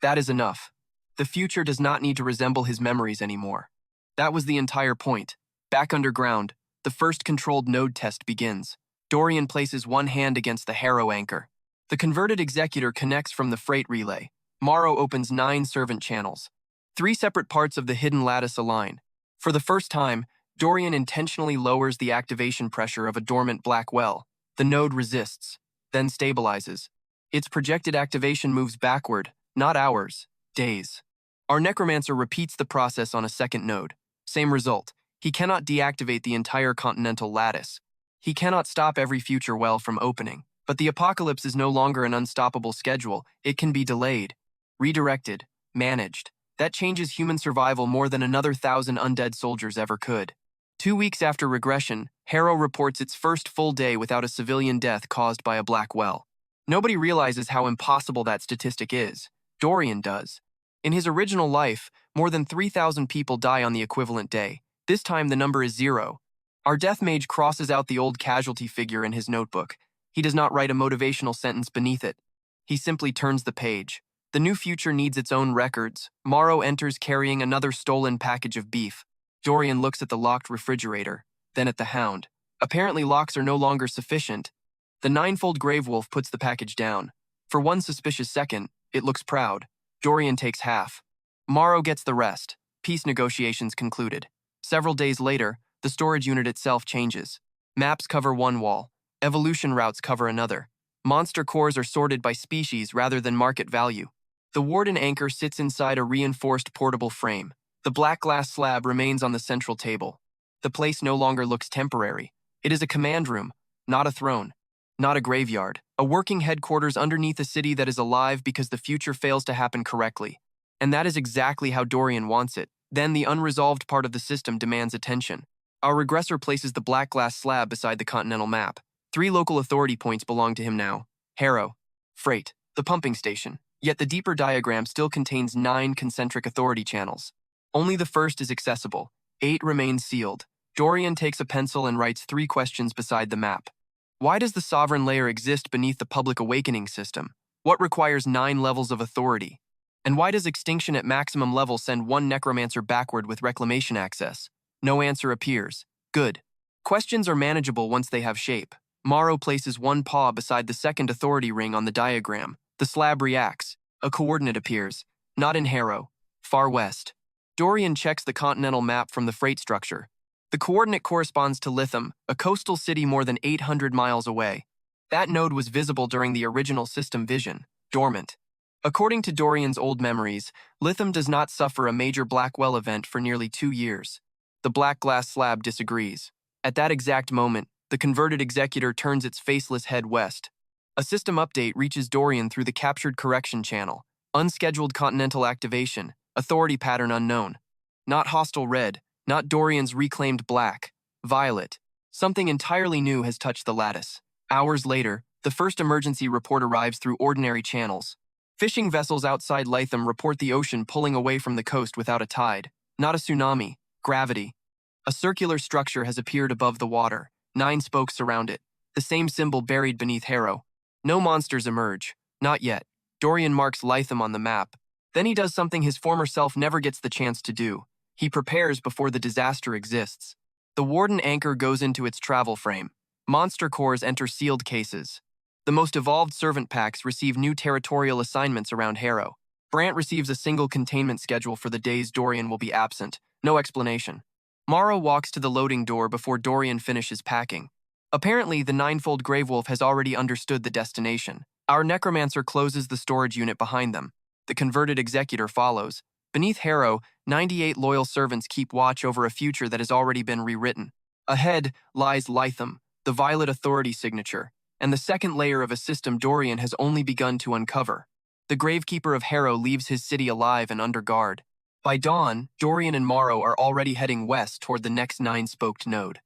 That is enough. The future does not need to resemble his memories anymore. That was the entire point. Back underground, the first controlled node test begins. Dorian places one hand against the harrow anchor. The converted executor connects from the freight relay. Morrow opens 9 servant channels. 3 separate parts of the hidden lattice align. For the first time, Dorian intentionally lowers the activation pressure of a dormant black well. The node resists, then stabilizes. Its projected activation moves backward, not hours, days. Our necromancer repeats the process on a second node. Same result. He cannot deactivate the entire continental lattice. He cannot stop every future well from opening. But the apocalypse is no longer an unstoppable schedule. It can be delayed, redirected, managed. That changes human survival more than another 1,000 undead soldiers ever could. 2 weeks after regression, Harrow reports its first full day without a civilian death caused by a black well. Nobody realizes how impossible that statistic is. Dorian does. In his original life, more than 3,000 people die on the equivalent day. This time the number is 0. Our death mage crosses out the old casualty figure in his notebook. He does not write a motivational sentence beneath it. He simply turns the page. The new future needs its own records. Morrow enters carrying another stolen package of beef. Dorian looks at the locked refrigerator, then at the hound. Apparently locks are no longer sufficient. The ninefold grave wolf puts the package down. For one suspicious second, it looks proud. Dorian takes half. Morrow gets the rest. Peace negotiations concluded. Several days later, the storage unit itself changes. Maps cover one wall. Evolution routes cover another. Monster cores are sorted by species rather than market value. The warden anchor sits inside a reinforced portable frame. The black glass slab remains on the central table. The place no longer looks temporary. It is a command room, not a throne, not a graveyard. A working headquarters underneath a city that is alive because the future fails to happen correctly. And that is exactly how Dorian wants it. Then the unresolved part of the system demands attention. Our regressor places the black glass slab beside the continental map. 3 local authority points belong to him now: Harrow, Freight, the pumping station. Yet the deeper diagram still contains 9 concentric authority channels. Only the first is accessible. 8 remain sealed. Dorian takes a pencil and writes 3 questions beside the map. Why does the sovereign layer exist beneath the public awakening system? What requires 9 levels of authority? And why does extinction at maximum level send one necromancer backward with reclamation access? No answer appears. Good. Questions are manageable once they have shape. Morrow places one paw beside the second authority ring on the diagram. The slab reacts. A coordinate appears. Not in Harrow. Far west. Dorian checks the continental map from the freight structure. The coordinate corresponds to Lytham, a coastal city more than 800 miles away. That node was visible during the original system vision, dormant. According to Dorian's old memories, Lytham does not suffer a major Blackwell event for nearly 2 years. The black glass slab disagrees. At that exact moment, the converted executor turns its faceless head west. A system update reaches Dorian through the captured correction channel. Unscheduled continental activation, authority pattern unknown. Not hostile red, not Dorian's reclaimed black. Violet. Something entirely new has touched the lattice. Hours later, the first emergency report arrives through ordinary channels. Fishing vessels outside Lytham report the ocean pulling away from the coast without a tide. Not a tsunami, gravity. A circular structure has appeared above the water. 9 spokes surround it. The same symbol buried beneath Harrow. No monsters emerge. Not yet. Dorian marks Lytham on the map. Then he does something his former self never gets the chance to do. He prepares before the disaster exists. The Warden anchor goes into its travel frame. Monster cores enter sealed cases. The most evolved servant packs receive new territorial assignments around Harrow. Brant receives a single containment schedule for the days Dorian will be absent. No explanation. Morrow walks to the loading door before Dorian finishes packing. Apparently, the ninefold Gravewolf has already understood the destination. Our necromancer closes the storage unit behind them. The converted executor follows. Beneath Harrow, 98 loyal servants keep watch over a future that has already been rewritten. Ahead lies Lytham, the Violet Authority signature, and the second layer of a system Dorian has only begun to uncover. The Gravekeeper of Harrow leaves his city alive and under guard. By dawn, Dorian and Morrow are already heading west toward the next 9-spoked node.